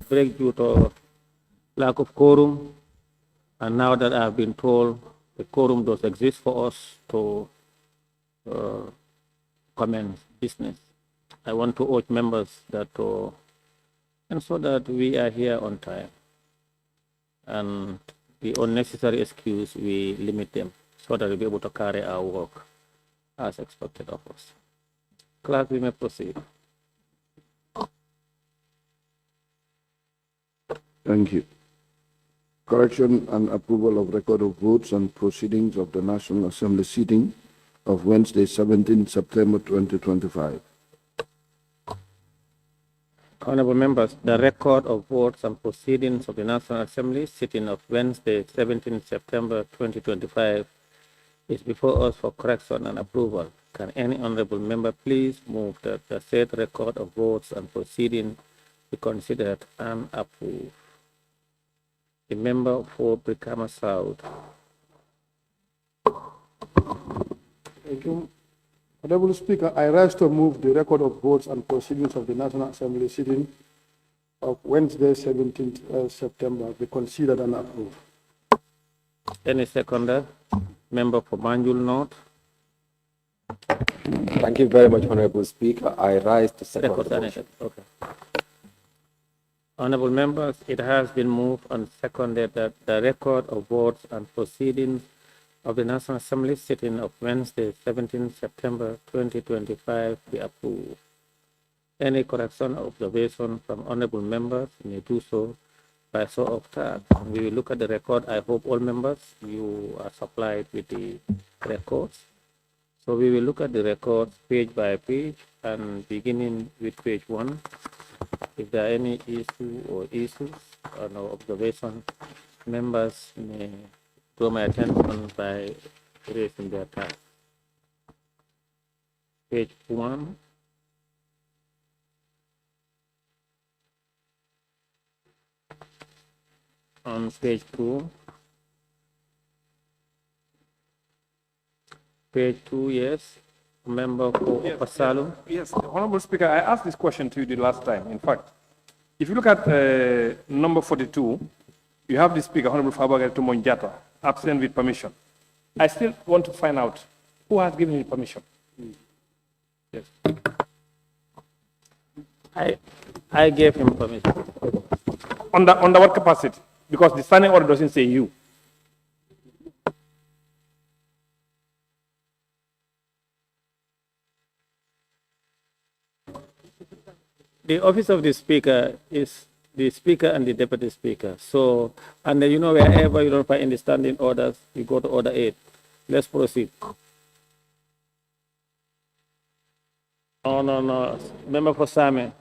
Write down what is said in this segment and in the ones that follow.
break due to lack of quorum. And now that I've been told the quorum does exist for us to commence business, I want to urge members that to ensure that we are here on time. And the unnecessary excuse, we limit them so that we'll be able to carry our work as expected of us. Clerk, we may proceed. Thank you. Correction and approval of record of votes and proceedings of the National Assembly sitting of Wednesday, 17 September 2025. Honorable members, the record of votes and proceedings of the National Assembly sitting of Wednesday, 17 September 2025 is before us for correction and approval. Can any honorable member please move that the said record of votes and proceedings be considered and approved? The member for Brikama South. Thank you. Honorable Speaker, I rise to move the record of votes and proceedings of the National Assembly sitting of Wednesday, 17th September be considered and approved. Any seconder? Member for Banjul North. Thank you very much, Honorable Speaker. I rise to second the motion. Okay. Honorable members, it has been moved and seconded that the record of votes and proceedings of the National Assembly sitting of Wednesday, 17 September 2025 be approved. Any correction or observation from honorable members may do so by show of hands. We will look at the record. I hope all members, you are supplied with the records. So we will look at the records page by page and beginning with page 1. If there are any issue or issues or no observation, members may draw my attention by raising their hand. Page 1. On page 2. Page 2, yes. Member for Pasalu. Yes, Honorable Speaker, I asked this question to you the last time. In fact, if you look at number 42, you have the Speaker, Honorable Fabaga Tumonjata, absent with permission. I still want to find out who has given you permission. Yes. I gave him permission. Under what capacity? Because the standing order doesn't say you. The office of the Speaker is the Speaker and the Deputy Speaker. So, and you know, wherever you don't find any standing orders, you go to order 8. Let's proceed. Oh, no. Member for Same.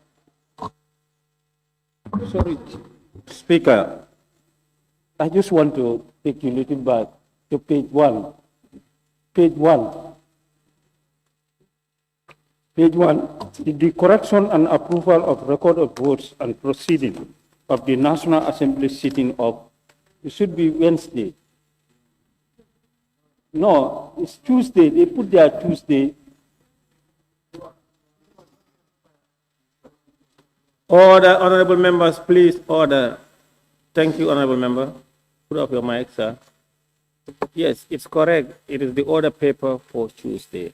Sorry, Speaker. I just want to take you a little back to page 1. Page 1. Page 1, the correction and approval of record of votes and proceeding of the National Assembly sitting of, it should be Wednesday. No, it's Tuesday. They put there Tuesday. Order, honorable members, please order. Thank you, honorable member. Put up your mic, sir. Yes, it's correct. It is the order paper for Tuesday.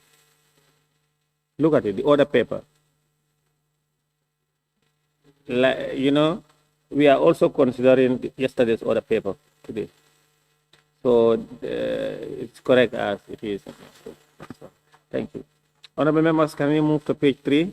Look at it, the order paper. You know, we are also considering yesterday's order paper today. So it's correct as it is. So, thank you. Honorable members, can we move to page 3?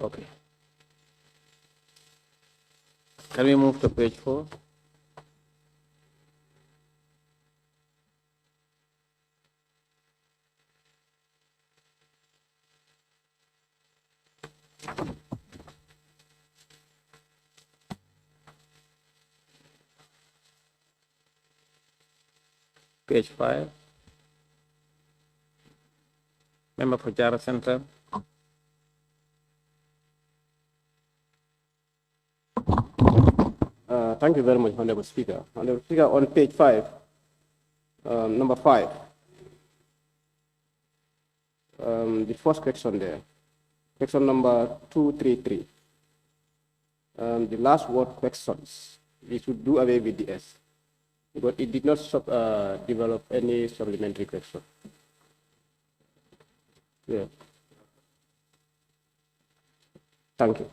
Okay. Can we move to page 4? Page 5. Member for Jara Center. Thank you very much, Honorable Speaker. Honorable Speaker, on page 5, number 5, the first question there, question number 233, the last word questions, we should do away with the S, because it did not develop any supplementary question. Yeah. Thank you.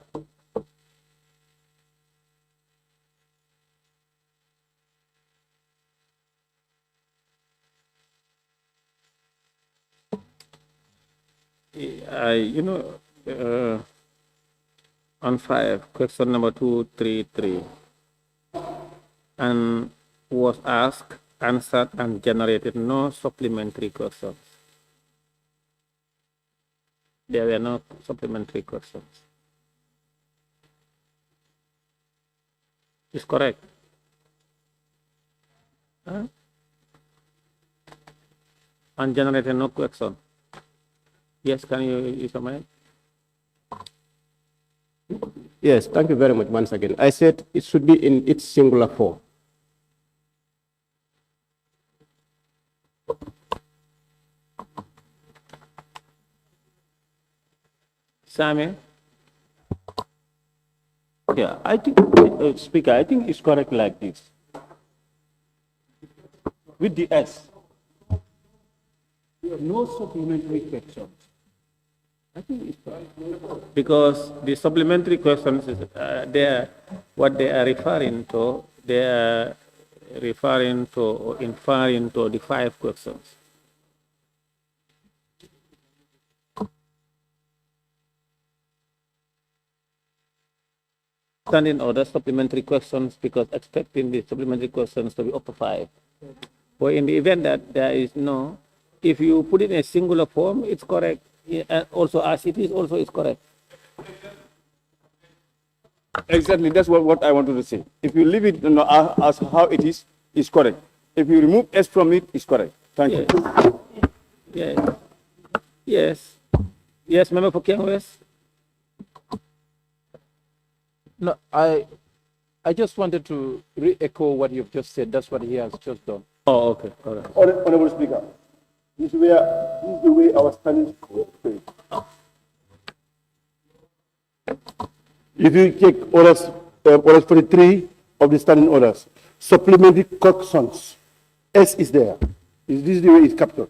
On 5, question number 233, and was asked, answered, and generated no supplementary questions. There were no supplementary questions. Is correct? Huh? And generated no question. Yes, can you use your mic? Yes, thank you very much once again. I said it should be in its singular form. Sammy? Yeah, I think, Speaker, I think it's correct like this. With the S, no supplementary questions. I think it's correct. Because the supplementary questions, what they are referring to, they are referring to or inferring to the 5 questions. Standing order supplementary questions because expecting the supplementary questions to be up to 5. But in the event that there is no, if you put it in a singular form, it's correct. And also as it is, also it's correct. Exactly, that's what I wanted to say. If you leave it as how it is, it's correct. If you remove S from it, it's correct. Thank you. Yes. Yes. Yes, Member for King West. No, I just wanted to re-echo what you've just said. That's what he has just done. Oh, okay. All right. Honorable Speaker, this is the way our standing is. If you check orders 43 of the standing orders, supplementary questions, S is there. Is this the way it's captured?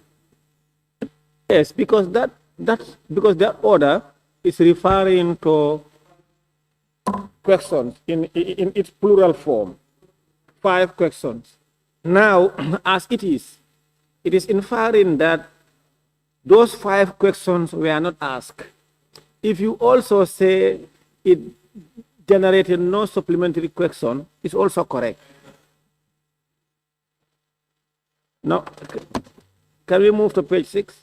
Yes, because that order is referring to questions in its plural form, 5 questions. Now, as it is inferring that those 5 questions were not asked. If you also say it generated no supplementary question, it's also correct. Now, can we move to page 6?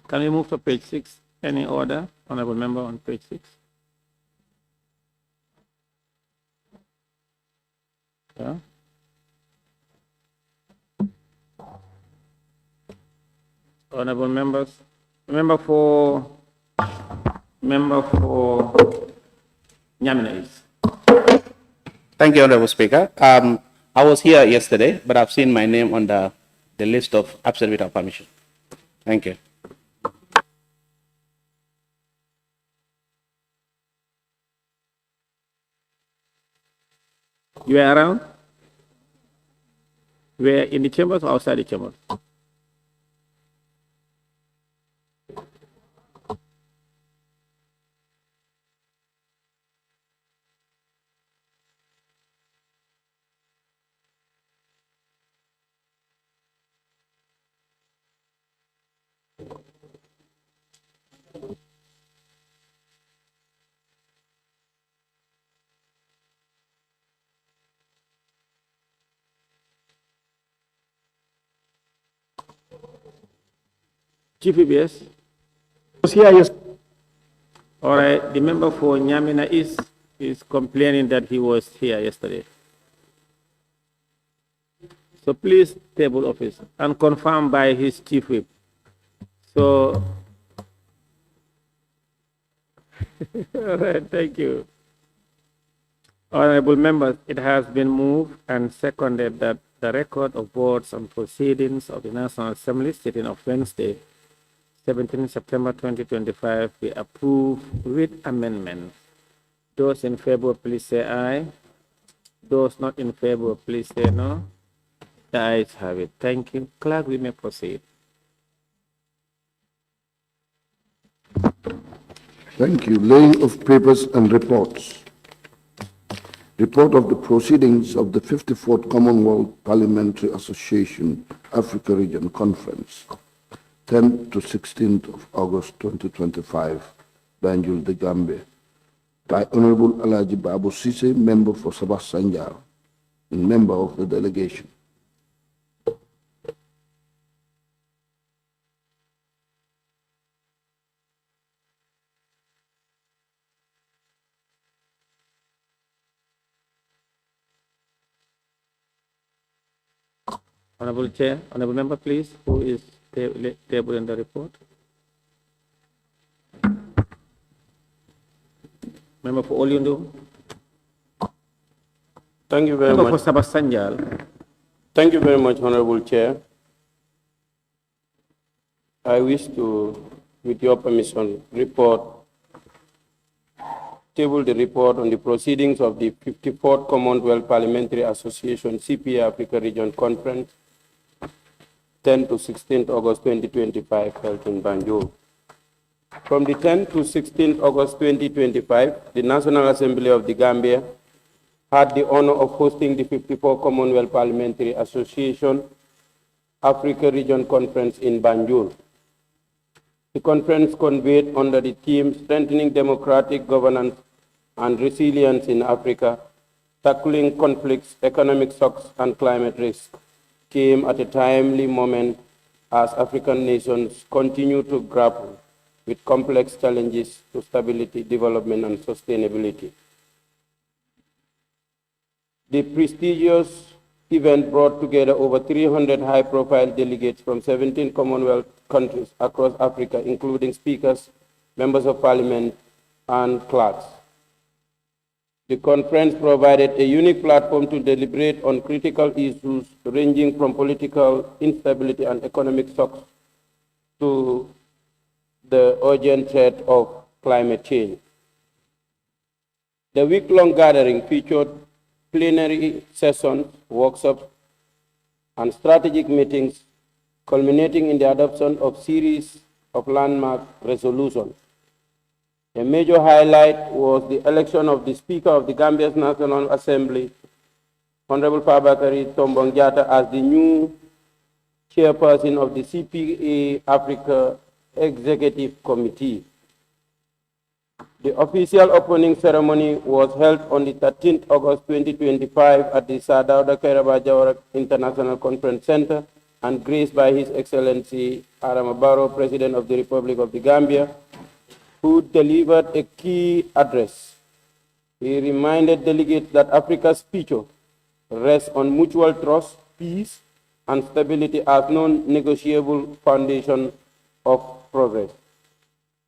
Can we move to page 6? Any order, honorable member, on page 6? Yeah. Honorable members, member for Nyamina East. Thank you, Honorable Speaker. I was here yesterday, but I've seen my name on the list of absent without permission. Thank you. You were around? You were in the chambers or outside the chambers? Chief EBS. Was here yesterday. All right, the member for Nyamina is complaining that he was here yesterday. So please table office and confirm by his chief whip. So, all right, thank you. Honorable members, it has been moved and seconded that the record of votes and proceedings of the National Assembly sitting of Wednesday, 17 September 2025 be approved with amendments. Those in favor, please say aye. Those not in favor, please say no. The ayes have it. Thank you. Clerk, we may proceed. Thank you. Laying of papers and reports. Report of the proceedings of the 54th Commonwealth Parliamentary Association Africa Region Conference, 10th to 16th of August 2025, Banjul, the Gambia, by Honorable Alaji Babu Sise, member for Sabah Sanjar, and member of the delegation. Honorable Chair, Honorable Member, please, who is tabling the report? Member for Olyundu. Thank you very Member much. for Sabah Sanjal. Thank you very much, Honorable Chair. I wish to, with your permission, table the report on the proceedings of the 54th Commonwealth Parliamentary Association CPA Africa Region Conference, 10 to 16th August 2025, held in Banjul. From the 10th to 16th August 2025, the National Assembly of the Gambia had the honor of hosting the 54th Commonwealth Parliamentary Association Africa Region Conference in Banjul. The conference convened under the theme Strengthening Democratic Governance and Resilience in Africa, Tackling Conflicts, Economic Shocks, and Climate Risk, came at a timely moment as African nations continue to grapple with complex challenges to stability, development, and sustainability. The prestigious event brought together over 300 high-profile delegates from 17 Commonwealth countries across Africa, including speakers, members of parliament, and clerks. The conference provided a unique platform to deliberate on critical issues ranging from political instability and economic shocks to the urgent threat of climate change. The week-long gathering featured plenary sessions, workshops, and strategic meetings, culminating in the adoption of series of landmark resolutions. A major highlight was the election of the Speaker of the Gambia's National Assembly, Honorable Fabakary Tombong Jatta, as the new chairperson of the CPA Africa Executive Committee. The official opening ceremony was held on the 13th August 2025 at the Sir Dawda Kairaba Jawara International Conference Center and graced by His Excellency Adama Barrow, President of the Republic of the Gambia, who delivered a key address. He reminded delegates that Africa's future rests on mutual trust, peace, and stability as non-negotiable foundation of progress.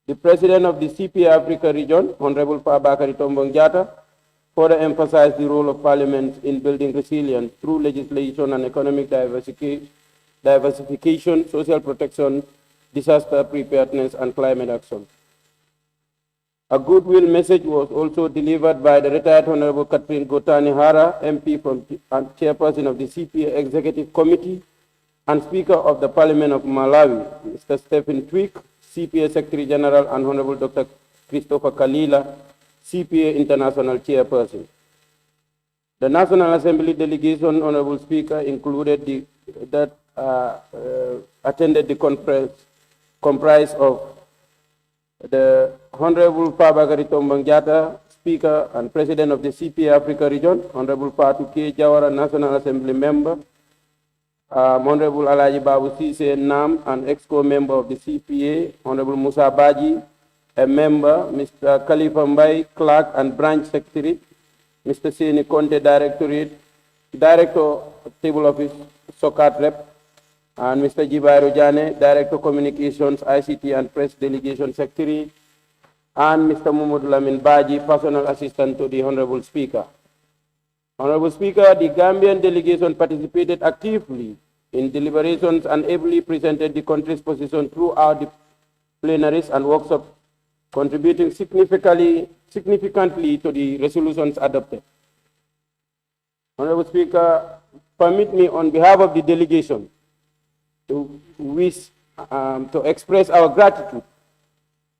The President of the CPA Africa region, Honorable Fabakary Tombong Jatta, further emphasized the role of Parliament in building resilience through legislation and economic diversification, social protection, disaster preparedness, and climate action. A goodwill message was also delivered by the retired Honorable Catherine Gotani Hara, MP and Chairperson of the CPA Executive Committee, and Speaker of the Parliament of Malawi, Mr. Stephen Twigg, CPA Secretary General, and Honorable Dr. Christopher Kalila, CPA International Chairperson. The National Assembly delegation, Honorable Speaker, included attended the conference, comprised of the Honorable Fabakary Tombong Jatta, Speaker and President of the CPA Africa Region, Honorable Fatu K. Jawara, National Assembly Member, Honorable Alaji Babu Sise Nam, an ex-co member of the CPA, Honorable Musa Baji, a member, Mr. Khalifa Mbai, clerk and branch secretary, Mr. Sini Conte, director of table office, Sokat rep, and Mr. Jibairu Jane, director communications, ICT and press delegation secretary, and Mr. Mumud Lamin Baji, personal assistant to the Honorable Speaker. Honorable Speaker, the Gambian delegation participated actively in deliberations and ably presented the country's position throughout the plenaries and workshops, contributing significantly to the resolutions adopted. Honorable Speaker, permit me on behalf of the delegation to express our gratitude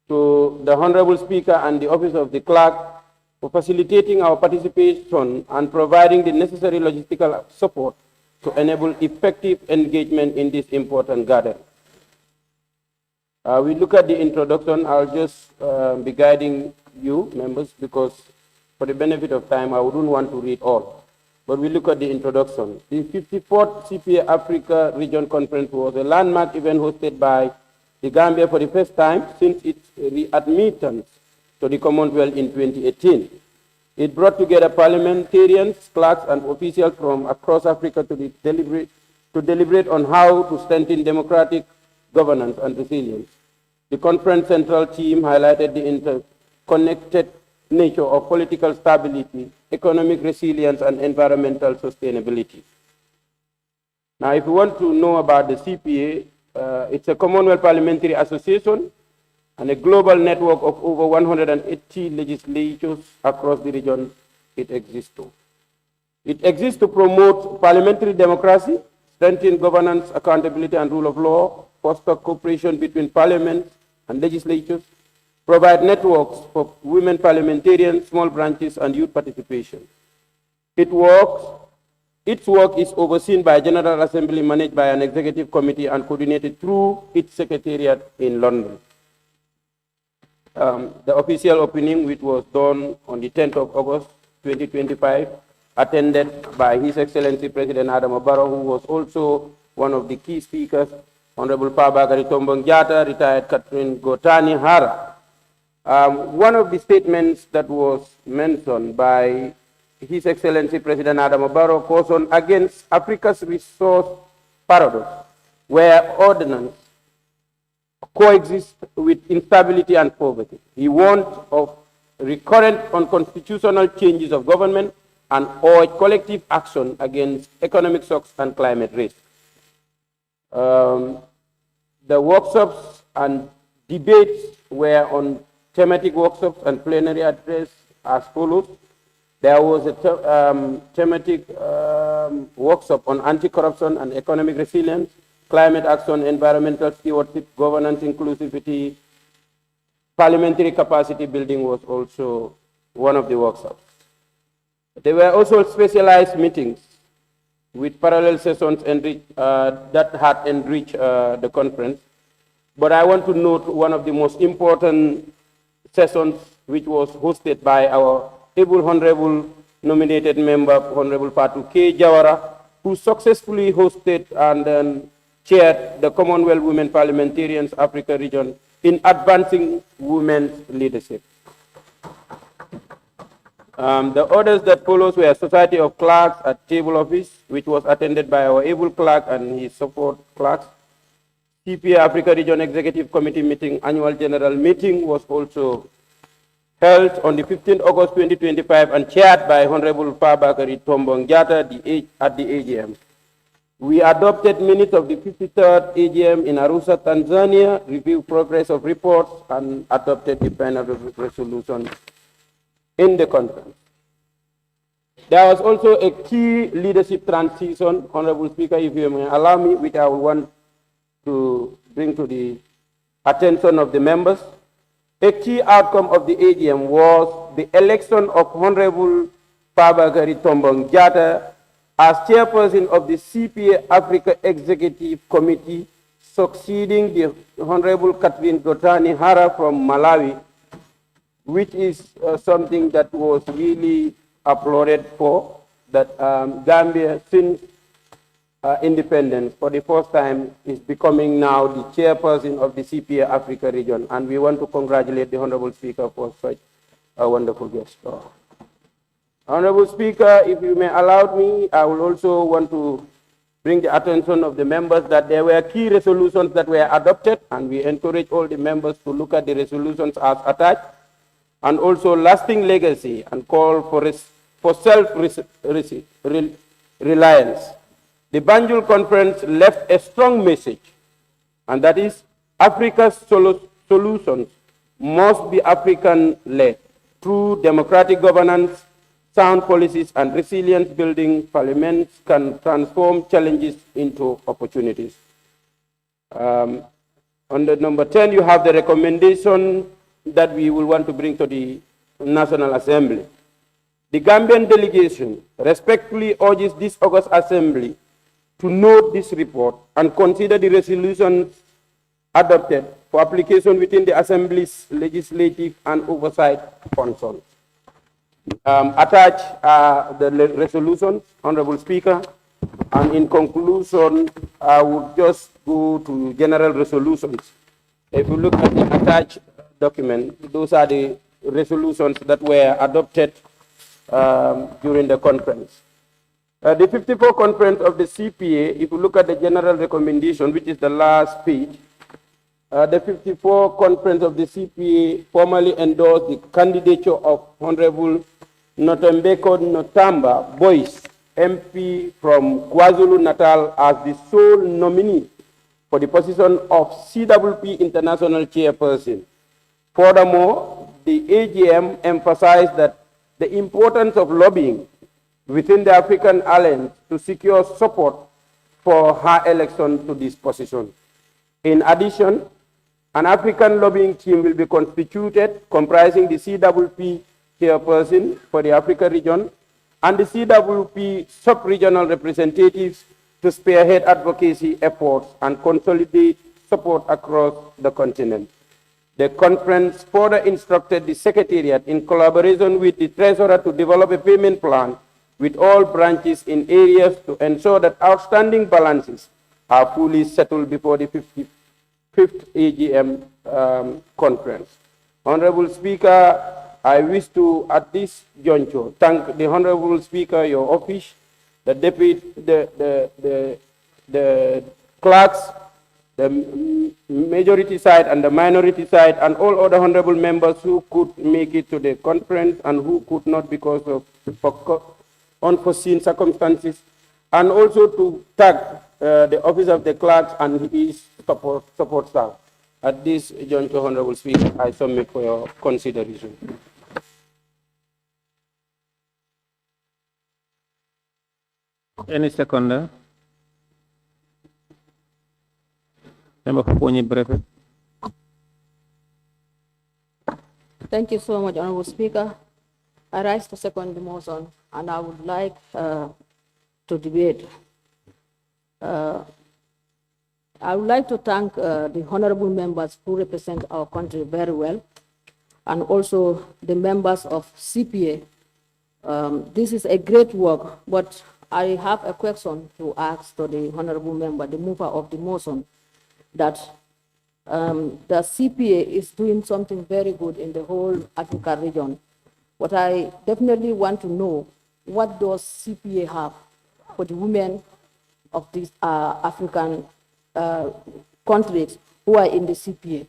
to the Honorable Speaker and the Office of the Clerk for facilitating our participation and providing the necessary logistical support to enable effective engagement in this important gathering. We look at the introduction. I'll just be guiding you, members, because for the benefit of time, I wouldn't want to read all. But we look at the introduction. The 54th CPA Africa Region Conference was a landmark event hosted by the Gambia for the first time since its readmittance to the Commonwealth in 2018. It brought together parliamentarians, clerks, and officials from across Africa to deliberate on how to strengthen democratic governance and resilience. The conference central theme highlighted the interconnected nature of political stability, economic resilience, and environmental sustainability. Now, if you want to know about the CPA, it's a Commonwealth Parliamentary Association and a global network of over 180 legislatures across the region it exists to. It exists to promote parliamentary democracy, strengthen governance, accountability, and rule of law, foster cooperation between parliaments and legislatures, provide networks for women parliamentarians, small branches, and youth participation. Its work is overseen by a General Assembly managed by an executive committee and coordinated through its secretariat in London. The official opening, which was done on the 10th of August 2025, attended by His Excellency President Adam Barrow, who was also one of the key speakers, Honorable Pabakari Tombong Jatta, retired Catherine Gotani Hara. One of the statements that was mentioned by His Excellency President Adam Barrow cautioned against Africa's resource paradox, where ordinance coexist with instability and poverty. He warned of recurrent unconstitutional changes of government and urged collective action against economic shocks and climate risk. The workshops and debates were on thematic workshops and plenary address as follows. There was a thematic workshop on anti-corruption and economic resilience, climate action, environmental stewardship, governance inclusivity, parliamentary capacity building was also one of the workshops. There were also specialized meetings with parallel sessions that had enriched the conference. But I want to note one of the most important sessions, which was hosted by our able honorable nominated member, Honorable Patu K. Jawara, who successfully hosted and chaired the Commonwealth Women Parliamentarians Africa region in advancing women's leadership. The orders that follows were Society of Clerks at Table Office, which was attended by our able clerk and his support clerks. CPA Africa Region Executive Committee meeting, annual general meeting was also held on the 15th August 2025 and chaired by Honorable Pabakari Tombong Jatta at the AGM. We adopted minutes of the 53rd AGM in Arusha, Tanzania, reviewed progress of reports, and adopted the final resolution in the conference. There was also a key leadership transition, Honorable Speaker, if you may allow me, which I want to bring to the attention of the members. A key outcome of the AGM was the election of Honorable Pabakari Tombong Jatta as chairperson of the CPA Africa Executive Committee, succeeding the Honorable Catherine Gotani Hara from Malawi, which is something that was really applauded for, that Gambia, since independence, for the first time is becoming now the chairperson of the CPA Africa region, and we want to congratulate the Honorable Speaker for such a wonderful gesture. Honorable Speaker, if you may allow me, I will also want to bring the attention of the members that there were key resolutions that were adopted, and we encourage all the members to look at the resolutions as attached, and also lasting legacy and call for self-reliance. The Banjul Conference left a strong message, and that is Africa's solutions must be African-led through democratic governance, sound policies, and resilience building. Parliaments can transform challenges into opportunities. Under number 10, you have the recommendation that we will want to bring to the National Assembly. The Gambian delegation respectfully urges this August Assembly to note this report and consider the resolutions adopted for application within the Assembly's legislative and oversight functions. Attached are the resolutions, Honorable Speaker, and in conclusion, I would just go to general resolutions. If you look at the attached document, those are the resolutions that were adopted during the conference. The 54th conference of the CPA, if you look at the general recommendation, which is the last page, the 54th conference of the CPA formally endorsed the candidature of Honorable Notembeko Notamba Boyce, MP from KwaZulu-Natal, as the sole nominee for the position of CWP International Chairperson. Furthermore, the AGM emphasized that the importance of lobbying within the African Alliance to secure support for her election to this position. In addition, an African lobbying team will be constituted comprising the CWP chairperson for the Africa region and the CWP sub-regional representatives to spearhead advocacy efforts and consolidate support across the continent. The conference further instructed the Secretariat in collaboration with the Treasurer to develop a payment plan with all branches in areas to ensure that outstanding balances are fully settled before the 55th AGM conference. Honorable Speaker, I wish to, at this juncture, thank the Honorable Speaker, your office, the deputy, the clerks, the majority side and the minority side, and all other honorable members who could make it to the conference and who could not because of unforeseen circumstances, and also to thank the office of the clerks and his support staff. At this juncture, Honorable Speaker, I submit for your consideration. Any seconder? Member for Pony Brevet. Thank you so much, Honorable Speaker. I rise to second the motion, and I would like to debate. I would like to thank the honorable members who represent our country very well, and also the members of CPA. This is a great work, but I have a question to ask to the honorable member, the mover of the motion, that the CPA is doing something very good in the whole Africa region. But I definitely want to know, what does CPA have for the women of these African countries who are in the CPA?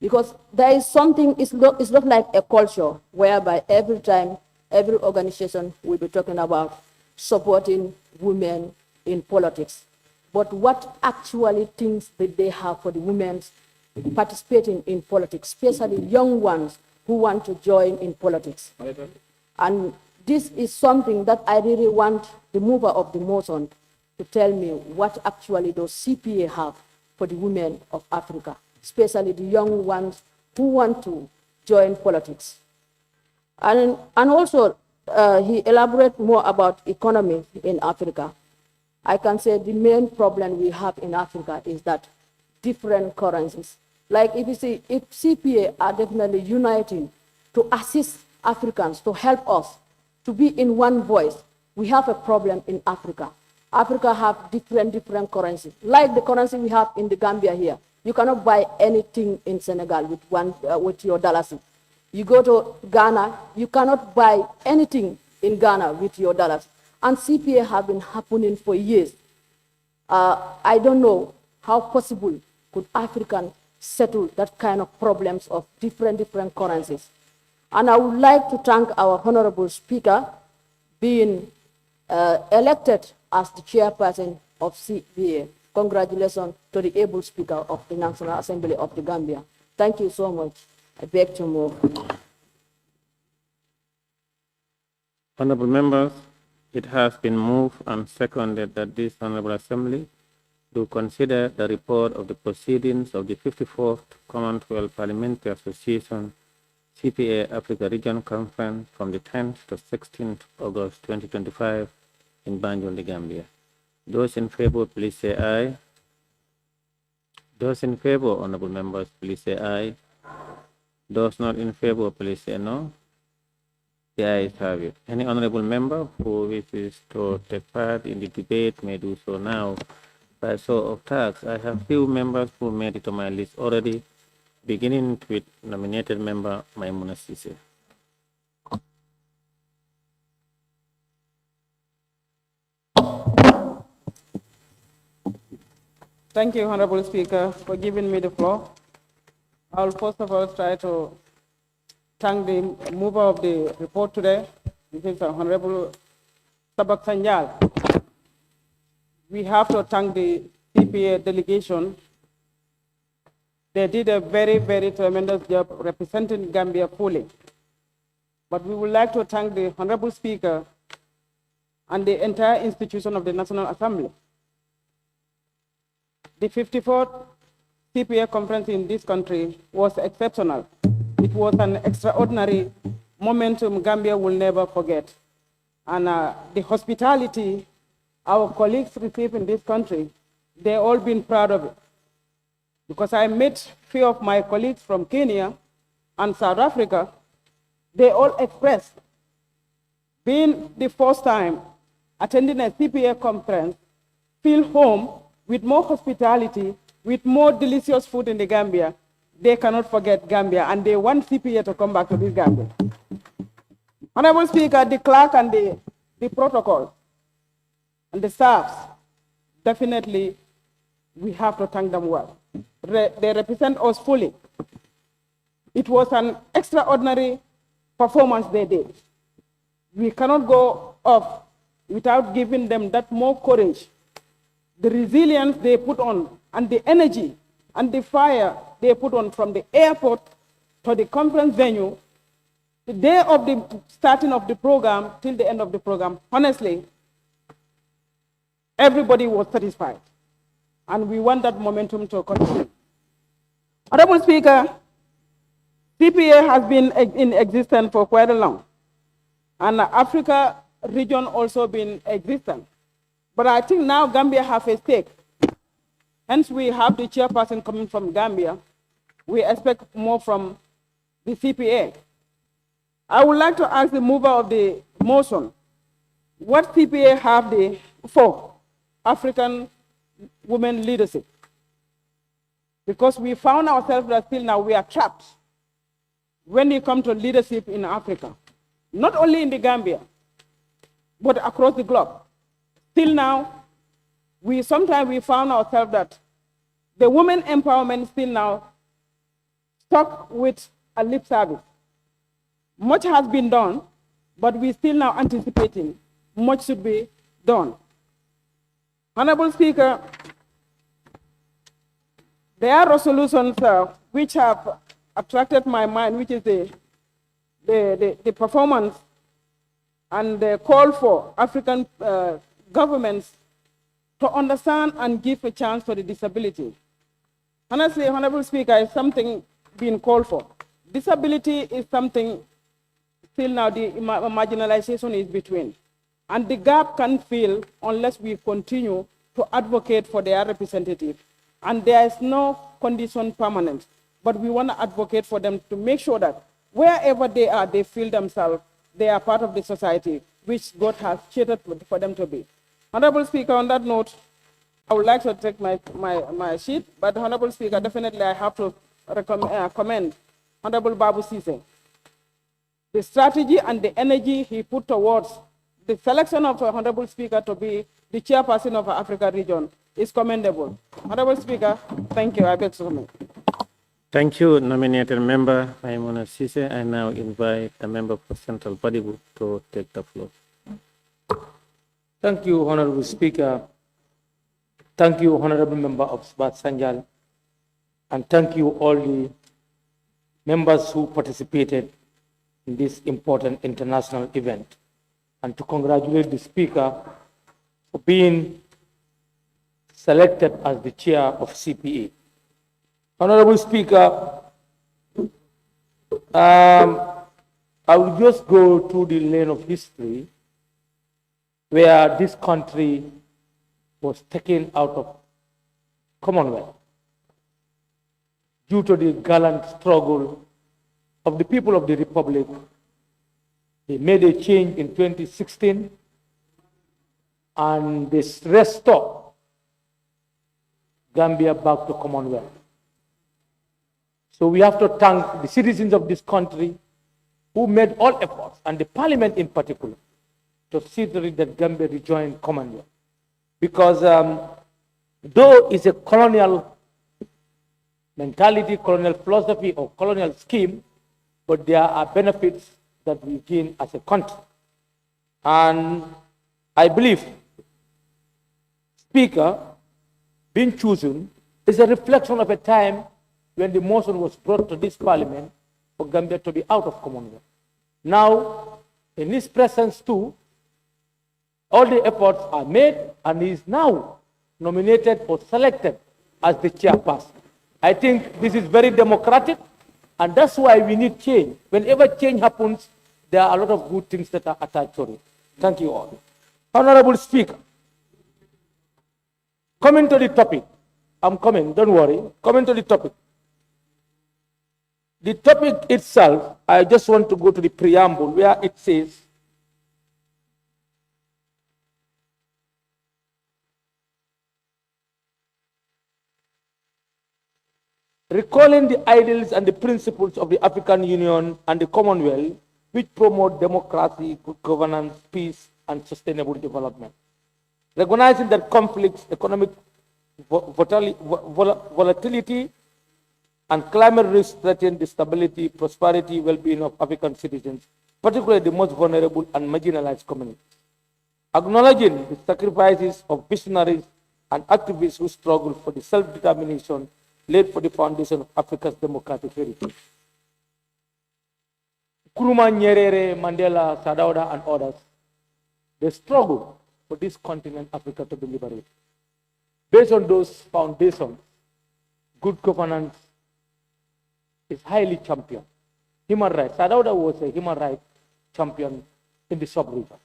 Because there is something, it's not like a culture whereby every time, every organization will be talking about supporting women in politics. But what actually things did they have for the women participating in politics, especially young ones who want to join in politics? And this is something that I really want the mover of the motion to tell me, what actually does CPA have for the women of Africa, especially the young ones who want to join politics. And also, he elaborated more about economy in Africa. I can say the main problem we have in Africa is that different currencies. Like if you see, if CPA are definitely uniting to assist Africans, to help us to be in one voice, we have a problem in Africa. Africa have different currencies. Like the currency we have in the Gambia here. You cannot buy anything in Senegal with your dollars. You go to Ghana, you cannot buy anything in Ghana with your dollars. And CPA have been happening for years. I don't know how possible could African settle that kind of problems of different currencies. And I would like to thank our Honorable Speaker being elected as the chairperson of CPA. Congratulations to the able Speaker of the National Assembly of the Gambia. Thank you so much. I beg to move. Honorable members, it has been moved and seconded that this Honorable Assembly do consider the report of the proceedings of the 54th Commonwealth Parliamentary Association CPA Africa Region Conference from the 10th to 16th August 2025 in Banjul, the Gambia. Those in favor, please say aye. Those in favor, honorable members, please say aye. Those not in favor, please say no. The ayes have it. Any honorable member who wishes to take part in the debate may do so now by show of tax. I have few members who made it on my list already, beginning with nominated member Maimuna Sise. Thank you, Honorable Speaker, for giving me the floor. I'll first of all try to thank the mover of the report today, which is Honorable Tabak Sanjal. We have to thank the CPA delegation. They did a very, very tremendous job representing Gambia fully. But we would like to thank the Honorable Speaker and the entire institution of the National Assembly. The 54th CPA conference in this country was exceptional. It was an extraordinary momentum Gambia will never forget. And the hospitality our colleagues received in this country, they've all been proud of it. Because I met few of my colleagues from Kenya and South Africa, they all expressed, being the first time attending a CPA conference, feel home with more hospitality, with more delicious food in the Gambia. They cannot forget Gambia, and they want CPA to come back to this Gambia. Honorable Speaker, the clerk and the protocol and the staffs, definitely we have to thank them well. They represent us fully. It was an extraordinary performance they did. We cannot go off without giving them that more courage, the resilience they put on, and the energy and the fire they put on from the airport to the conference venue, the day of the starting of the program till the end of the program. Honestly, everybody was satisfied. And we want that momentum to continue. Honorable Speaker, CPA has been in existence for quite a long. And Africa region also been existent. But I think now Gambia have a stake. Hence we have the chairperson coming from Gambia. We expect more from the CPA. I would like to ask the mover of the motion, what CPA have they for African women leadership? Because we found ourselves that still now we are trapped when it comes to leadership in Africa, not only in the Gambia, but across the globe. Till now, sometimes we found ourselves that the women empowerment still now stuck with a lip service. Much has been done, but we still now anticipating much should be done. Honorable Speaker, there are resolutions which have attracted my mind, which is the performance and the call for African governments to understand and give a chance for the disability. Honestly, Honorable Speaker, is something being called for. Disability is something still now the marginalization is between. And the gap can fill unless we continue to advocate for their representative. And there is no condition permanent, but we want to advocate for them to make sure that wherever they are, they feel themselves, they are part of the society, which God has created for them to be. Honorable Speaker, on that note, I would like to take my sheet, but Honorable Speaker, definitely I have to commend Honorable Babu Sise. The strategy and the energy he put towards the selection of Honorable Speaker to be the chairperson of the Africa region is commendable. Honorable Speaker, thank you. I beg to comment. Thank you, nominated member Maimuna Sise. I now invite the member for Central Badibu to take the floor. Thank you, Honorable Speaker. Thank you, Honorable Member of Sbat Sanjal. And thank you all the members who participated in this important international event. And to congratulate the Speaker for being selected as the chair of CPA. Honorable Speaker, I will just go through the lane of history where this country was taken out of Commonwealth due to the gallant struggle of the people of the Republic. They made a change in 2016 and they restored Gambia back to Commonwealth. So we have to thank the citizens of this country who made all efforts, and the Parliament in particular, to see to it that Gambia rejoined Commonwealth. Because though it's a colonial mentality, colonial philosophy, or colonial scheme, but there are benefits that we gain as a country. And I believe Speaker being chosen is a reflection of a time when the motion was brought to this Parliament for Gambia to be out of Commonwealth. Now, in his presence too, all the efforts are made, and he is now nominated or selected as the chairperson. I think this is very democratic, and that's why we need change. Whenever change happens, there are a lot of good things that are attached to it. Thank you all. Honorable Speaker, coming to the topic. I'm coming, don't worry. Coming to the topic. The topic itself, I just want to go to the preamble where it says, recalling the ideals and the principles of the African Union and the Commonwealth, which promote democracy, good governance, peace, and sustainable development. Recognizing that conflicts, economic volatility, and climate risk threaten the stability, prosperity, well-being of African citizens, particularly the most vulnerable and marginalized communities. Acknowledging the sacrifices of visionaries and activists who struggle for the self-determination laid for the foundation of Africa's democratic heritage. Nkrumah, Nyerere, Mandela, Sadauda, and others, they struggle for this continent, Africa, to be liberated. Based on those foundations, good governance is highly championed. Human rights. Sadauda was a human rights champion in the sub-region.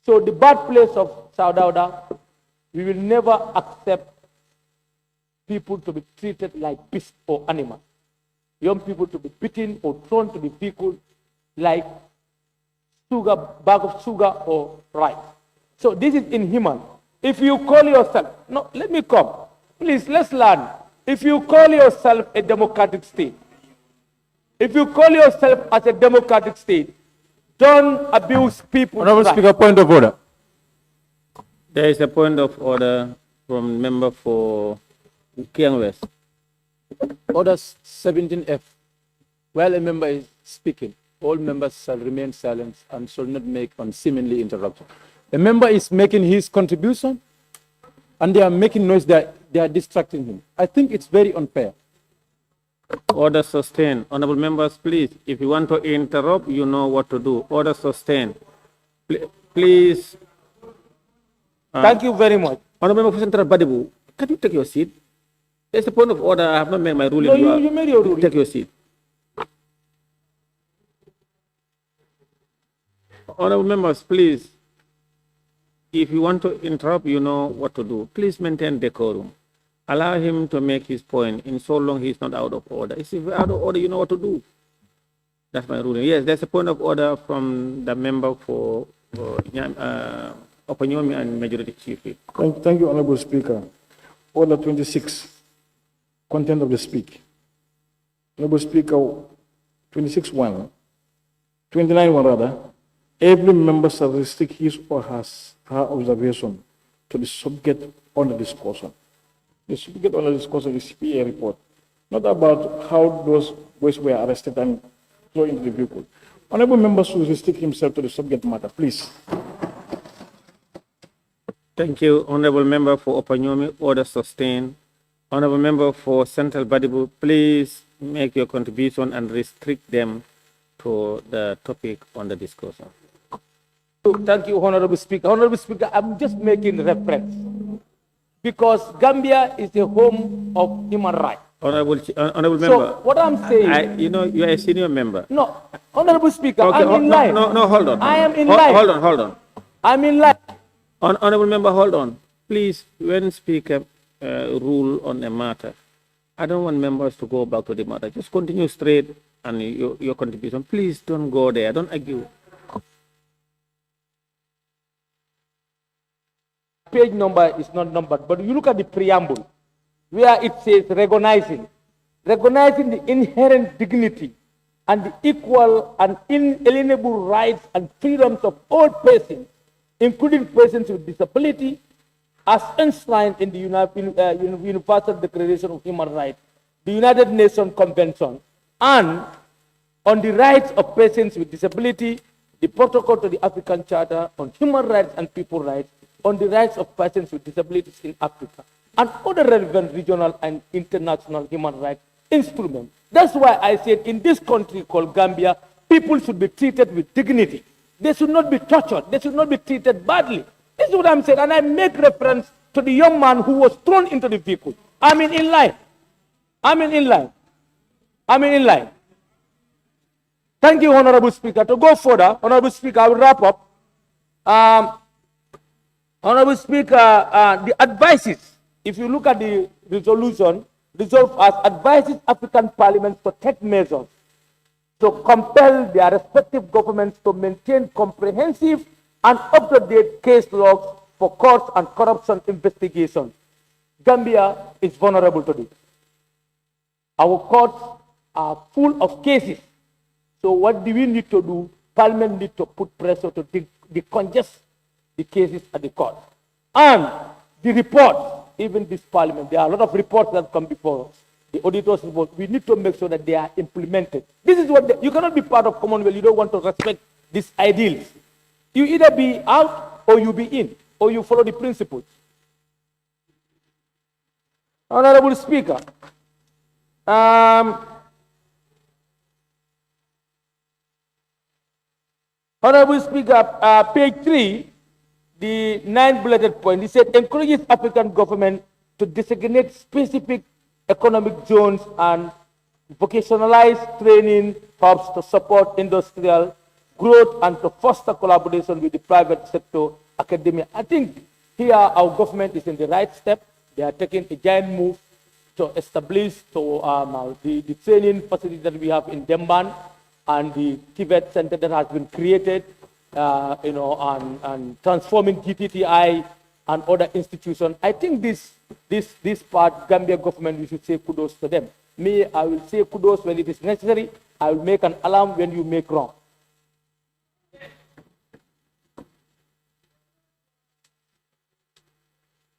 So the birthplace of Sadauda, we will never accept people to be treated like beasts or animals. Young people to be beaten or thrown to the vehicle like sugar, bag of sugar or rice. So this is inhuman. If you call yourself, no, let me come. Please, let's learn. If you call yourself a democratic state, if you call yourself as a democratic state, don't abuse people. Honorable Speaker, point of order. There is a point of order from member for Kiang West. Order 17F. While a member is speaking, all members shall remain silent and shall not make unseemly interruption. A member is making his contribution and they are making noise, they are distracting him. I think it's very unfair. Order sustained. Honorable members, please, if you want to interrupt, you know what to do. Order sustained. Please. Thank you very much. Honorable member for Central Badibu, can you take your seat? There's a point of order. I have not made my ruling. No, you made your ruling. Take your seat. Honorable members, please, if you want to interrupt, you know what to do. Please maintain decorum. Allow him to make his point in so long he's not out of order. If he's out of order, you know what to do. That's my ruling. Yes, there's a point of order from the member for Opanyomi and Majority Chief Whip. Thank you, Honorable Speaker. Order 26, content of the speech. Honorable Speaker, 26.1, 29.1 rather, every member shall restrict his or her observation to the subject under discussion. The subject under discussion is PA report, not about how those boys were arrested and thrown into the vehicle. Honorable members should restrict himself to the subject matter, please. Thank you, Honorable Member for Opanyomi. Order sustained. Honorable Member for Central Badibu, please make your contribution and restrict them to the topic on the discussion. Thank you, Honorable Speaker. Honorable Speaker, I'm just making reference because Gambia is the home of human rights. Honorable Member. So what I'm saying, you know, you are a senior member. No, Honorable Speaker, Okay, I'm in line. No, hold on. I am in line. Hold on. I'm in line. Honorable Member, hold on. Please, when Speaker rule on a matter, I don't want members to go back to the matter. Just continue straight and your contribution. Please don't go there. Don't argue. Page number is not numbered, but you look at the preamble where it says recognizing the inherent dignity and the equal and inalienable rights and freedoms of all persons, including persons with disability, as enshrined in the Universal Declaration of Human Rights, the United Nations Convention, and on the rights of persons with disability, the Protocol to the African Charter on Human Rights and People Rights, on the rights of persons with disabilities in Africa, and other relevant regional and international human rights instruments. That's why I said in this country called Gambia, people should be treated with dignity. They should not be tortured. They should not be treated badly. This is what I'm saying, and I make reference to the young man who was thrown into the vehicle. I mean, in line. Thank you, Honorable Speaker. To go further, Honorable Speaker, I will wrap up. Honorable Speaker, the advices, if you look at the resolution, resolve as advises African parliaments to take measures to compel their respective governments to maintain comprehensive and up-to-date case logs for courts and corruption investigations. Gambia is vulnerable to this. Our courts are full of cases. So what do we need to do? Parliament needs to put pressure to decongest the cases at the court. And the reports, even this parliament, there are a lot of reports that come before us. The auditors report, we need to make sure that they are implemented. This is what, you cannot be part of Commonwealth, you don't want to respect these ideals. You either be out or you be in, or you follow the principles. Honorable Speaker, Honorable Speaker, page 3, the 9th bulleted point, he said, encourages African government to designate specific economic zones and vocationalized training hubs to support industrial growth and to foster collaboration with the private sector, academia. I think here our government is in the right step. They are taking a giant move to establish the training facility that we have in Demban and the Tibet Center that has been created, and transforming GTTI and other institutions. I think this part, Gambia government, we should say kudos to them. Me, I will say kudos when it is necessary. I will make an alarm when you make wrong.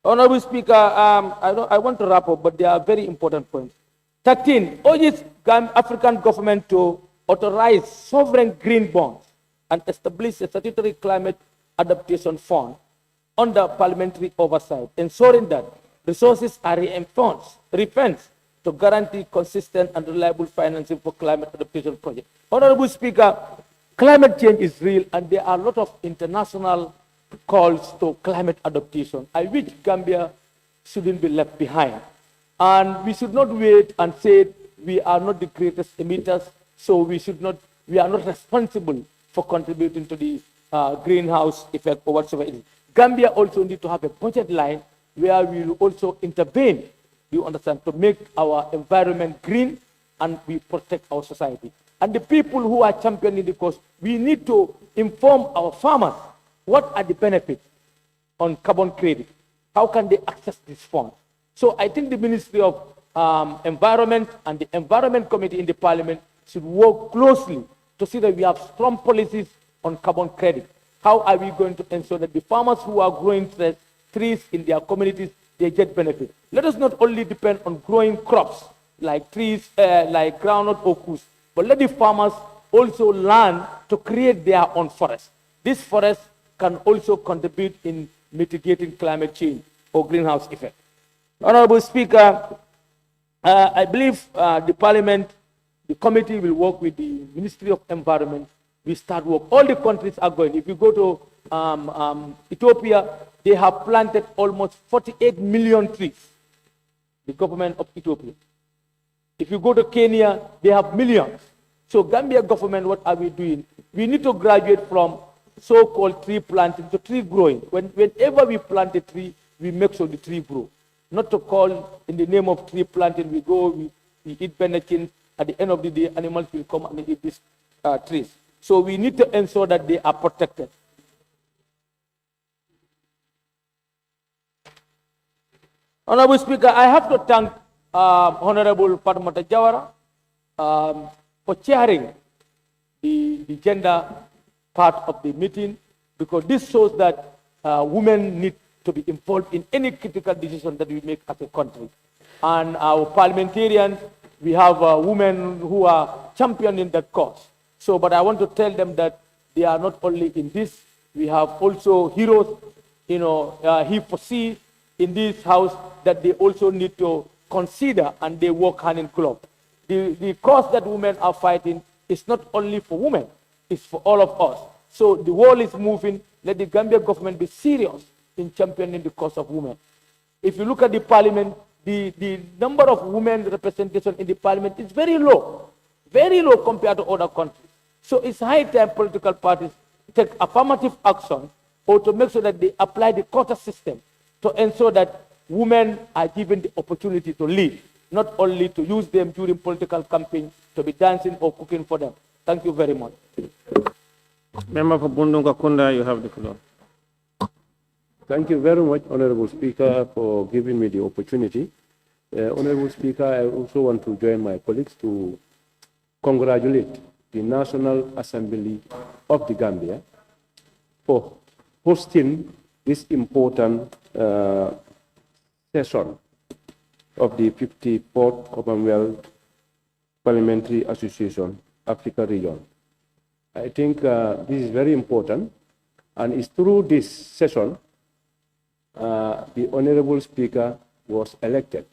Honorable Speaker, I want to wrap up, but there are very important points. 13, urges African government to authorize sovereign green bonds and establish a statutory climate adaptation fund under parliamentary oversight, ensuring that resources are refinanced to guarantee consistent and reliable financing for climate adaptation projects. Honorable Speaker, climate change is real, and there are a lot of international calls to climate adaptation. I wish Gambia shouldn't be left behind. And we should not wait and say we are not the greatest emitters, so we are not responsible for contributing to the greenhouse effect or whatsoever it is. Gambia also needs to have a budget line where we will also intervene, you understand, to make our environment green and we protect our society. And the people who are championing the cause, we need to inform our farmers what are the benefits. on carbon credit. How can they access this fund? So I think the Ministry of Environment and the Environment Committee in the Parliament should work closely to see that we have strong policies on carbon credit. How are we going to ensure that the farmers who are growing trees in their communities, they get benefit? Let us not only depend on growing crops like trees, like groundnut or kus, but let the farmers also learn to create their own forests. This forest can also contribute in mitigating climate change or greenhouse effect. Honorable Speaker, I believe the Parliament, the committee will work with the Ministry of Environment. We start work. All the countries are going. If you go to Ethiopia, they have planted almost 48 million trees, the government of Ethiopia. If you go to Kenya, they have millions. So Gambia government, what are we doing? We need to graduate from so-called tree planting to tree growing. Whenever we plant a tree, we make sure the tree grow. Not to call in the name of tree planting, we go, we eat bennekin. At the end of the day, animals will come and eat these trees. So we need to ensure that they are protected. Honorable Speaker, I have to thank Honorable Padmata Jawara for chairing the gender part of the meeting, because this shows that women need to be involved in any critical decision that we make as a country. And our parliamentarians, we have women who are championing that cause. So, but I want to tell them that they are not only in this, we have also heroes, he foresees in this house that they also need to consider, and they work hand in glove. The cause that women are fighting is not only for women, it's for all of us. So the world is moving. Let the Gambia government be serious in championing the cause of women. If you look at the parliament, the number of women representation in the parliament is very low compared to other countries. So it's high time political parties take affirmative action or to make sure that they apply the quota system to ensure that women are given the opportunity to lead, not only to use them during political campaign to be dancing or cooking for them. Thank you very much. Member for Bundunga Kunda, you have the floor. Thank you very much, Honorable Speaker, for giving me the opportunity. Honorable Speaker, I also want to join my colleagues to congratulate the National Assembly of the Gambia for hosting this important session of the 54th Commonwealth Parliamentary Association, Africa Region. I think this is very important, and it's through this session the Honorable Speaker was elected.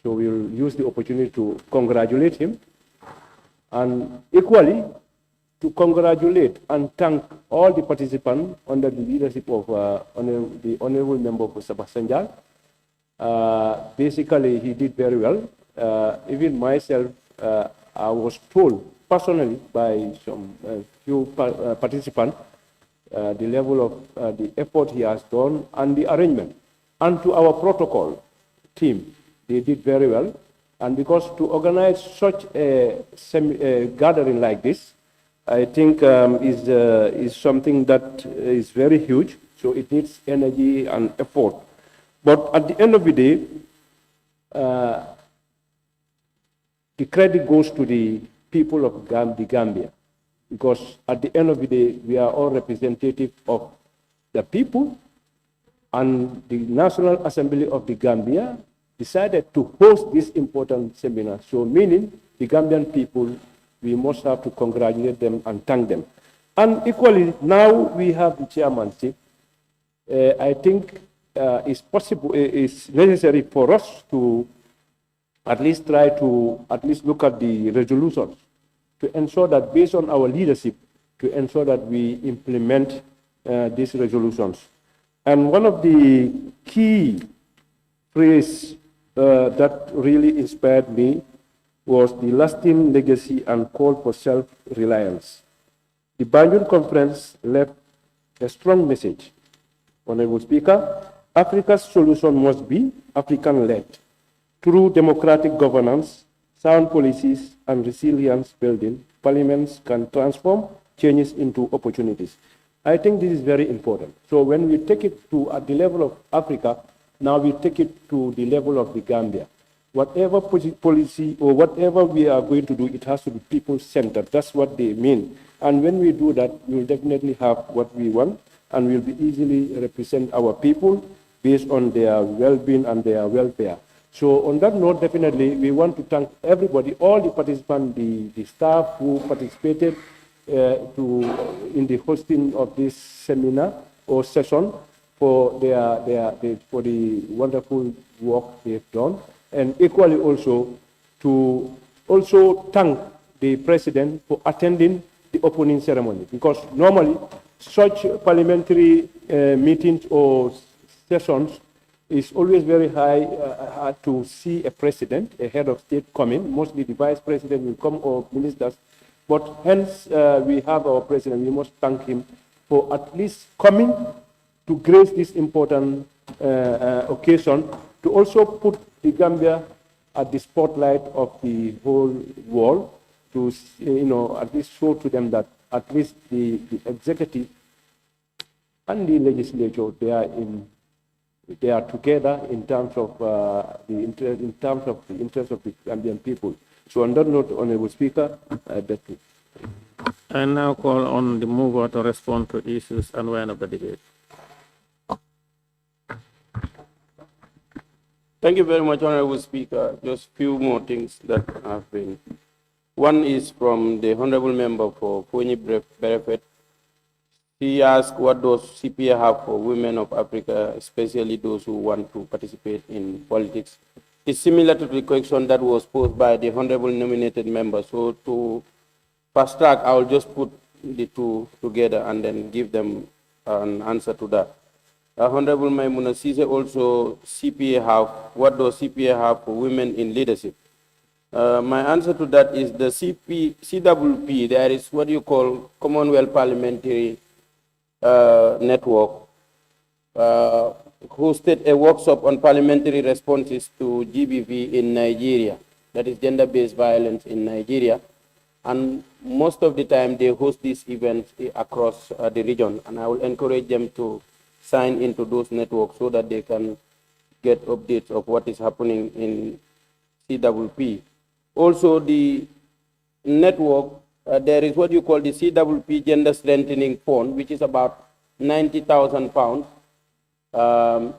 So we will use the opportunity to congratulate him, and equally to congratulate and thank all the participants under the leadership of the Honorable Member for Sabasanjal. Basically, he did very well. Even myself, I was told personally by some few participants the level of the effort he has done and the arrangement. And to our protocol team, they did very well. And because to organize such a gathering like this, I think is something that is very huge. So it needs energy and effort. But at the end of the day, the credit goes to the people of the Gambia, because at the end of the day, we are all representative of the people, and the National Assembly of the Gambia decided to host this important seminar. So meaning the Gambian people, we must have to congratulate them and thank them. And equally, now we have the chairmanship. I think it's possible, it's necessary for us to at least try to look at the resolutions to ensure that based on our leadership, to ensure that we implement these resolutions. And one of the key phrases that really inspired me was the lasting legacy and call for self-reliance. The Banjul Conference left a strong message. Honorable Speaker, Africa's solution must be African-led. Through democratic governance, sound policies, and resilience building, parliaments can transform changes into opportunities. I think this is very important. So when we take it to at the level of Africa, now we take it to the level of the Gambia. Whatever policy or whatever we are going to do, it has to be people-centered. That's what they mean. And when we do that, we will definitely have what we want, and we'll be easily represent our people based on their well-being and their welfare. So on that note, definitely, we want to thank everybody, all the participants, the staff who participated in the hosting of this seminar or session for for the wonderful work they've done, and equally also to thank the president for attending the opening ceremony, because normally such parliamentary meetings or sessions is always very hard to see a president, a head of state coming. Mostly the vice president will come or ministers. But hence, we have our president. We must thank him for at least coming to grace this important occasion, to also put the Gambia at the spotlight of the whole world, to at least show to them that at least the executive and the legislature, they are together in terms of the interest of the Gambian people. So on that note, Honorable Speaker, I beg to. I now call on the mover to respond to issues and when of the debate. Thank you very much, Honorable Speaker. Just few more things that have been. One is from the Honorable Member for Fonyi Berefet. He asked, what does CPA have for women of Africa, especially those who want to participate in politics? It's similar to the question that was posed by the Honorable nominated member. So to fast track, I will just put the two together and then give them an answer to that. Honorable Maimuna Sise also, what does CPA have for women in leadership? My answer to that is the CWP, there is what you call Commonwealth Parliamentary Network, hosted a workshop on parliamentary responses to GBV in Nigeria, that is gender-based violence in Nigeria. And most of the time they host these events across the region, and I will encourage them to sign into those networks so that they can get updates of what is happening in CWP. Also, the network, there is what you call the CWP Gender Strengthening Fund, which is about £90,000.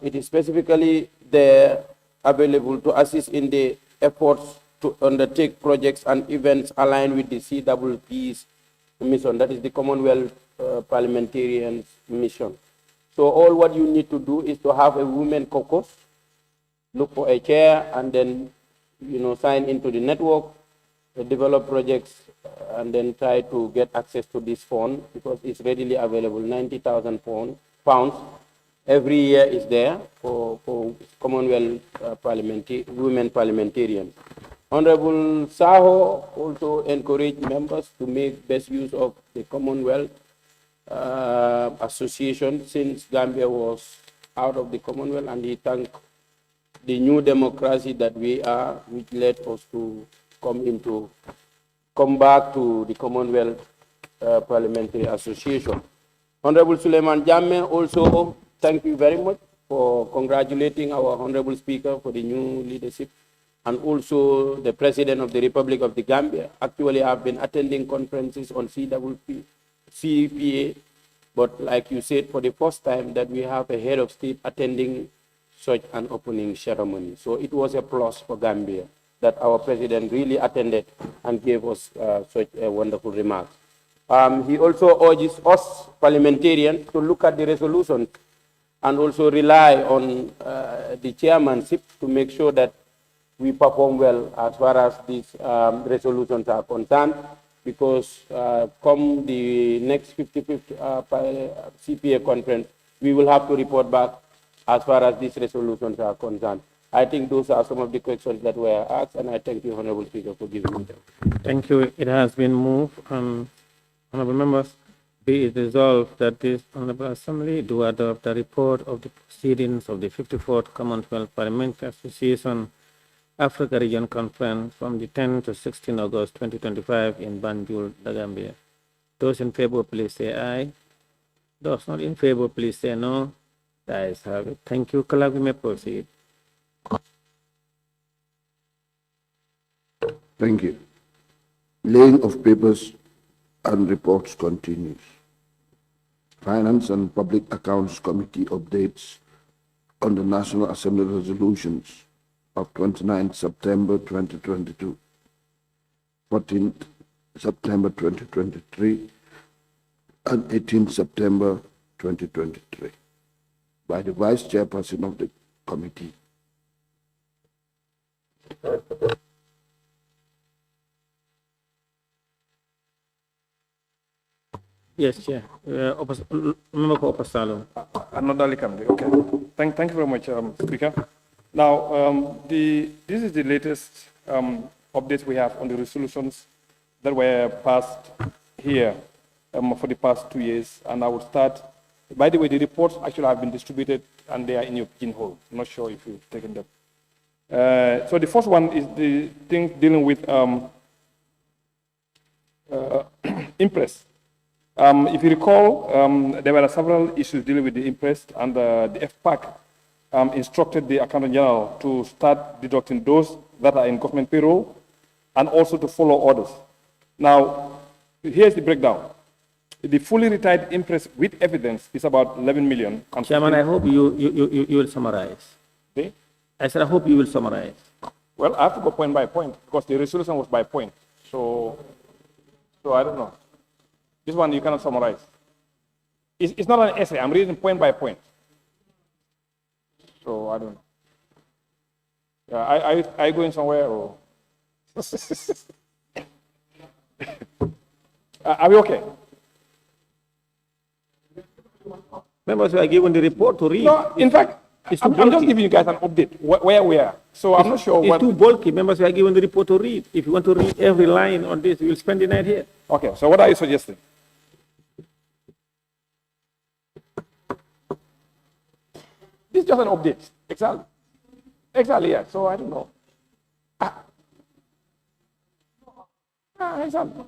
It is specifically there available to assist in the efforts to undertake projects and events aligned with the CWP's mission, that is the Commonwealth Parliamentarians mission. So all what you need to do is to have a women caucus, look for a chair, and then sign into the network, develop projects, and then try to get access to this fund because it's readily available. £90,000 every year is there for Commonwealth women parliamentarians. Honorable Saho also encouraged members to make best use of the Commonwealth Association since Gambia was out of the Commonwealth, and he thanked the new democracy that we are, which led us to come back to the Commonwealth Parliamentary Association. Honorable Suleiman Jammeh also, thank you very much for congratulating our Honorable Speaker for the new leadership, and also the President of the Republic of the Gambia. Actually, I've been attending conferences on CPA, but like you said, for the first time that we have a head of state attending such an opening ceremony. So it was a plus for Gambia that our president really attended and gave us such a wonderful remark. He also urges us parliamentarians to look at the resolution and also rely on the chairmanship to make sure that we perform well as far as these resolutions are concerned, because come the next 55th CPA conference, we will have to report back as far as these resolutions are concerned. I think those are some of the questions that were asked, and I thank you, Honorable Speaker, for giving me them. Thank you. It has been moved, honorable members, be it resolved that this Honorable Assembly do adopt the report of the proceedings of the 54th Commonwealth Parliamentary Association Africa Region Conference from the 10th to 16th August 2025 in Banjul, The Gambia. Those in favor, please say aye. Those not in favor, please say no. The ayes have it. Thank you. Clerk, we may proceed. Thank you. Laying of papers and reports continues. Finance and Public Accounts Committee updates on the National Assembly resolutions of 29 September 2022, 14 September 2023, and 18 September 2023 by the Vice Chairperson of the committee. Yes, Chair. Member for Opasalo. Another Likamde, okay. Thank you very much, Speaker. Now, this is the latest updates we have on the resolutions that were passed here for the past 2 years. And I will start, by the way, the reports actually have been distributed and they are in your pigeonhole. I'm not sure if you've taken them. So the first one is the thing dealing with impress. If you recall, there were several issues dealing with the impress, and the FPAC instructed the Accountant General to start deducting those that are in government payroll and also to follow orders. Now, here's the breakdown. The fully retired impress with evidence is about 11 million. Chairman, I hope you will summarize. See? I said, I hope you will summarize. Well, I have to go point by point because the resolution was by point. So I don't know. This one you cannot summarize. It's not an essay. I'm reading point by point. So I don't know. Yeah, are you going somewhere or? Are we okay? Members were given the report to read. No, in fact, I'm just giving you guys an update where we are. So I'm not sure it's too bulky. Members were given the report to read. If you want to read every line on this, you will spend the night here. Okay, so what are you suggesting? This is just an update. Exactly. Exactly, yeah. So I don't know. Exactly.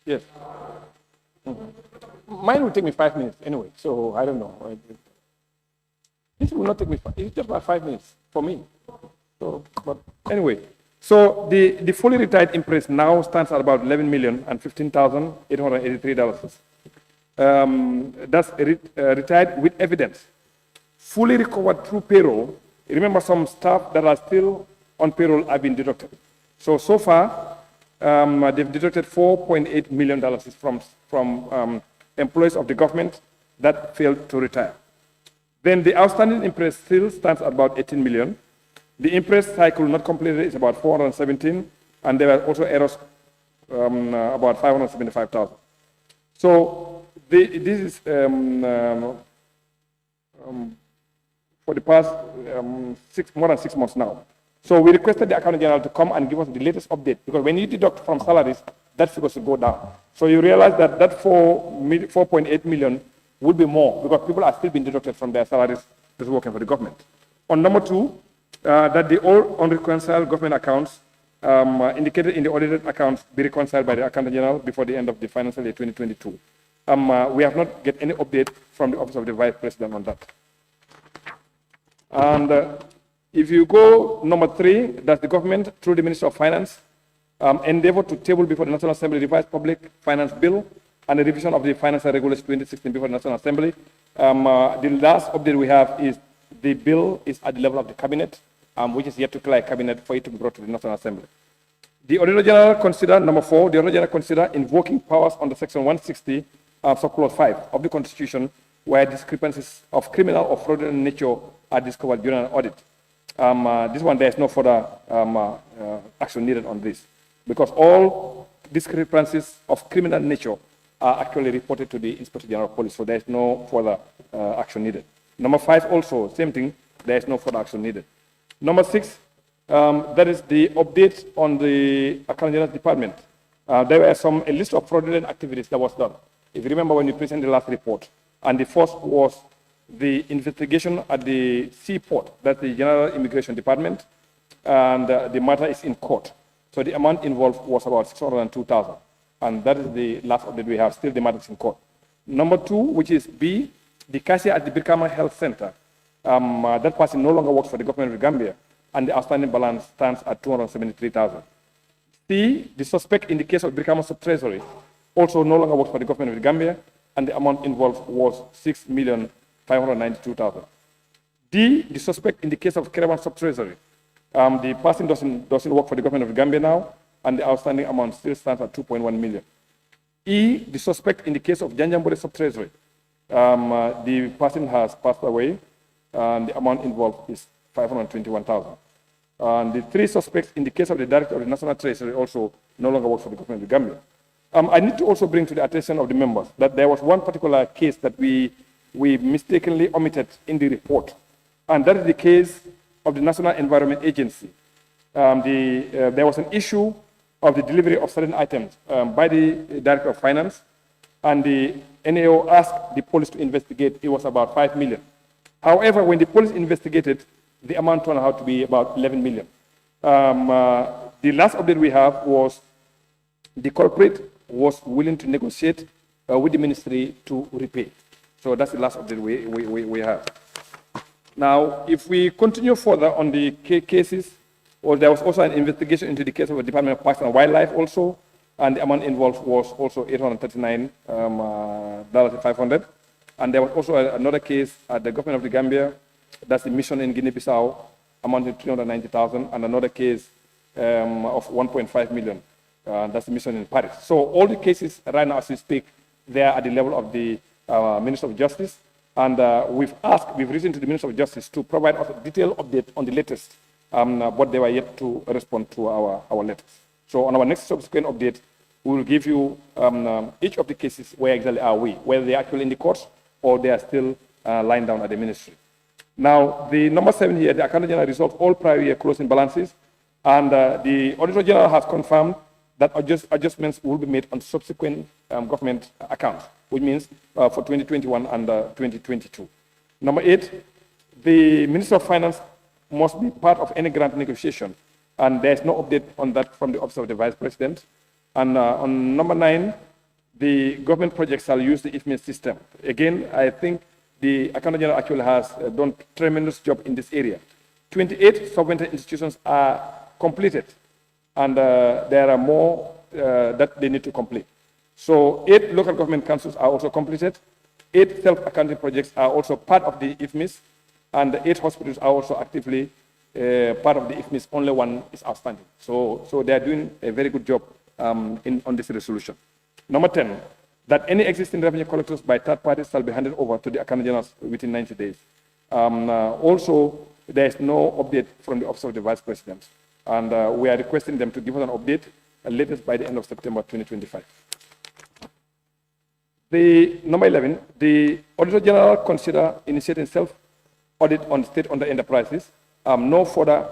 Yes. Mine will take me 5 minutes anyway, so I don't know. This will not take me it's just about 5 minutes for me. So, but anyway, so the fully retired impress now stands at about $11,015,883. That's retired with evidence, fully recovered through payroll. Remember, some staff that are still on payroll have been deducted. So far, they've deducted $4.8 million from employees of the government that failed to retire. Then the outstanding impress still stands at about 18 million. The impress cycle not completed is about 417, and there are also errors about 575,000. So this is for the past more than 6 months now. So we requested the Accountant General to come and give us the latest update, because when you deduct from salaries, that figure should go down. So you realize that 4.8 million would be more, because people are still being deducted from their salaries that's working for the government. On number 2, that the all unreconciled government accounts indicated in the audited accounts be reconciled by the Accountant General before the end of the financial year 2022. We have not get any update from the Office of the Vice President on that. And if you go number 3, that the government, through the Minister of Finance, endeavor to table before the National Assembly revised public finance bill and the revision of the Financial Regulations 2016 before the National Assembly. The last update we have is the bill is at the level of the cabinet, which is yet to clear cabinet for it to be brought to the National Assembly. The Auditor General consider, number 4, the Auditor General consider invoking powers under Section 160, subclause 5 of the Constitution, where discrepancies of criminal or fraudulent nature are discovered during an audit. This one, there is no further action needed on this, because all discrepancies of criminal nature are actually reported to the Inspector General of Police, so there is no further action needed. Number 5 also, same thing, there is no further action needed. Number 6, that is the update on the Accountant General's Department. There were a list of fraudulent activities that was done. If you remember when you presented the last report, and the first was the investigation at the seaport, that's the General Immigration Department, and the matter is in court. So the amount involved was about 602,000. And that is the last update we have. Still the matter is in court. Number 2, which is B, the cashier at the Birkama Health Center. That person no longer works for the government of Gambia, and the outstanding balance stands at 273,000. C, the suspect in the case of Birkama Sub-Treasury also no longer works for the government of Gambia, and the amount involved was 6,592,000. D, the suspect in the case of Kerewan Sub-Treasury. The person doesn't work for the government of Gambia now, and the outstanding amount still stands at 2.1 million. E, the suspect in the case of Janjambore Sub-Treasury. The person has passed away, and the amount involved is 521,000. And the 3 suspects in the case of the director of the National Treasury also no longer works for the government of Gambia. I need to also bring to the attention of the members that there was one particular case that we mistakenly omitted in the report, and that is the case of the National Environment Agency. There was an issue of the delivery of certain items by the Director of Finance, and the NAO asked the police to investigate. It was about 5 million. However, when the police investigated, the amount turned out to be about 11 million. The last update we have was the culprit was willing to negotiate with the ministry to repay. So that's the last update we have. Now, if we continue further on the cases, there was also an investigation into the case of the Department of Parks and Wildlife also, and the amount involved was also $839,500. And there was also another case at the government of the Gambia, that's the mission in Guinea-Bissau, amounting to 390,000, and another case of 1.5 million. That's the mission in Paris. So all the cases right now, as we speak, they are at the level of the Minister of Justice. And we've written to the Minister of Justice to provide us a detailed update on the latest, but they were yet to respond to our letters. So on our next subsequent update, we will give you each of the cases, where exactly are we, whether they are actually in the courts or they are still lying down at the ministry. Now, the number 7 here, the Accountant General resolved all prior year closing balances, and the Auditor General has confirmed that adjustments will be made on subsequent government accounts, which means for 2021 and 2022. Number 8, the Minister of Finance must be part of any grant negotiation, and there's no update on that from the Office of the Vice President. And on number 9, the government projects shall use the IFMIS system. Again, I think the Accountant General actually has done a tremendous job in this area. 28 sovereign institutions are completed, and there are more that they need to complete. So 8 local government councils are also completed. 8 self-accounting projects are also part of the IFMIS, and 8 hospitals are also actively part of the IFMIS. Only 1 is outstanding. So they are doing a very good job on this resolution. Number 10, that any existing revenue collectors by third parties shall be handed over to the Accountant General within 90 days. Also, there is no update from the Office of the Vice President, and we are requesting them to give us an update latest by the end of September 2025. The number 11, the Auditor General consider initiating self-audit on state-owned enterprises. No further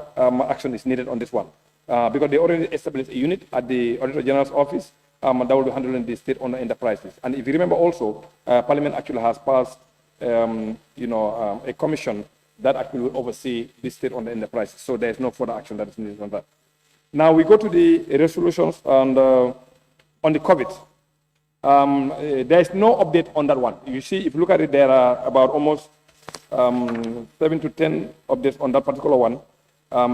action is needed on this one because they already established a unit at the Auditor General's office that will be handling the state-owned enterprises. And if you remember also, Parliament actually has passed a commission that actually will oversee the state-owned enterprises. So there is no further action that is needed on that. Now we go to the resolutions and on the COVID. There is no update on that one. You see, if you look at it, there are about almost 7 to 10 updates on that particular one.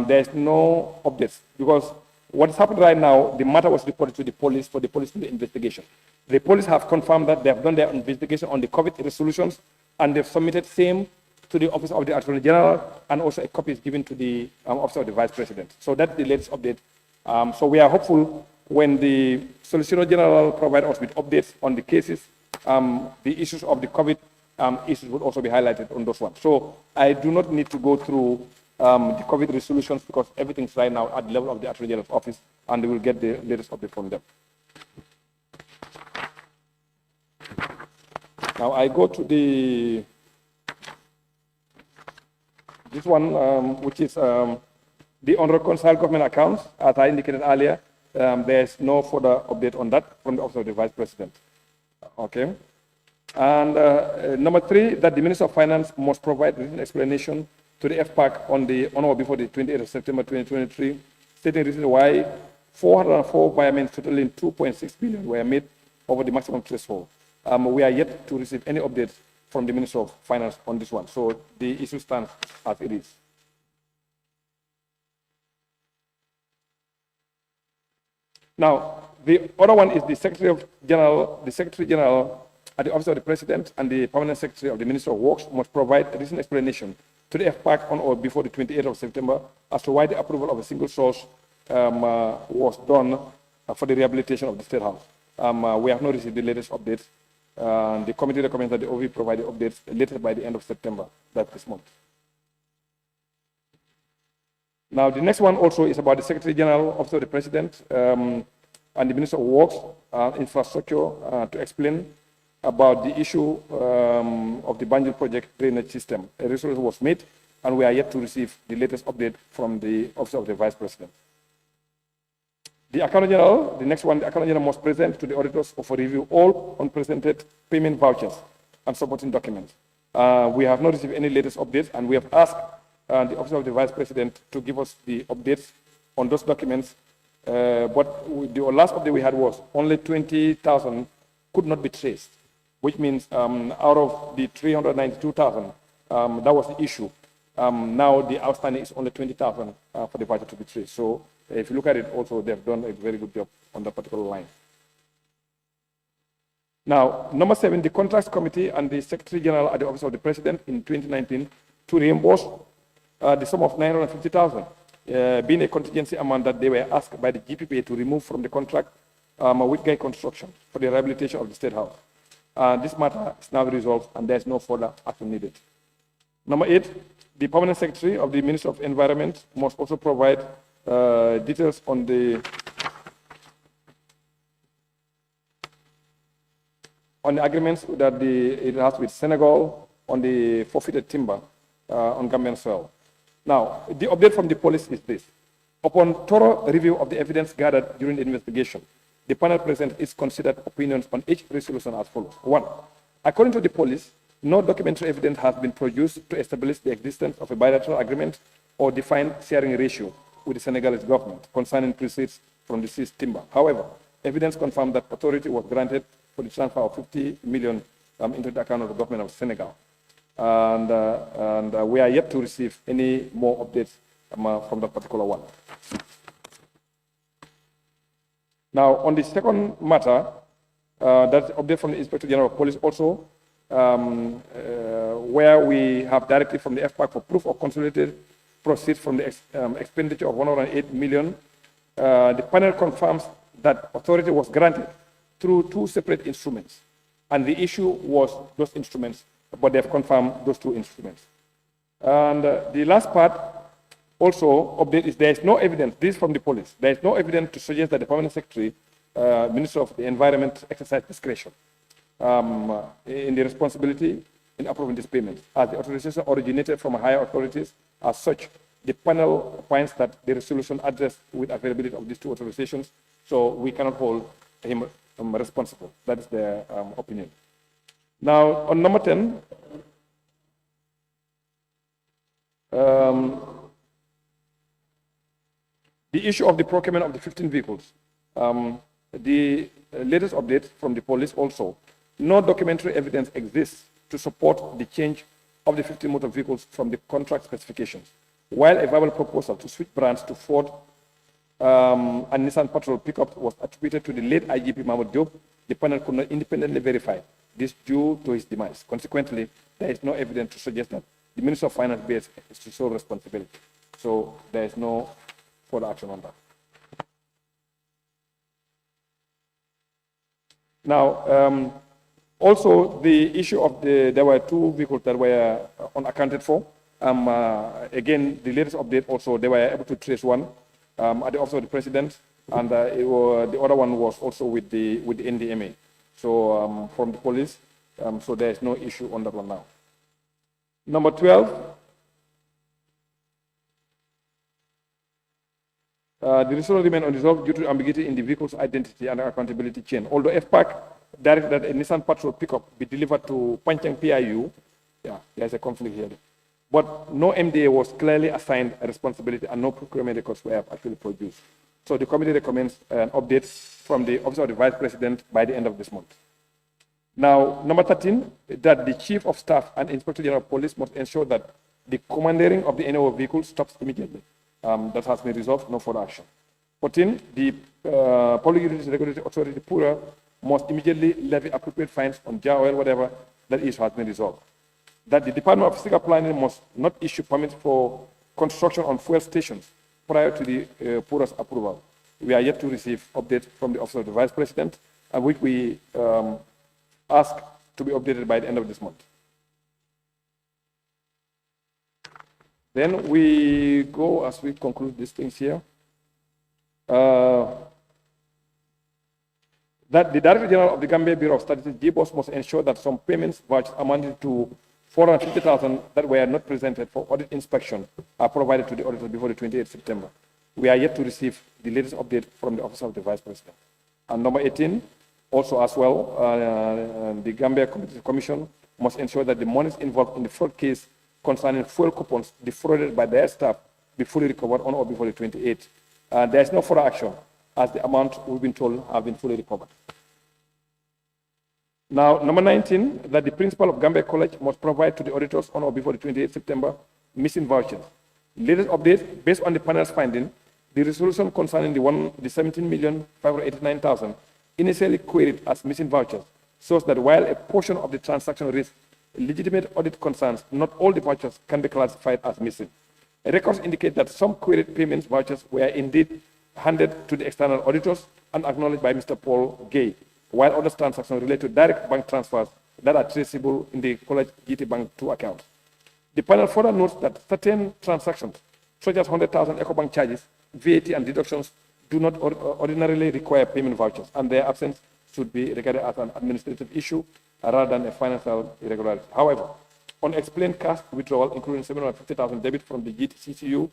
There is no updates because what is happening right now, the matter was reported to the police for the police to do the investigation. The police have confirmed that they have done their investigation on the COVID resolutions, and they've submitted same to the Office of the Attorney General, and also a copy is given to the Office of the Vice President. So that's the latest update. So we are hopeful when the Solicitor General provides us with updates on the cases, the issues of the COVID issues will also be highlighted on those ones. So I do not need to go through the COVID resolutions because everything's right now at the level of the Attorney General's office, and they will get the latest update from them. Now I go to this one, which is the unreconciled government accounts. As I indicated earlier, there's no further update on that from the Office of the Vice President. Okay. And number 3, that the Minister of Finance must provide written explanation to the FPAC on or before the 28th of September 2023, stating reasons why 404 payments totaling 2.6 billion were made over the maximum threshold. We are yet to receive any updates from the Minister of Finance on this one. So the issue stands as it is. Now, the other one is the Secretary General at the Office of the President and the Permanent Secretary of the Ministry of Works must provide a recent explanation to the FPAC on or before the 28th of September as to why the approval of a single source was done for the rehabilitation of the State House. We have not received the latest updates. The committee recommends that the OV provide the updates latest by the end of September, that's this month. Now, the next one also is about the Secretary General, Office of the President, and the Minister of Works, Infrastructure, to explain about the issue of the Banjul project drainage system. A resolution was made, and we are yet to receive the latest update from the Office of the Vice President. The Accountant General, the next one, the Accountant General must present to the auditors for review all unpresented payment vouchers and supporting documents. We have not received any latest updates, and we have asked the Office of the Vice President to give us the updates on those documents. But the last update we had was only 20,000 could not be traced, which means out of the 392,000, that was the issue. Now the outstanding is only 20,000 for the voucher to be traced. So if you look at it also, they've done a very good job on that particular line. Now, number 7, the Contracts Committee and the Secretary General at the Office of the President in 2019 to reimburse the sum of 950,000, being a contingency amount that they were asked by the GPPA to remove from the contract with Guy Construction for the rehabilitation of the State House. This matter is now resolved and there's no further action needed. Number 8, the Permanent Secretary of the Ministry of Environment must also provide details on the agreements that it has with Senegal on the forfeited timber on Gambian soil. Now, the update from the police is this. Upon thorough review of the evidence gathered during the investigation, the panel present is considered opinions on each resolution as follows. 1, according to the police, no documentary evidence has been produced to establish the existence of a bilateral agreement or defined sharing ratio with the Senegalese government concerning proceeds from the seized timber. However, evidence confirmed that authority was granted for the transfer of 50 million into the account of the government of Senegal. And we are yet to receive any more updates from that particular one. Now, on the second matter, that's the update from the Inspector General of Police also, where we have directive from the FPAC for proof of consolidated proceeds from the expenditure of 108 million. The panel confirms that authority was granted through 2 separate instruments, and the issue was those instruments, but they have confirmed those 2 instruments. And the last part also update is there is no evidence, this is from the police, there is no evidence to suggest that the Permanent Secretary, Minister of the Environment, exercised discretion in the responsibility in approving this payment. As the authorization originated from higher authorities, as such, the panel finds that the resolution addressed with availability of these 2 authorizations, so we cannot hold him responsible. That is their opinion. Now, on number 10, the issue of the procurement of the 15 vehicles. The latest update from the police also, no documentary evidence exists to support the change of the 15 motor vehicles from the contract specifications. While a viable proposal to switch brands to Ford and Nissan Patrol pickup was attributed to the late IGP Mahmoud Diop, the panel could not independently verify this due to his demise. Consequently, there is no evidence to suggest that the Minister of Finance bears his sole responsibility. So there is no further action on that. Now, also the issue of there were 2 vehicles that were unaccounted for. Again, the latest update also, they were able to trace one at the Office of the President, and the other one was also with the NDMA. So from the police, so there is no issue on that one now. Number 12, the resolution remained unresolved due to ambiguity in the vehicle's identity and accountability chain. Although FPAC directed that a Nissan Patrol pickup be delivered to Panchang PIU, yeah, there's a conflict here. But no MDA was clearly assigned a responsibility and no procurement records were actually produced. So the committee recommends an update from the Office of the Vice President by the end of this month. Now, number 13, that the Chief of Staff and Inspector General of Police must ensure that the commandeering of the NO vehicle stops immediately. That has been resolved, no further action. 14, the Public Utilities Regulatory Authority, PURA, must immediately levy appropriate fines on jar oil, whatever that issue has been resolved. That the Department of Physical Planning must not issue permits for construction on fuel stations prior to the PURA's approval. We are yet to receive updates from the Office of the Vice President, and which we ask to be updated by the end of this month. Then we go, as we conclude these things here, that the Director General of the Gambia Bureau of Statistics, GBOS, must ensure that some payments vouchers amounting to 450,000 that were not presented for audit inspection are provided to the auditor before the 28th September. We are yet to receive the latest update from the Office of the Vice President. And number 18, also as well, the Gambia Competition Commission must ensure that the monies involved in the fraud case concerning fuel coupons defrauded by their staff be fully recovered on or before the 28th. There is no further action, as the amount we've been told have been fully recovered. Now, number 19, that the principal of Gambia College must provide to the auditors on or before the 28th September missing vouchers. Latest update, based on the panel's finding, the resolution concerning the 17,589,000 initially queried as missing vouchers shows that while a portion of the transaction risk legitimate audit concerns, not all the vouchers can be classified as missing. Records indicate that some queried payments vouchers were indeed handed to the external auditors and acknowledged by Mr. Paul Gay, while other transactions relate to direct bank transfers that are traceable in the College GT Bank 2 account. The panel further notes that certain transactions, such as 100,000 EcoBank charges, VAT and deductions, do not ordinarily require payment vouchers, and their absence should be regarded as an administrative issue rather than a financial irregularity. However, unexplained cash withdrawal, including 750,000 debit from the GTCCU,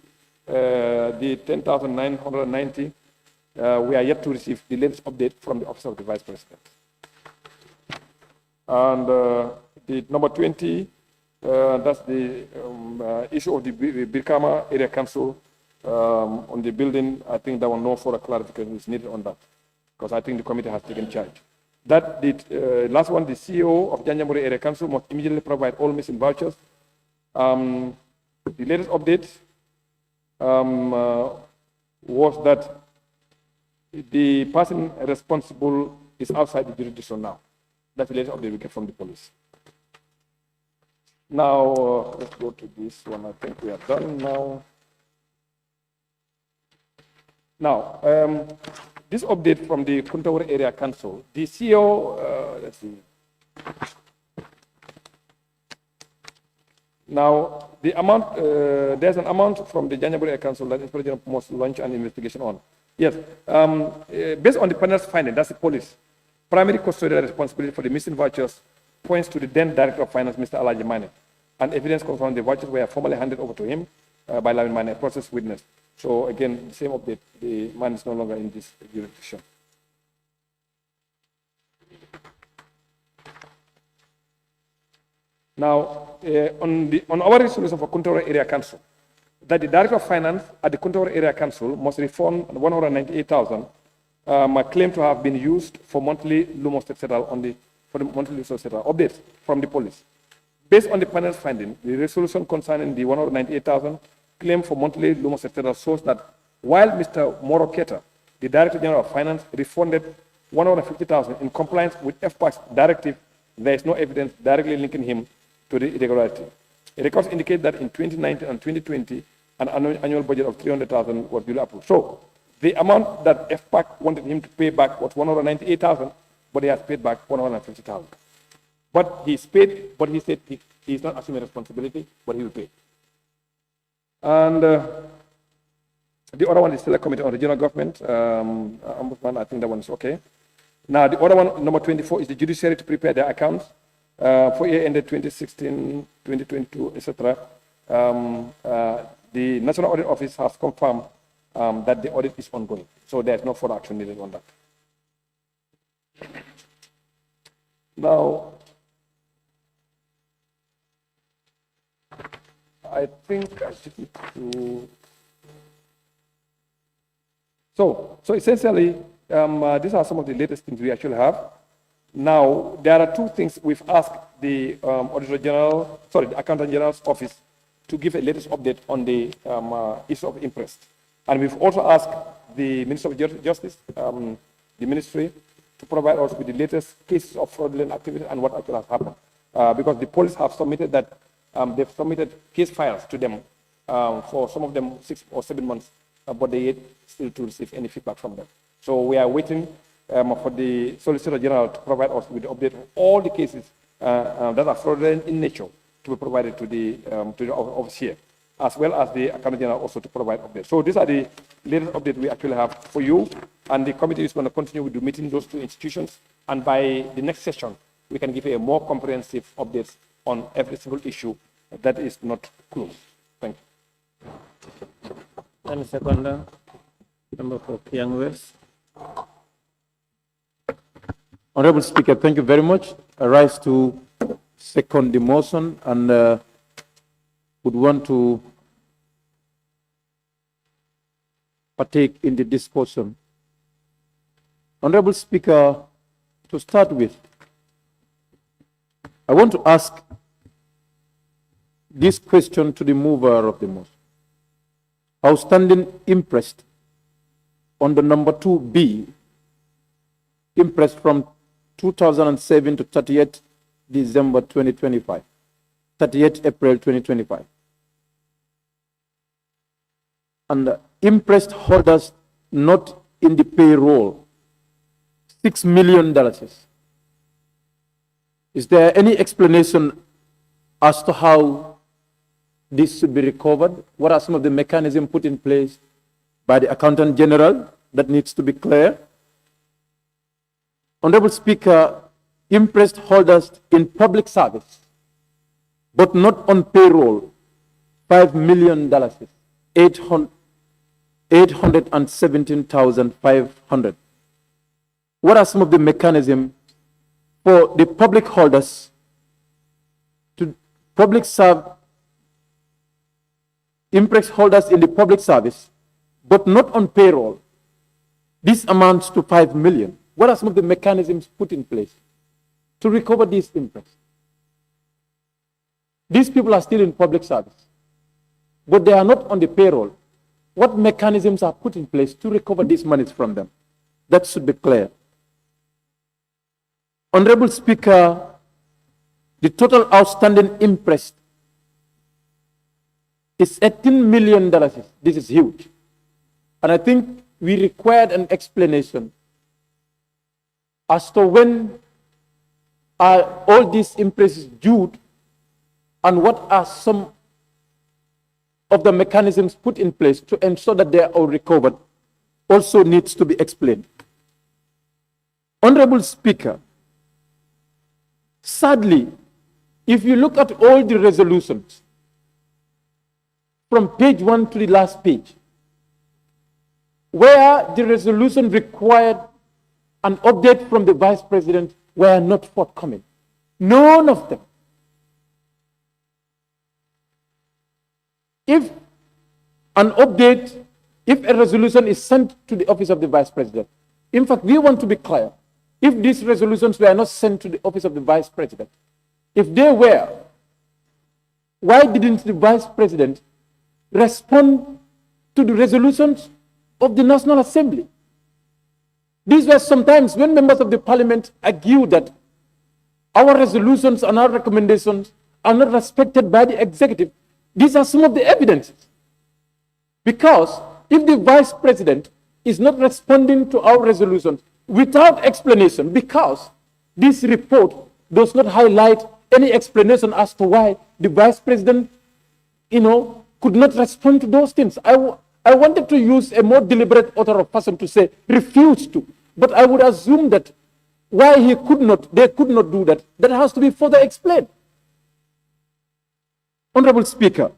the 10,990, we are yet to receive the latest update from the Office of the Vice President. And the number 20, that's the issue of the Birkama Area Council on the building. I think there was no further clarification is needed on that, because I think the committee has taken charge. That the last one, the CEO of Janjamburi Area Council must immediately provide all missing vouchers. The latest update was that the person responsible is outside the jurisdiction now. That's the latest update we get from the police. Now, let's go to this one. I think we are done now. Now, this update from the Kuntawur Area Council, the CEO, let's see. Now, the amount, there's an amount from the Janjamburi Area Council that Inspector General must launch an investigation on. Yes, based on the panel's finding, that's the police. Primary custodial responsibility for the missing vouchers points to the then Director of Finance, Mr. Alaji Mane, and evidence confirms the vouchers were formally handed over to him by Lamin Mane, a process witness. So again, the same update, the man is no longer in this jurisdiction. Now, on our resolution for Kuntawur Area Council, that the Director of Finance at the Kuntawur Area Council must refund 198,000 claimed to have been used for monthly Lumos settle for the monthly Lumos settle updates from the police. Based on the panel's finding, the resolution concerning the 198,000 claim for monthly Lumos settle shows that while Mr. Moroketa, the Director General of Finance, refunded 150,000 in compliance with FPAC's directive, there is no evidence directly linking him to the irregularity. Records indicate that in 2019 and 2020, an annual budget of 300,000 was duly approved. So the amount that FPAC wanted him to pay back was 198,000, but he has paid back 150,000. But he's paid, but he said he's not assuming responsibility, but he will pay. And the other one is still a committee on regional government. Ombudsman, I think that one is okay. Now, the other one, number 24, is the judiciary to prepare their accounts for year ended 2016, 2022, etc. The National Audit Office has confirmed that the audit is ongoing. So there's no further action needed on that. Now, I think I should need to... So essentially, these are some of the latest things we actually have. Now, there are two things we've asked the the Accountant General's office to give a latest update on the issue of interest. And we've also asked the Minister of Justice, the ministry, to provide us with the latest cases of fraudulent activity and what actually has happened. Because the police have submitted that, they've submitted case files to them for some of them 6 or 7 months, but they yet still to receive any feedback from them. So we are waiting for the Solicitor General to provide us with the update of all the cases that are fraudulent in nature to be provided to the office here, as well as the Accountant General also to provide updates. So these are the latest updates we actually have for you, and the committee is going to continue with meeting those two institutions, and by the next session, we can give you a more comprehensive updates on every single issue that is not closed. Thank you. And second, member for Kiang West. Honorable Speaker, thank you very much. I rise to second the motion and would want to partake in the discussion. Honorable Speaker, to start with, I want to ask this question to the mover of the motion. Outstanding interest on the number 2B, interest from 2007 to 30th December 2025, 30th April 2025. And interest holders not in the payroll, $6 million. Is there any explanation as to how this should be recovered? What are some of the mechanisms put in place by the Accountant General that needs to be clear? Honorable Speaker, interest holders in public service, but not on payroll, $5 million, 817,500. What are some of the mechanisms for the public holders to interest holders in the public service, but not on payroll? This amounts to 5 million. What are some of the mechanisms put in place to recover these interest? These people are still in public service, but they are not on the payroll. What mechanisms are put in place to recover these monies from them? That should be clear. Honorable Speaker, the total outstanding interest is $18 million. This is huge. And I think we required an explanation as to when are all these interests due and what are some of the mechanisms put in place to ensure that they are all recovered also needs to be explained. Honorable Speaker, sadly, if you look at all the resolutions from page 1 to the last page, where the resolution required an update from the Vice President were not forthcoming. None of them. If an update, if a resolution is sent to the office of the Vice President, in fact, we want to be clear. If these resolutions were not sent to the office of the Vice President, if they were, why didn't the Vice President respond to the resolutions of the National Assembly? These were sometimes when members of the Parliament argue that our resolutions and our recommendations are not respected by the executive. These are some of the evidences. Because if the Vice President is not responding to our resolutions without explanation, because this report does not highlight any explanation as to why the Vice President, could not respond to those things. I wanted to use a more deliberate order of person to say refused to, but I would assume that why they could not do that, that has to be further explained. Honorable Speaker,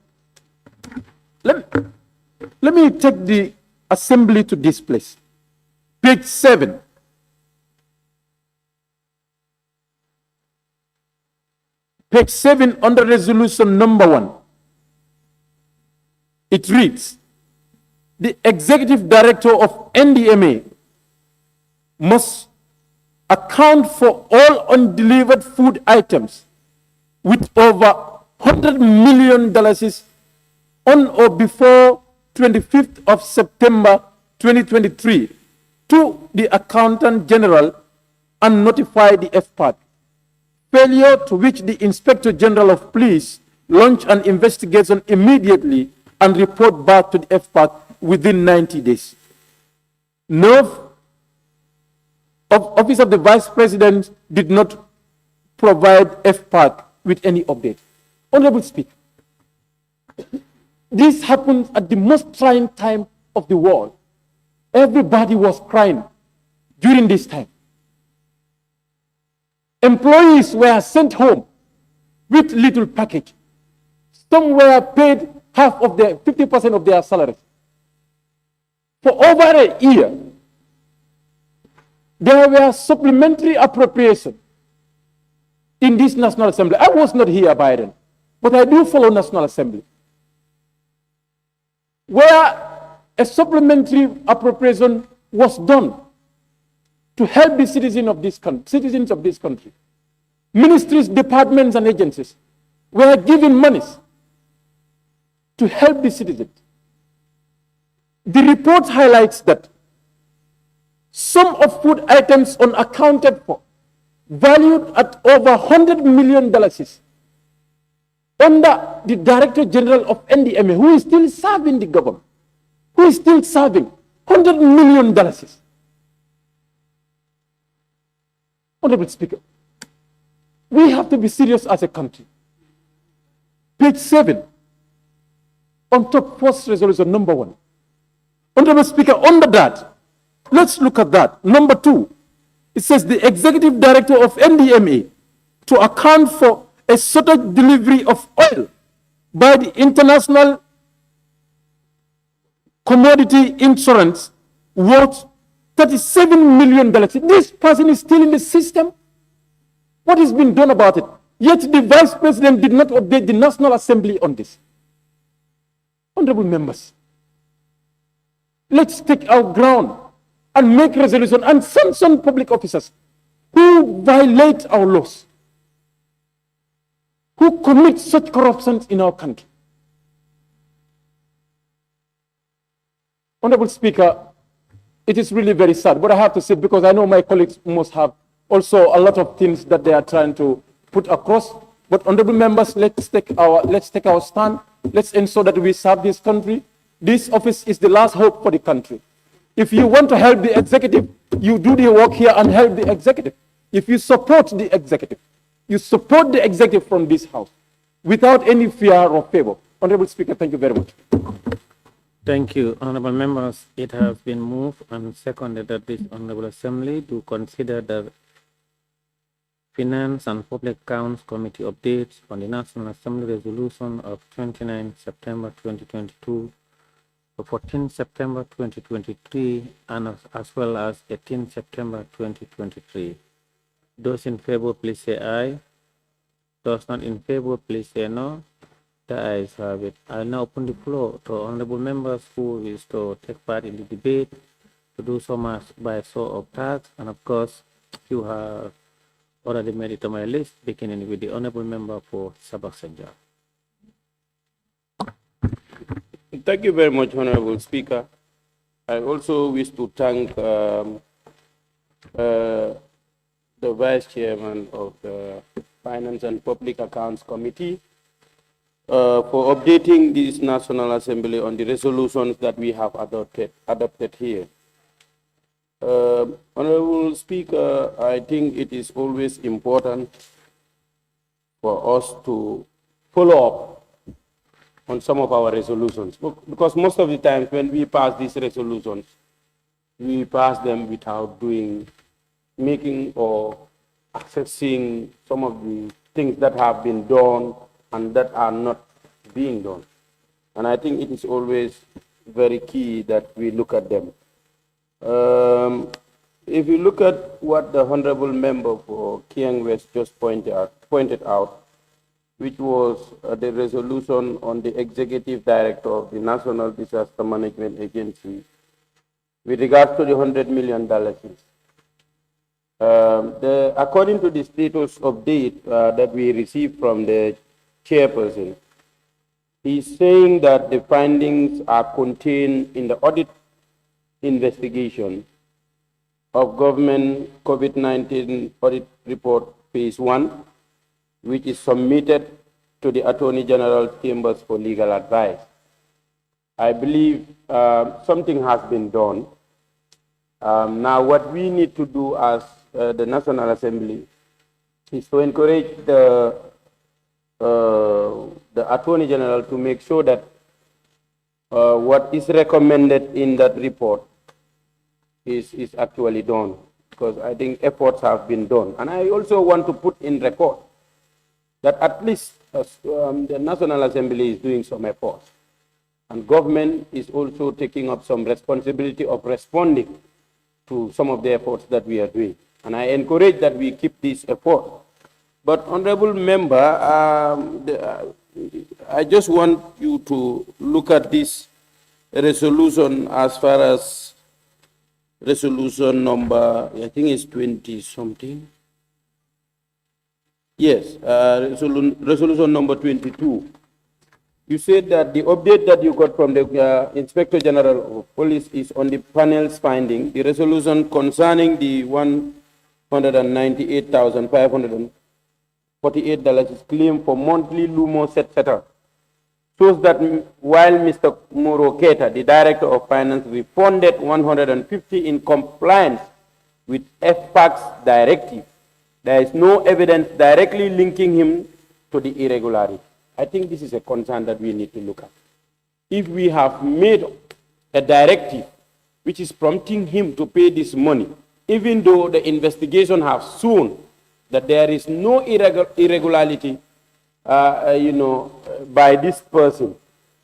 let me take the Assembly to this place. Page 7. Page 7 under resolution number 1. It reads, the executive director of NDMA must account for all undelivered food items with over $100 million on or before 25th of September 2023 to the Accountant General and notify the FPAC. Failure to which the Inspector General of Police launch an investigation immediately and report back to the FPAC within 90 days. No, Office of the Vice President did not provide FPAC with any update. Honorable Speaker, this happened at the most trying time of the world. Everybody was crying during this time. Employees were sent home with little package. Some were paid half of their 50% of their salaries. For over a year, there were supplementary appropriation in this National Assembly. I was not here by then, but I do follow National Assembly, where a supplementary appropriation was done to help the citizens of this country. Ministries, departments, and agencies were given monies to help the citizens. The report highlights that some of food items unaccounted for, valued at over $100 million, under the Director General of NDMA, who is still serving the government, who is still serving $100 million. Honorable Speaker, we have to be serious as a country. Page 7, on top, first resolution, number 1. Honorable Speaker, under that, let's look at that. Number 2, it says the Executive Director of NDMA to account for a certain delivery of oil by the International Commodity Insurance worth $37 million. This person is still in the system. What has been done about it? Yet the Vice President did not update the National Assembly on this. Honorable members, let's take our ground and make resolution and sanction public officers who violate our laws, who commit such corruption in our country. Honorable Speaker, it is really very sad, but I have to say, because I know my colleagues must have also a lot of things that they are trying to put across. But honorable members, let's take our stand. Let's ensure that we serve this country. This office is the last hope for the country. If you want to help the executive, you do the work here and help the executive. If you support the executive, you support the executive from this house without any fear or favor. Honorable Speaker, thank you very much. Thank you, honorable members. It has been moved and seconded that this honorable assembly do consider the Finance and Public Accounts Committee updates on the National Assembly resolution of 29 September 2022, 14 September 2023, and as well as 18 September 2023. Those in favor, please say aye. Those not in favor, please say no. The ayes have it. I now open the floor to honorable members who wish to take part in the debate, to do so much by show of hands, and of course, you have already made it on my list, beginning with the honorable member for Sabak Senja. Thank you very much, Honorable Speaker. I also wish to thank the Vice Chairman of the Finance and Public Accounts Committee for updating this National Assembly on the resolutions that we have adopted here. Honorable Speaker, I think it is always important for us to follow up on some of our resolutions, because most of the times when we pass these resolutions, we pass them without making or accessing some of the things that have been done and that are not being done. And I think it is always very key that we look at them. If you look at what the Honorable Member for Kiang West just pointed out, which was the resolution on the executive director of the National Disaster Management Agency with regards to the $100 million. According to the status update that we received from the chairperson, he's saying that the findings are contained in the audit investigation of government COVID-19 audit report phase 1, which is submitted to the Attorney General's chambers for legal advice. I believe something has been done. Now, what we need to do as the National Assembly is to encourage the Attorney General to make sure that what is recommended in that report is actually done, because I think efforts have been done. And I also want to put in record that at least the National Assembly is doing some efforts, and government is also taking up some responsibility of responding to some of the efforts that we are doing. And I encourage that we keep this effort. But honorable member, I just want you to look at this resolution as far as resolution number, I think it's 20 something. Yes, resolution number 22. You said that the update that you got from the Inspector General of Police is on the panel's finding. The resolution concerning the $198,548 claim for monthly Lumo etc. shows that while Mr. Muro Keita, the Director of Finance, refunded 150 in compliance with FPAC's directive, there is no evidence directly linking him to the irregularity. I think this is a concern that we need to look at. If we have made a directive which is prompting him to pay this money, even though the investigation has shown that there is no irregularity, by this person,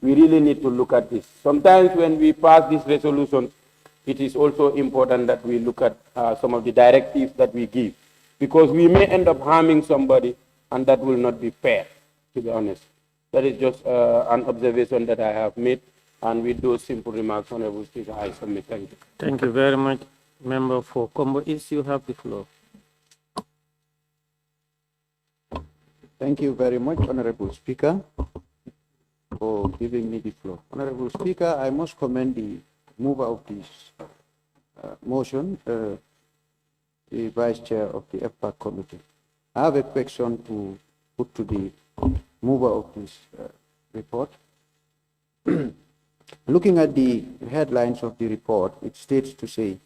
we really need to look at this. Sometimes when we pass this resolution, it is also important that we look at some of the directives that we give, because we may end up harming somebody, and that will not be fair, to be honest. That is just an observation that I have made, and with those simple remarks, Honorable Speaker, I submit. Thank you. Thank you very much. Member for Combo East, you have the floor. Thank you very much, Honorable Speaker, for giving me the floor. Honorable Speaker, I must commend the mover of this motion, the Vice Chair of the FPAC Committee. I have a question to put to the mover of this report. Looking at the headlines of the report, it states to say,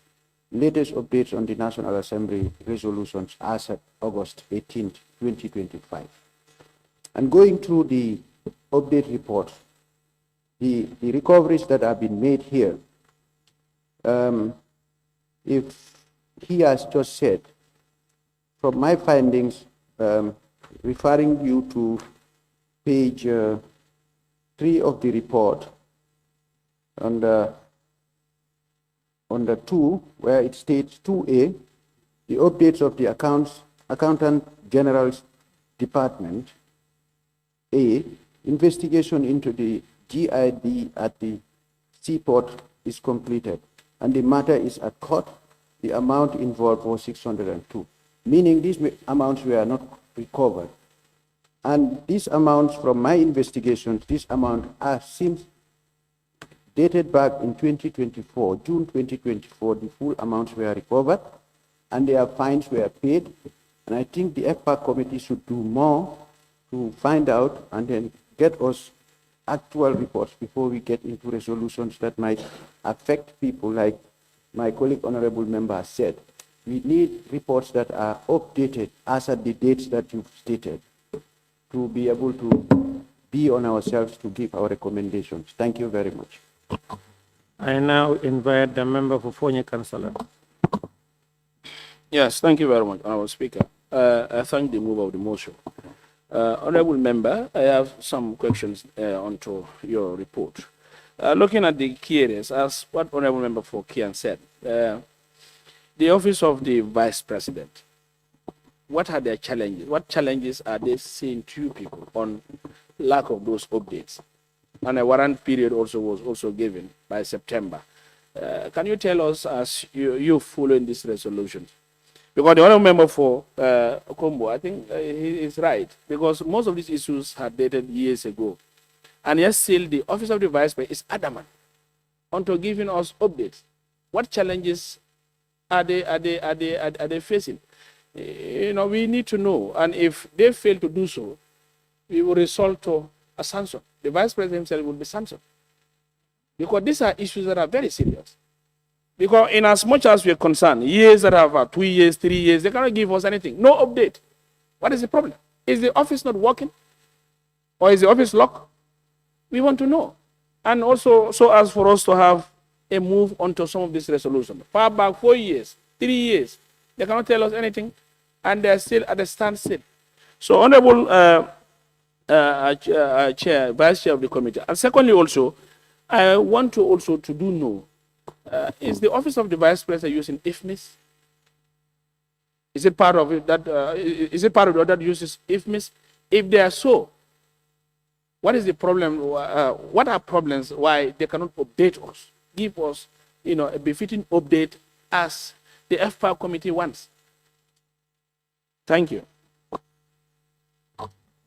latest updates on the National Assembly resolutions as at August 18, 2025. And going through the update report, the recoveries that have been made here, if he has just said, from my findings, referring you to page 3 of the report, on the 2, where it states 2A, the updates of the Accountant General's Department, A, investigation into the GID at the seaport is completed, and the matter is at court. The amount involved was 602, meaning these amounts were not recovered. And these amounts, from my investigations, this amount seems dated back in 2024, June 2024, the full amounts were recovered and their fines were paid. And I think the FPAC committee should do more to find out and then get us actual reports before we get into resolutions that might affect people, like my colleague honorable member has said. We need reports that are updated as at the dates that you've stated to be able to be on ourselves to give our recommendations. Thank you very much. I now invite the member for Fonyi Councillor. Yes, thank you very much, Honorable Speaker. I thank the mover of the motion. Honorable member, I have some questions onto your report. Looking at the key areas, as what Honorable Member for Kian said, the office of the Vice President what are their challenges? What challenges are they seeing to you people on lack of those updates? And a warrant period also was also given by September. Can you tell us, as you following this resolution? Because the honorable member for Combo, I think he is right, because most of these issues had dated years ago. And yet still the Office of the Vice President is adamant onto giving us updates. What challenges are they facing? You know, we need to know. And if they fail to do so, we will resort to a sanction. The Vice President himself will be sanctioned. Because these are issues that are very serious. Because in as much as we are concerned, years that have 2 years, 3 years, they cannot give us anything. No update. What is the problem? Is the office not working? Or is the office locked? We want to know. And also, so as for us to have a move onto some of this resolution. Far back 4 years, 3 years, they cannot tell us anything, and they're still at a standstill. So, Honorable Chair, Vice Chair of the committee, and secondly also, I want to also to do know, is the Office of the Vice President using IFMIS? Is it part of it that, is it part of the other uses IFMIS? If they are so, what is the problem? What are problems why they cannot update us, give us, you know, a befitting update as the FPAR committee wants? Thank you.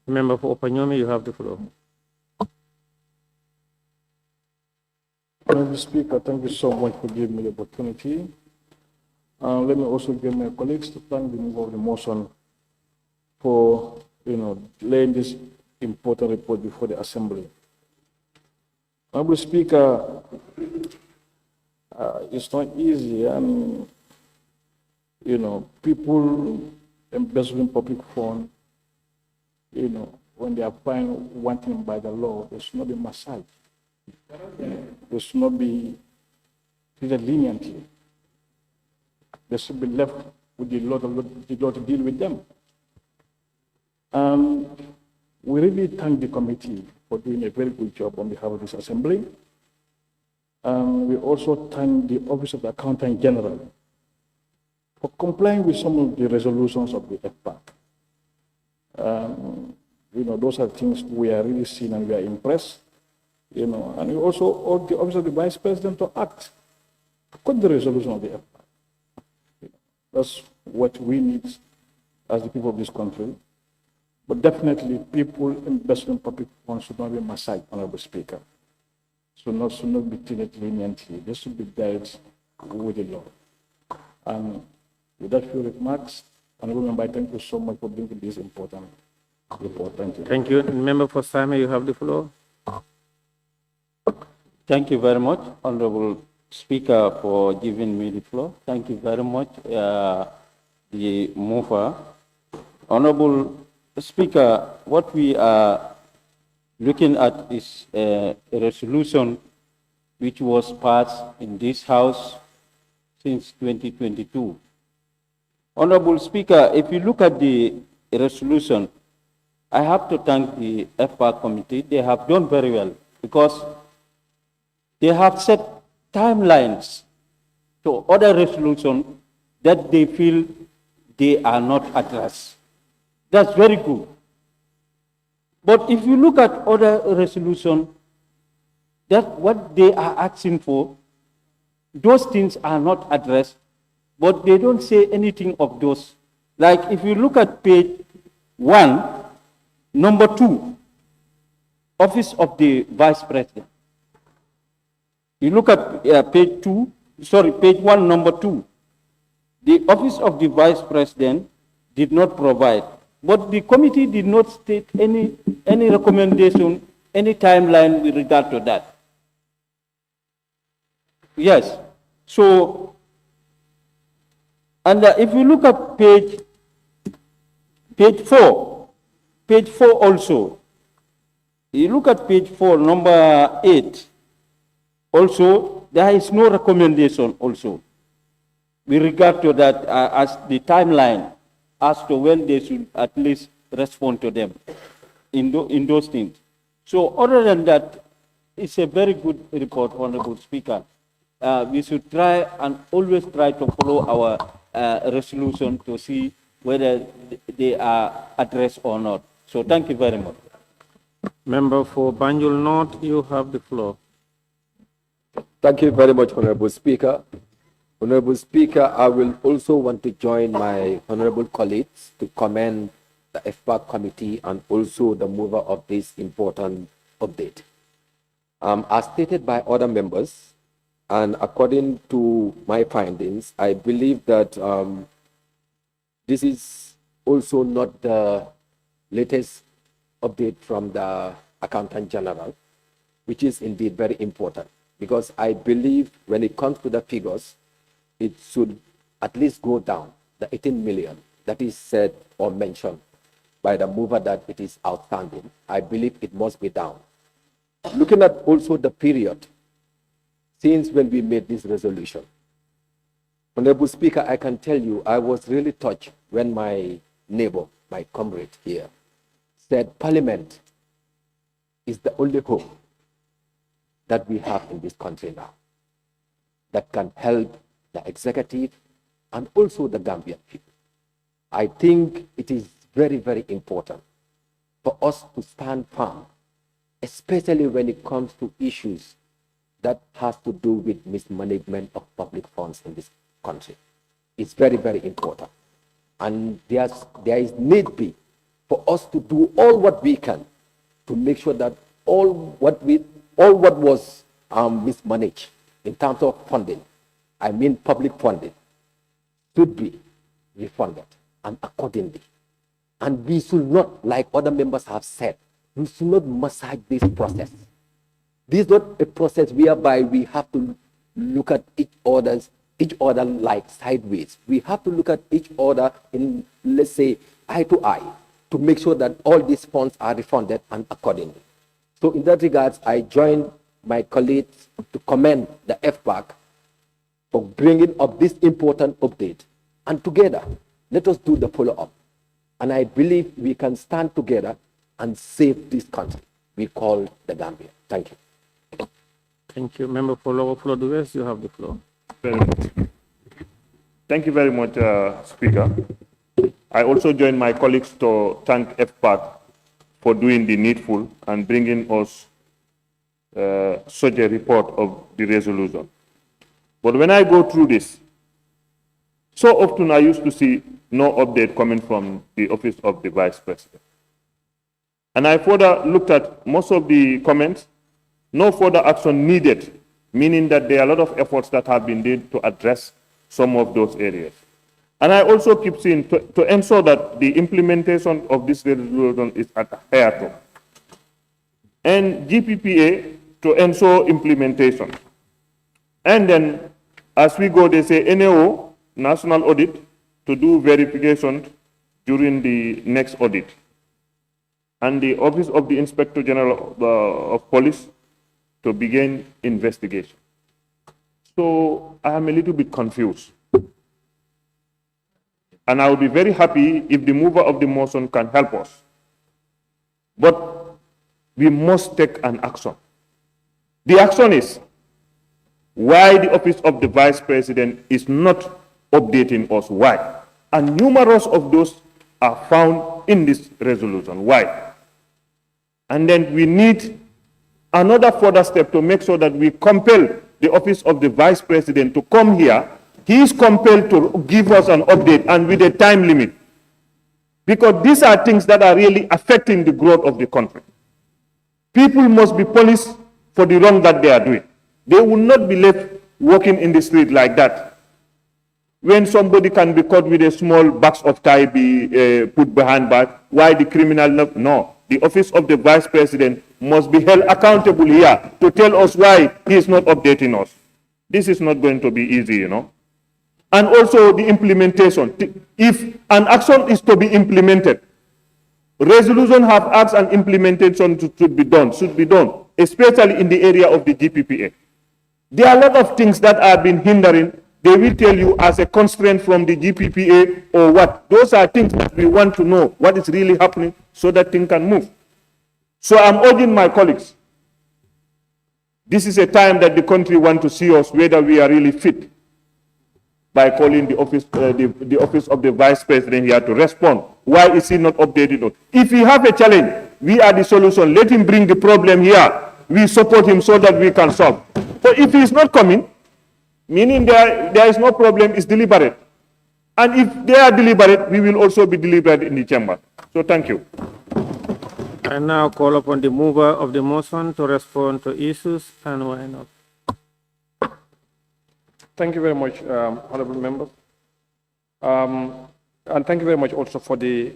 Member for Opanyomi, you have the floor. Mr. Speaker, thank you so much for giving me the opportunity. Let me also give my colleagues to thank the mover of the motion for, laying this important report before the Assembly. Honorable Speaker, it's not easy, and people embezzling public funds, when they are fined one thing by the law, there should not be massage. They should not be treated leniently. They should be left with the law to deal with them. We really thank the committee for doing a very good job on behalf of this Assembly. We also thank the Office of the Accountant General for complying with some of the resolutions of the FPAC. Those are things we are really seeing and we are impressed. And we also urge the Office of the Vice President to act according to the resolution of the FPAC. That's what we need as the people of this country. But definitely, people investing in public funds should not be massaged, Honorable Speaker. Should not be treated leniently. They should be dealt with the law. And with that few remarks, Honorable Member, thank you so much for bringing this important report. Thank you. Thank you. Member for Same, you have the floor. Thank you very much, Honorable Speaker, for giving me the floor. Thank you very much, the mover. Honorable Speaker, what we are looking at is a resolution which was passed in this House since 2022. Honorable Speaker, if you look at the resolution, I have to thank the FPAC committee. They have done very well because they have set timelines to other resolutions that they feel they are not addressed. That's very good. But if you look at other resolutions, that what they are asking for, those things are not addressed, but they don't say anything of those. Like if you look at page 1, number 2, Office of the Vice President. You look at page 1, number 2. The Office of the Vice President did not provide, but the committee did not state any recommendation, any timeline with regard to that. Yes. So, and if you look at page 4 also, you look at page 4, number 8, also, there is no recommendation also with regard to that as the timeline as to when they should at least respond to them in those things. So other than that, it's a very good report, Honorable Speaker. We should try and always try to follow our resolution to see whether they are addressed or not. So thank you very much. Member for Banjul North, you have the floor. Thank you very much, Honorable Speaker. Honorable Speaker, I will also want to join my honorable colleagues to commend the FPAC committee and also the mover of this important update. As stated by other members, and according to my findings, I believe that this is also not the latest update from the Accountant General, which is indeed very important, because I believe when it comes to the figures, it should at least go down, the 18 million that is said or mentioned by the mover that it is outstanding. I believe it must be down. Looking at also the period since when we made this resolution, Honorable Speaker, I can tell you I was really touched when my neighbor, my comrade here, said Parliament is the only hope that we have in this country now that can help the executive and also the Gambian people. I think it is very, very important for us to stand firm, especially when it comes to issues that has to do with mismanagement of public funds in this country. It's very, very important. And there is need be for us to do all what we can to make sure that all what was mismanaged in terms of funding, I mean public funding, should be refunded and accordingly. And we should not, like other members have said, we should not massage this process. This is not a process whereby we have to look at each other like sideways. We have to look at each other in, let's say, eye to eye to make sure that all these funds are refunded and accordingly. So in that regards, I join my colleagues to commend the FPAC for bringing up this important update. And together, let us do the follow-up. And I believe we can stand together and save this country we call the Gambia. Thank you. Thank you. Member for Lower Floor du West, you have the floor. Very much. Thank you very much, Speaker. I also join my colleagues to thank FPAC for doing the needful and bringing us such a report of the resolution. But when I go through this, so often I used to see no update coming from the office of the Vice President. And I further looked at most of the comments, no further action needed, meaning that there are a lot of efforts that have been made to address some of those areas. And I also keep seeing to ensure that the implementation of this resolution is at a higher tone. And GPPA to ensure implementation. And then as we go, they say NAO, National Audit, to do verification during the next audit. And the Office of the Inspector General of Police to begin investigation. So I am a little bit confused. And I will be very happy if the mover of the motion can help us. But we must take an action. The action is why the Office of the Vice President is not updating us. Why? And numerous of those are found in this resolution. Why? And then we need another further step to make sure that we compel the Office of the Vice President to come here. He is compelled to give us an update and with a time limit. Because these are things that are really affecting the growth of the country. People must be punished for the wrong that they are doing. They will not be left walking in the street like that. When somebody can be caught with a small box of tie be put behind bars, why the criminal not? No. The Office of the Vice President must be held accountable here to tell us why he is not updating us. This is not going to be easy, you know. And also the implementation. If an action is to be implemented, resolution have acts and implementation should be done, especially in the area of the GPPA. There are a lot of things that have been hindering. They will tell you as a constraint from the GPPA or what. Those are things that we want to know what is really happening so that things can move. So I'm urging my colleagues. This is a time that the country wants to see us whether we are really fit. by calling the office of the Vice President here to respond. Why is he not updated? If he have a challenge, we are the solution. Let him bring the problem here. We support him so that we can solve. But if he is not coming, meaning there is no problem, it's deliberate. And if they are deliberate, we will also be deliberate in the chamber. So thank you. I now call upon the mover of the motion to respond to issues, and why not? Thank you very much, honorable members. And thank you very much also for the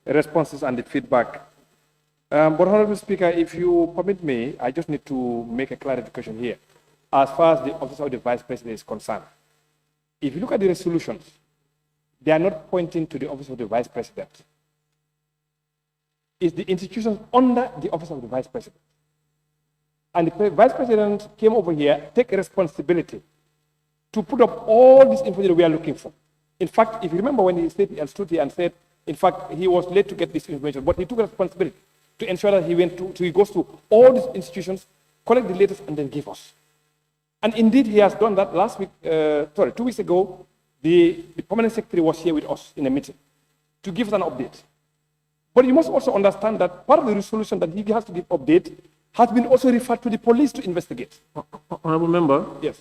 responses and the feedback. But Honorable Speaker, if you permit me, I just need to make a clarification here. As far as the Office of the Vice President is concerned, if you look at the resolutions, they are not pointing to the Office of the Vice President. It's the institutions under the Office of the Vice President. And the Vice President came over here, take a responsibility to put up all this information we are looking for. In fact, if you remember when he stood here and said, in fact, he was late to get this information, but he took responsibility to ensure that he goes to all these institutions, collect the latest, and then give us. And indeed, he has done that last week, 2 weeks ago, the permanent secretary was here with us in a meeting to give us an update. But you must also understand that part of the resolution that he has to give update has been also referred to the police to investigate. Honorable Member? Yes.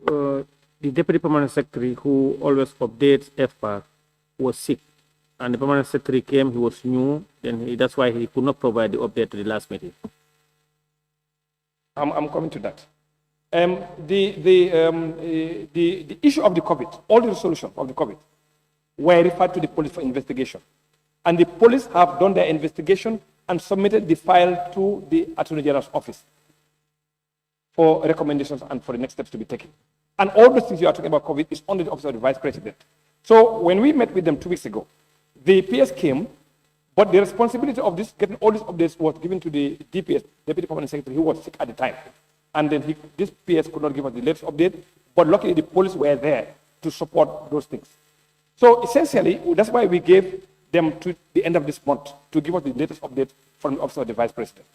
The Deputy Permanent Secretary, who always updates FPAC, was sick. And the Permanent Secretary came, he was new, and that's why he could not provide the update to the last meeting. I'm coming to that. The issue of the COVID, all the resolutions of the COVID, were referred to the police for investigation. And the police have done their investigation and submitted the file to the Attorney General's office for recommendations and for the next steps to be taken. And all the things you are talking about COVID is under the Office of the Vice President. So when we met with them 2 weeks ago, the PS came, but the responsibility of this, getting all these updates was given to the DPS, Deputy Permanent Secretary, who was sick at the time. And then this PS could not give us the latest update, but luckily the police were there to support those things. So essentially, that's why we gave them to the end of this month to give us the latest update from the Office of the Vice President.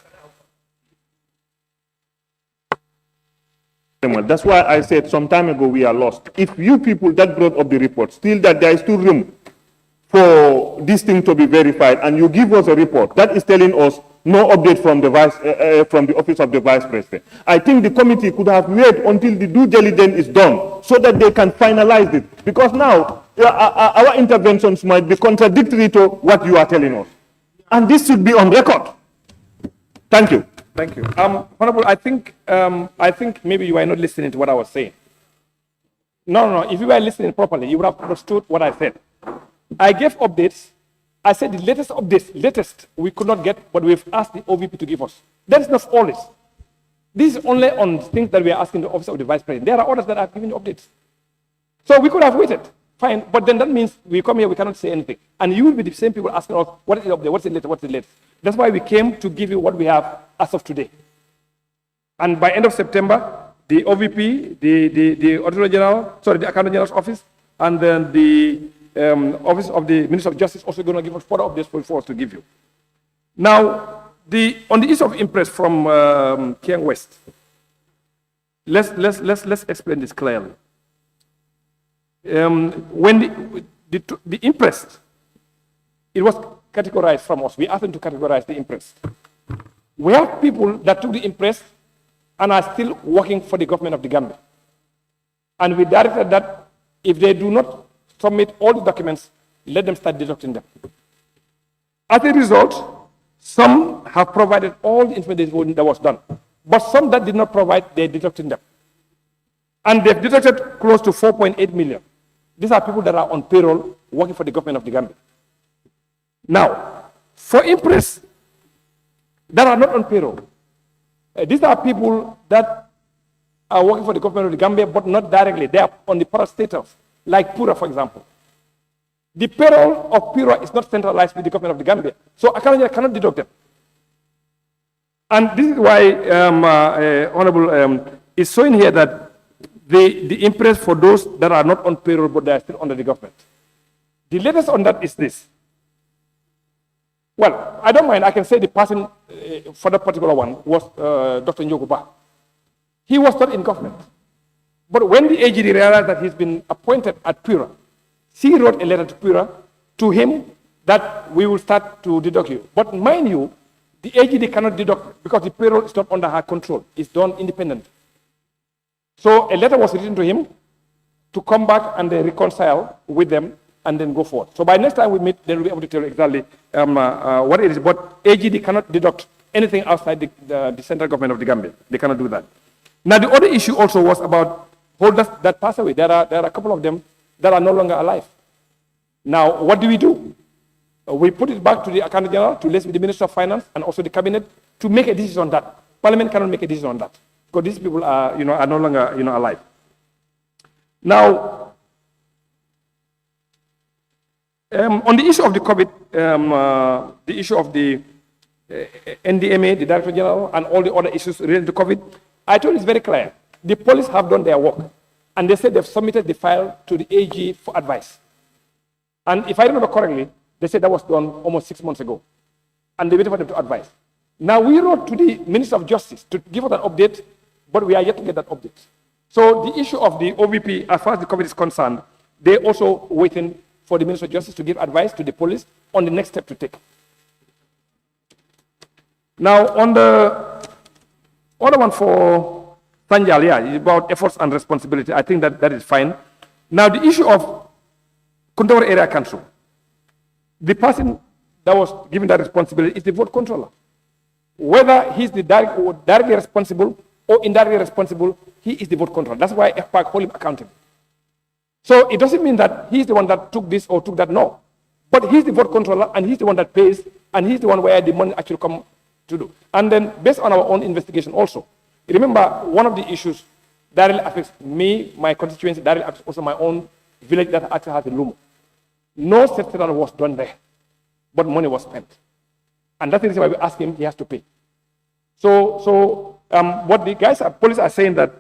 That's why I said some time ago we are lost. If you people that brought up the report still that there is still room for this thing to be verified, and you give us a report that is telling us no update from the Office of the Vice President, I think the committee could have waited until the due diligence is done so that they can finalize it. Because now our interventions might be contradictory to what you are telling us, and this should be on record. Thank you. Thank you. Honorable, I think maybe you are not listening to what I was saying. No. If you were listening properly, you would have understood what I said. I gave updates. I said the latest updates, we could not get, but we've asked the OVP to give us. That is not all this. This is only on things that we are asking the Office of the Vice President. There are others that are giving updates. So we could have waited, fine, but then that means we come here, we cannot say anything. And you will be the same people asking us, what is up there, what's the latest, what's the latest? That's why we came to give you what we have as of today. And by end of September, the OVP, the Auditor General, the Accountant General's office, and then the Office of the Minister of Justice also going to give us further updates for us to give you. Now, on the issue of impress from Kiang West, let's explain this clearly. When the impress, it was categorized from us. We asked them to categorize the impress. We have people that took the impress and are still working for the government of the Gambia. And we directed that if they do not submit all the documents, let them start deducting them. As a result, some have provided all the information that was done, but some that did not provide, they're deducting them. And they've deducted close to 4.8 million. These are people that are on payroll working for the government of the Gambia. Now, for impress that are not on payroll, these are people that are working for the government of the Gambia, but not directly. They are on the parastatus, like Pura, for example. The payroll of Pura is not centralized with the government of the Gambia, so I cannot deduct them. And this is why, Honorable, is showing here that the impress for those that are not on payroll, but they are still under the government. The latest on that is this. Well, I don't mind. I can say the person for that particular one was Dr. Nyoguba. He was not in government. But when the AG realized that he's been appointed at Pura, she wrote a letter to Pura, to him, that we will start to deduct you. But mind you, the AGD cannot deduct because the payroll is not under her control. It's done independent. So a letter was written to him to come back and then reconcile with them and then go forward. So by next time we meet, then we'll be able to tell you exactly what it is. But AGD cannot deduct anything outside the central government of the Gambia. They cannot do that. Now the other issue also was about holders that pass away. There are a couple of them that are no longer alive. Now, what do? We put it back to the Accountant General, to liaise with the Minister of Finance and also the Cabinet to make a decision on that. Parliament cannot make a decision on that because these people are, are no longer, alive. Now, on the issue of the COVID, the issue of the NDMA, the Director General, and all the other issues related to COVID, I told you it's very clear. The police have done their work, and they said they've submitted the file to the AG for advice. And if I remember correctly, they said that was done almost 6 months ago. And they waited for them to advise. Now, we wrote to the Minister of Justice to give us an update, but we are yet to get that update. So the issue of the OVP, as far as the COVID is concerned, they're also waiting for the Minister of Justice to give advice to the police on the next step to take. Now, on the other one for Sanjal, yeah, it's about efforts and responsibility. I think that is fine. Now, the issue of Kundawar Area Council. The person that was given that responsibility is the vote controller. Whether he's the directly responsible or indirectly responsible, he is the vote controller. That's why FPAC hold him accountable. So it doesn't mean that he's the one that took this or took that, no. But he's the vote controller and he's the one that pays and he's the one where the money actually come to do. And then based on our own investigation also, remember one of the issues directly affects me, my constituency, directly affects also my own village that actually has a Lumo. No settlement was done there, but money was spent. And that's the reason why we asked him, he has to pay. So what the guys at police are saying that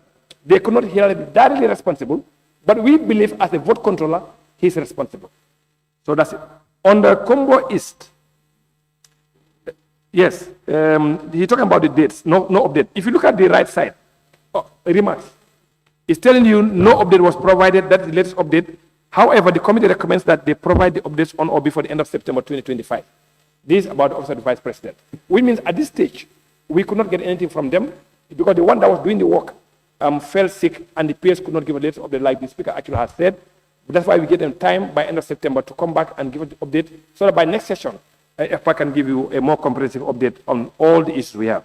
they could not hear him directly responsible, but we believe as a vote controller, he's responsible. So that's it. On the Combo East, yes, he's talking about the dates, no update. If you look at the right side, remarks, it's telling you no update was provided, that's the latest update. However, the committee recommends that they provide the updates on or before the end of September 2025. This is about the Office of the Vice President. Which means at this stage, we could not get anything from them because the one that was doing the work fell sick and the PS could not give a latest update like the Speaker actually has said. But that's why we give them time by end of September to come back and give us the update so that by next session, FPA can give you a more comprehensive update on all the issues we have.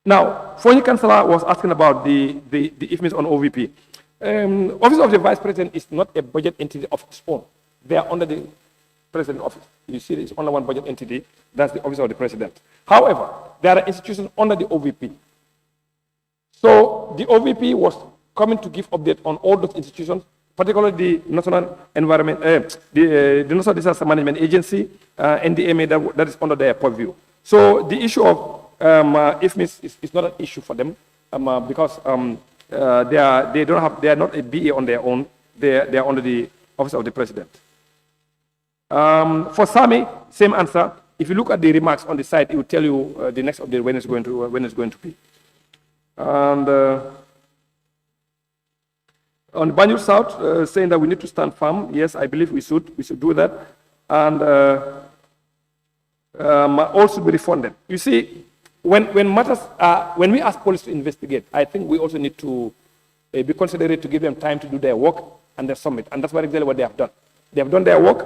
Now, Fonyi Councillor was asking about the IFMIS on OVP. Office of the Vice President is not a budget entity of its own. They are under the President's office. You see, it's only one budget entity. That's the Office of the President. However, there are institutions under the OVP. So the OVP was coming to give update on all those institutions, particularly the National Environment, the National Disaster Management Agency, NDMA, that is under their purview. So the issue of IFMIS is not an issue for them because they are not a BA on their own. They are under the Office of the President. For SAMI, same answer. If you look at the remarks on the site, it will tell you the next update when it's going to be. And on Banjul South, saying that we need to stand firm. Yes, I believe we should do that, and also be refunded. You see, when matters when we ask police to investigate, I think we also need to be considerate to give them time to do their work and they submit, and that's exactly what they have done. They have done their work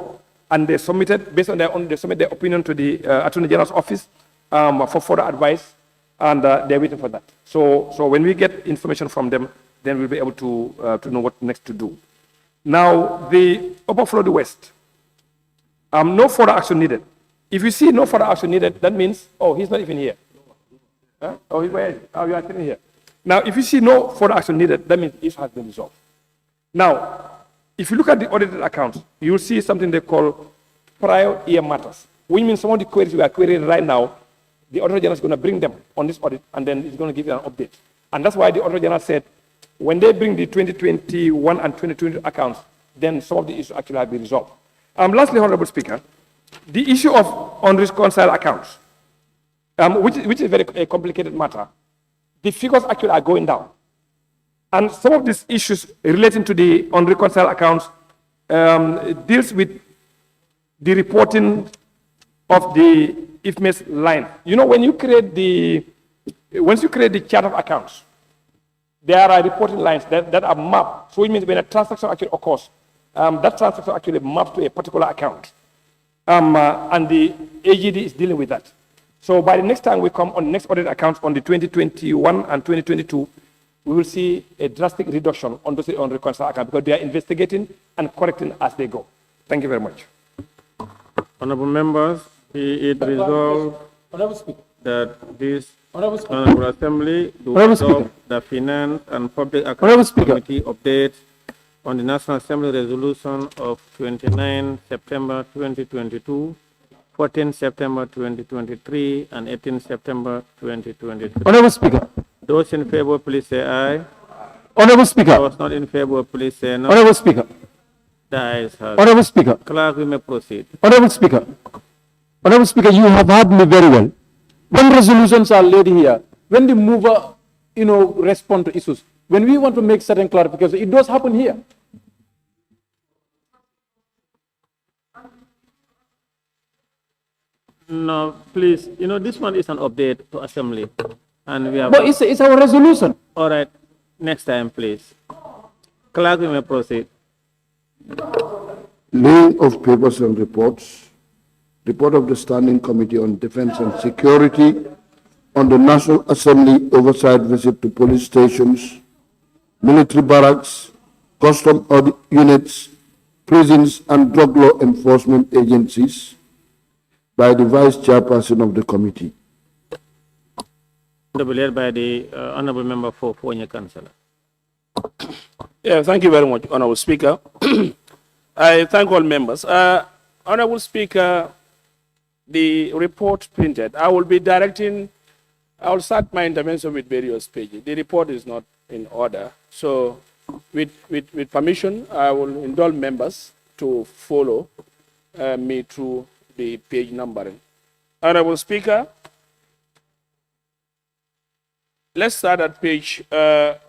and they submitted based on their own. They submit their opinion to the Attorney General's office for further advice, and they're waiting for that. So when we get information from them, then we'll be able to know what next to do. Now, the Upper Florida West, no further action needed. If you see no further action needed, that means, oh, he's not even here. Huh? Oh, he's where? Oh, you are sitting here. Now, if you see no further action needed, that means the issue has been resolved. Now, if you look at the audited accounts, you will see something they call prior year matters, which means some of the queries we are querying right now, the Auditor General is going to bring them on this audit, and then it's going to give you an update. And that's why the Auditor General said, when they bring the 2021 and 2020 accounts, then some of the issues actually have been resolved. Lastly, Honorable Speaker, the issue of unreconciled accounts, which is a very complicated matter. the figures actually are going down. And some of these issues relating to the unreconciled accounts deals with the reporting of the IFMES line. You know, when you create the, once you create the chart of accounts, there are reporting lines that are mapped. So it means when a transaction actually occurs, that transaction actually maps to a particular account. And the AGD is dealing with that. So by the next time we come on the next audit accounts on the 2021 and 2022, we will see a drastic reduction on those unreconciled accounts because they are investigating and correcting as they go. Thank you very much. Honorable members, be it resolved that this Honorable Assembly do adopt the Finance and Public Accounts Committee update on the National Assembly resolution of 29 September 2022, 14 September 2023, and 18 September 2023. Honorable Speaker. Those in favor, please say aye. Honorable Speaker. Those not in favor, please say no. Honorable Speaker. The ayes have. Honorable Speaker. Clerk, we may proceed. Honorable Speaker. Honorable Speaker, you have heard me very well. When resolutions are laid here, when the mover, respond to issues, when we want to make certain clarifications, it does happen here. No, please, this one is an update to Assembly. And we have. But it's our resolution. All right, next time, please. Clerk, we may proceed. Laying of papers and reports. Report of the Standing Committee on Defense and Security on the National Assembly oversight visit to police stations, military barracks, custom audit units, prisons, and drug law enforcement agencies by the Vice Chairperson of the committee. Led by the Honorable Member for Fonya Councillor. Yeah, thank you very much, Honorable Speaker. I thank all members. Honorable Speaker, the report printed, I will start my intervention with various pages. The report is not in order. So with permission, I will indulge members to follow me through the page numbering. Honorable Speaker, let's start at page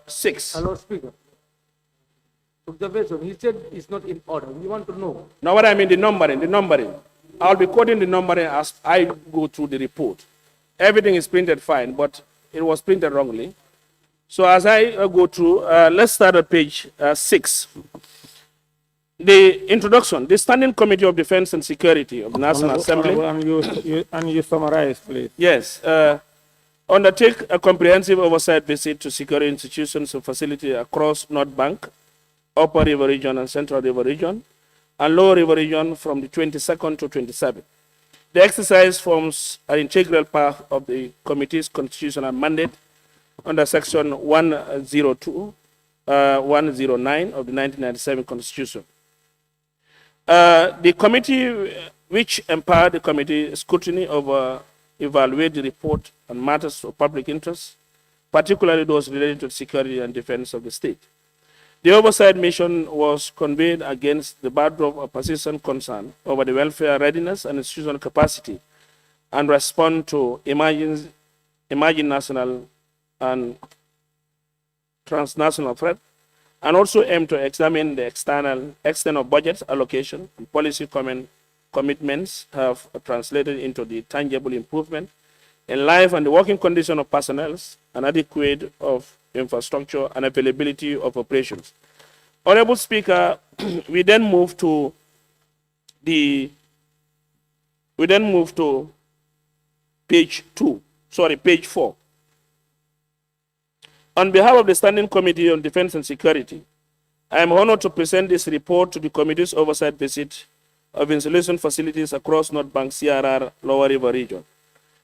6. Hello, Speaker. Observation, he said it's not in order. We want to know. Now what I mean, the numbering. I'll be quoting the numbering as I go through the report. Everything is printed fine, but it was printed wrongly. So as I go through, let's start at page 6. The introduction, the Standing Committee of Defense and Security of the National Assembly. And you summarize, please. Yes. Undertake a comprehensive oversight visit to security institutions and facilities across North Bank, Upper River Region and Central River Region, and Lower River Region from the 22nd to 27th. The exercise forms an integral part of the committee's constitutional mandate under Section 102, 109 of the 1997 Constitution. The committee, which empowered the committee scrutiny over evaluate the report on matters of public interest, particularly those related to security and defense of the state. The oversight mission was convened against the backdrop of persistent concern over the welfare readiness and institutional capacity and respond to emerging national and transnational threat, and also aim to examine the extent of budget allocation and policy commitments have translated into the tangible improvement in life and the working condition of personnel and adequate of infrastructure and availability of operations. Honorable Speaker, we then move to page 4. On behalf of the Standing Committee on Defense and Security, I am honored to present this report to the committee's oversight visit of installation facilities across North Bank, CRR, Lower River Region.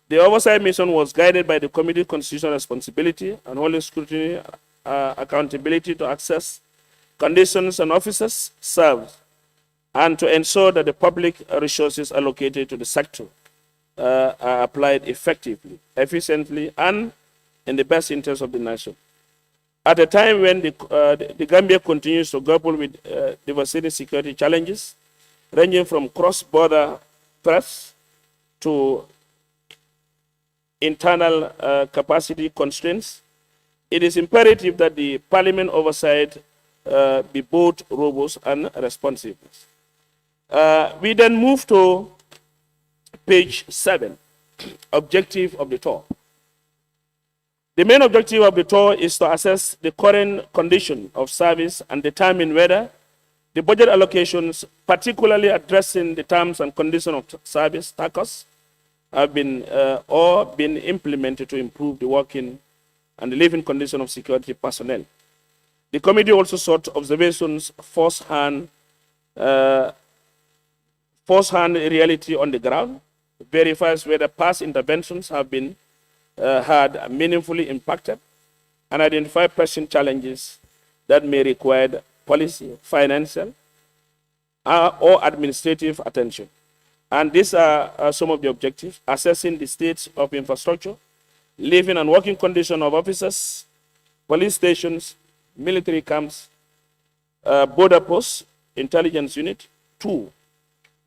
The oversight mission was guided by the committee's constitutional responsibility and holding scrutiny, accountability to access, conditions, and officers served, and to ensure that the public resources allocated to the sector are applied effectively, efficiently, and in the best interest of the nation. At a time when the Gambia continues to grapple with devastating security challenges, ranging from cross-border threats to internal capacity constraints it is imperative that the Parliament oversight be both robust and responsive. We then move to page 7, objective of the tour. The main objective of the tour is to assess the current condition of service and determine whether the budget allocations, particularly addressing the terms and conditions of service, TACOS, have been implemented to improve the working and the living condition of security personnel. The committee also sought observations first-hand reality on the ground, verifies whether past interventions have been had meaningfully impacted, and identify pressing challenges that may require policy, financial, or administrative attention. And these are some of the objectives: assessing the state of infrastructure, living and working conditions of officers, police stations, military camps, border posts, intelligence unit. 2,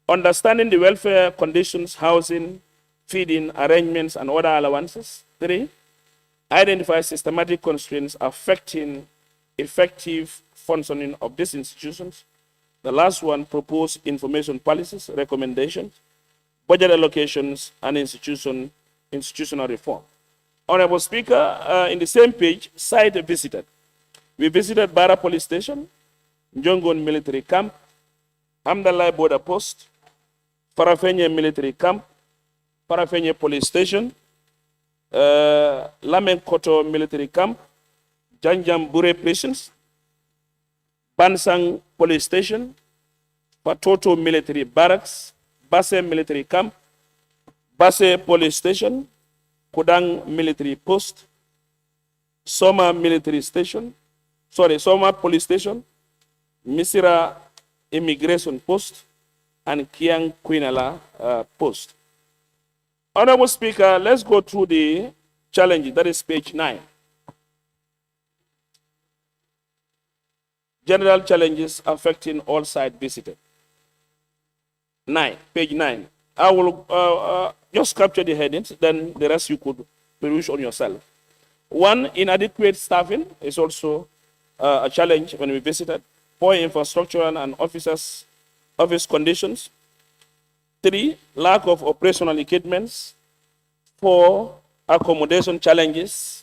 understanding the welfare conditions, housing, feeding arrangements, and other allowances. 3, identify systematic constraints affecting effective functioning of these institutions. The last one, propose information policies, recommendations, budget allocations, and institutional reform. Honorable Speaker, in the same page, site visited. We visited Bara Police Station, Njongon Military Camp, Hamdallah Border Post, Farafenye Military Camp, Farafenye Police Station, Lamenkoto Military Camp, Janjam Bure Prisons, Bansang Police Station, Patoto Military Barracks, Basse Military Camp, Basse Police Station, Kudang Military Post, Soma Military Station, Soma Police Station, Misira Immigration Post, and Kiang Quinala Post. Honorable Speaker, let's go through the challenges. That is page 9. General challenges affecting all sites visited. Page 9. I will just capture the headings, then the rest you could peruse on yourself. 1, inadequate staffing is also a challenge when we visited. Poor infrastructure and office conditions. 3, lack of operational equipments. 4, accommodation challenges.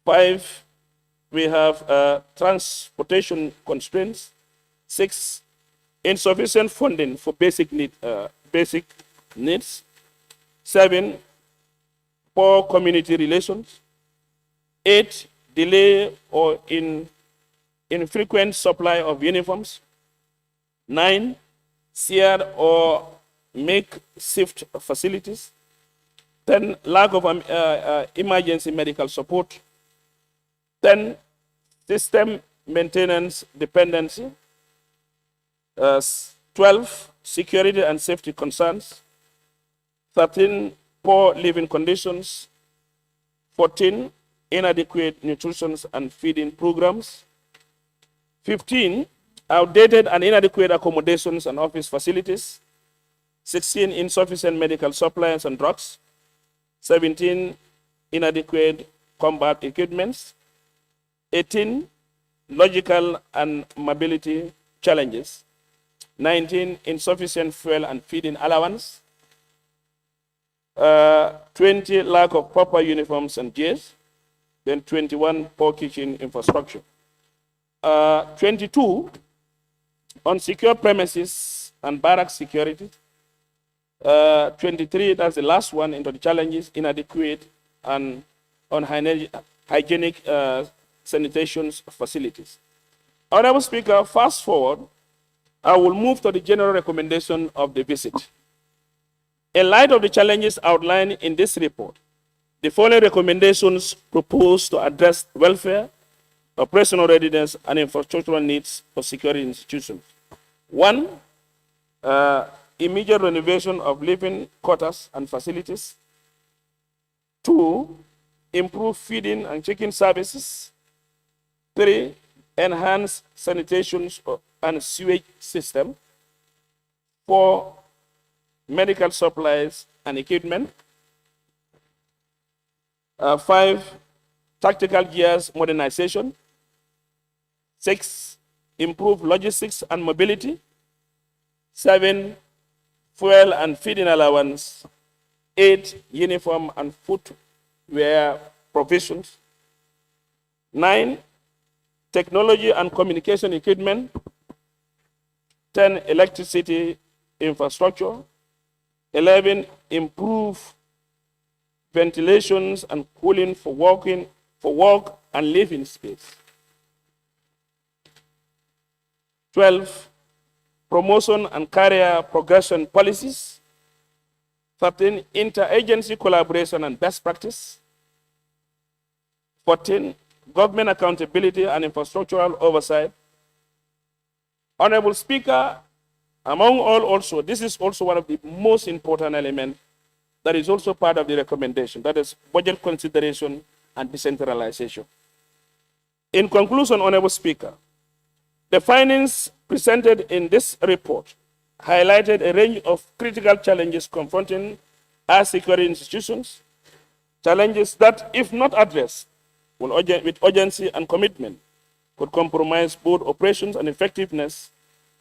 5, we have transportation constraints. 6, insufficient funding for basic needs. 7, poor community relations. 8, delay or infrequent supply of uniforms. 9, shared or makeshift facilities. 10, lack of emergency medical support. 10, system maintenance dependency. 12, security and safety concerns. 13, poor living conditions. 14, inadequate nutrition and feeding programs. 15, outdated and inadequate accommodations and office facilities. 16, insufficient medical supplies and drugs. 17, inadequate combat equipments. 18, logical and mobility challenges. 19, insufficient fuel and feeding allowance. 20, lack of proper uniforms and gears. Then 21, poor kitchen infrastructure. 22, unsecure premises and barrack security. 23, that's the last one into the challenges, inadequate and unhygienic sanitation facilities. Honorable Speaker, fast forward, I will move to the general recommendation of the visit. In light of the challenges outlined in this report, the following recommendations propose to address welfare, operational readiness, and infrastructural needs for security institutions. 1, immediate renovation of living quarters and facilities. 2, improve feeding and chicken services. 3, enhance sanitation and sewage system. 4, medical supplies and equipment. 5, tactical gears modernization. 6, improve logistics and mobility. 7, fuel and feeding allowance. 8, uniform and footwear provisions. 9, technology and communication equipment. 10, electricity infrastructure. 11, improve ventilations and cooling for work and living space. 12, promotion and career progression policies. 13, interagency collaboration and best practice. 14, government accountability and infrastructural oversight. Honorable Speaker, among all also, this is also one of the most important elements that is also part of the recommendation, that is budget consideration and decentralization. In conclusion, Honorable Speaker, the findings presented in this report highlighted a range of critical challenges confronting our security institutions, challenges that, if not addressed with urgency and commitment, could compromise both operations and effectiveness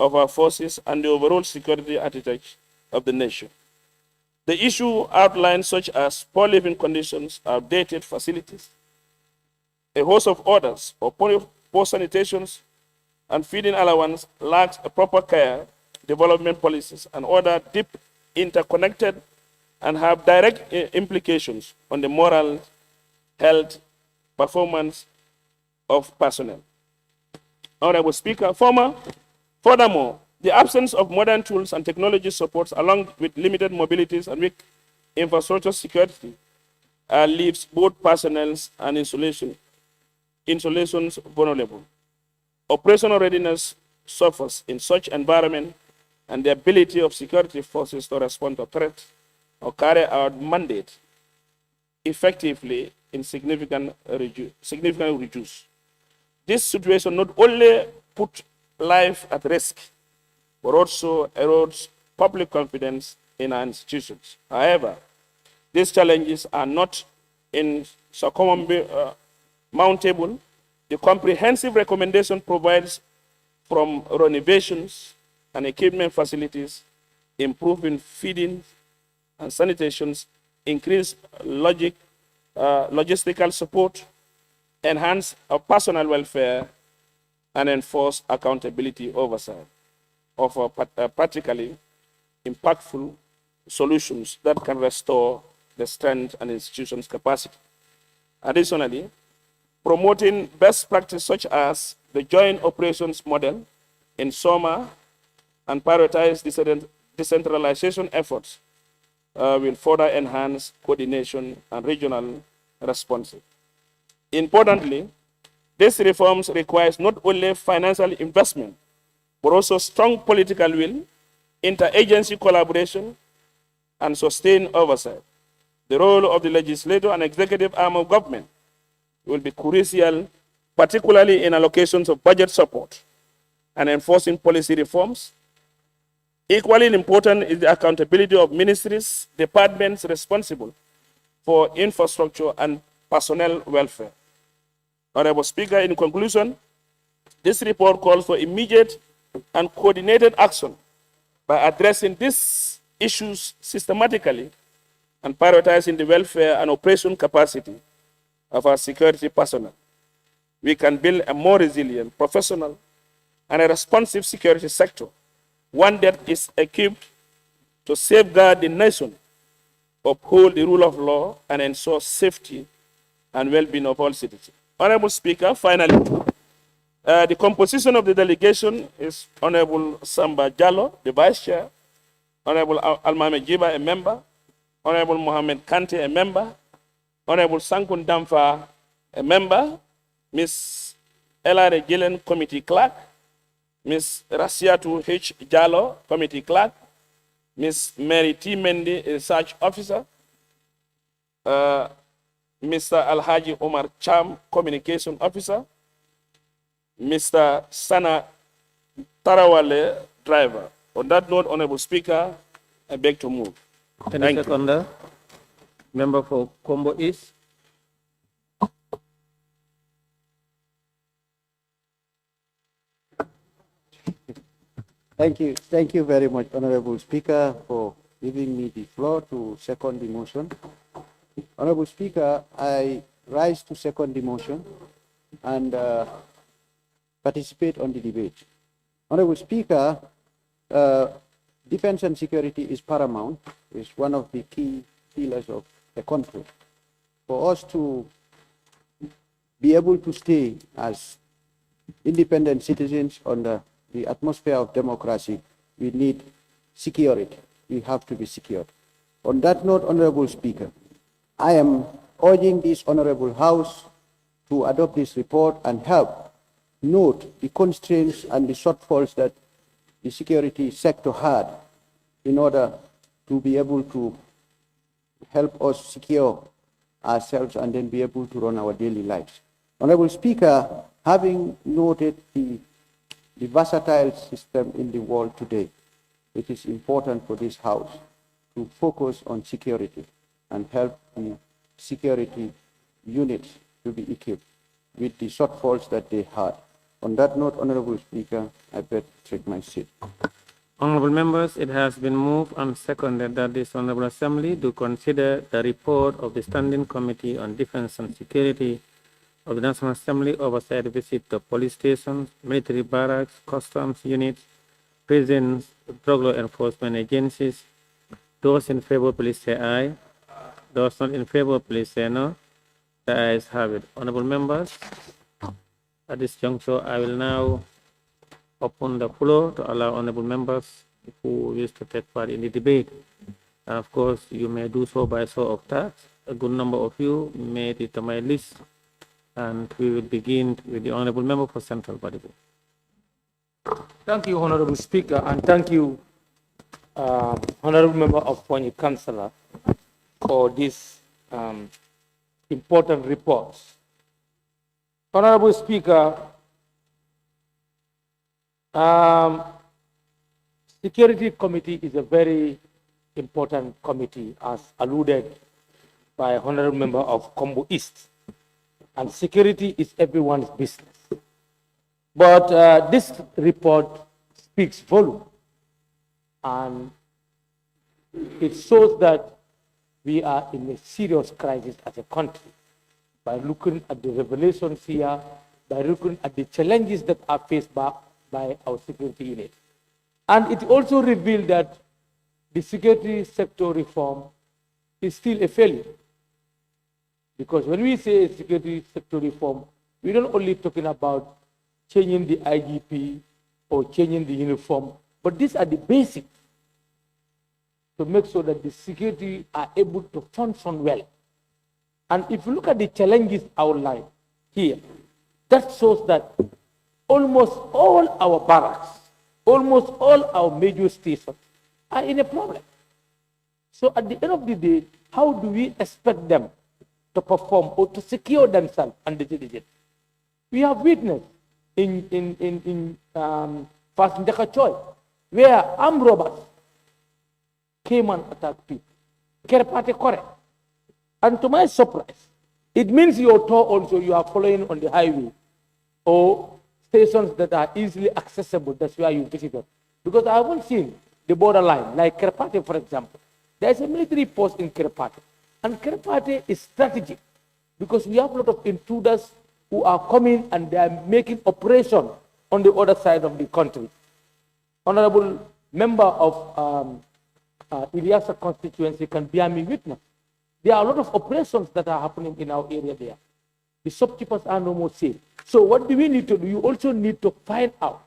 of our forces and the overall security architecture of the nation. The issue outlined such as poor living conditions, outdated facilities, a host of orders or poor sanitations and feeding allowance, lacks a proper care, development policies, and other deep interconnected and have direct implications on the moral, health, performance of personnel. Honorable Speaker, furthermore, the absence of modern tools and technology supports, along with limited mobilities and weak infrastructure security, leaves both personnel and installations vulnerable. Operational readiness suffers in such environment, and the ability of security forces to respond to threats or carry out mandate effectively in significantly reduced. This situation not only put life at risk, but also erodes public confidence in our institutions. However, these challenges are not insurmountable. The comprehensive recommendation provides from renovations and equipment facilities, improving feeding and sanitations, increase logistical support, enhance our personal welfare, and enforce accountability oversight of practically impactful solutions that can restore the strength and institutions' capacity. Additionally, promoting best practice such as the joint operations model in SOMA and prioritize decentralization efforts will further enhance coordination and regional responses. Importantly, these reforms requires not only financial investment, but also strong political will, interagency collaboration, and sustained oversight. The role of the legislative and executive arm of government will be crucial, particularly in allocations of budget support and enforcing policy reforms. Equally important is the accountability of ministries, departments responsible for infrastructure and personnel welfare. Honorable Speaker, in conclusion, this report calls for immediate and coordinated action by addressing these issues systematically and prioritizing the welfare and operation capacity of our security personnel. We can build a more resilient, professional, and a responsive security sector, one that is equipped to safeguard the nation, uphold the rule of law, and ensure safety and well-being of all citizens. Honorable Speaker, finally, the composition of the delegation is Honorable Samba Jallo, the Vice Chair, Honorable Almame Jiba, a member, Honorable Mohamed Kante, a member, Honorable Sankun Damfa, a member, Ms. Elare Gillen, Committee Clerk, Ms. Rasiatu H. Jallo, Committee Clerk, Ms. Mary T. Mendy, Research Officer, Mr. Alhaji Omar Cham, Communication Officer, Mr. Sana Tarawale, Driver. On that note, Honorable Speaker, I beg to move. Any seconder? Member for Combo East. Thank you very much, Honorable Speaker, for giving me the floor to second the motion. Honorable Speaker, I rise to second the motion and participate on the debate. Honorable Speaker, defense and security is paramount, is one of the key pillars of a country. For us to be able to stay as independent citizens under the atmosphere of democracy, we need security. We have to be secured. On that note, Honorable Speaker, I am urging this Honorable House to adopt this report and help note the constraints and the shortfalls that the security sector had in order to be able to help us secure ourselves and then be able to run our daily lives. Honorable Speaker, having noted the versatile system in the world today, it is important for this House to focus on security and help the security units to be equipped with the shortfalls that they had. On that note, Honorable Speaker, I beg to take my seat. Honorable members, it has been moved and seconded that this Honorable Assembly do consider the report of the Standing Committee on Defense and Security of the National Assembly Oversight visit to police stations, military barracks, customs units, prisons, drug law enforcement agencies. Those in favor, please say aye. Those not in favor, please say no. The ayes have it. Honorable members, at this juncture, I will now open the floor to allow honorable members who wish to take part in the debate. And of course, you may do so by show of tax. A good number of you made it to my list. And we will begin with the honorable member for Central Badibu. Thank you, Honorable Speaker, and thank you, Honorable Member of Pony Councillor, for this important report. Honorable Speaker, Security Committee is a very important committee, as alluded by Honorable Member of Kombo East. And security is everyone's business. But this report speaks volume, and it shows that we are in a serious crisis as a country by looking at the revelations here, by looking at the challenges that are faced by our security unit. And it also revealed that the security sector reform is still a failure. Because when we say security sector reform, we're not only talking about changing the IGP or changing the uniform, but these are the basics to make sure that the security are able to function well. And if you look at the challenges outlined here, that shows that almost all our barracks, almost all our major stations are in a problem. So at the end of the day, how do we expect them to perform or to secure themselves and the citizens? We have witnessed in Fasindaka Choi, where armed robbers came and attacked people. Kerpate Kore. And to my surprise, it means your tour also you are following on the highway or stations that are easily accessible. That's why you visited. Because I haven't seen the borderline, like Kerpate, for example. There's a military post in Kerpate. And Kerpate is strategic because we have a lot of intruders who are coming and they are making operation on the other side of the country. Honorable member of Ilyasa constituency can bear me witness. There are a lot of operations that are happening in our area there. The shopkeepers are no more safe. So what do we need to do? You also need to find out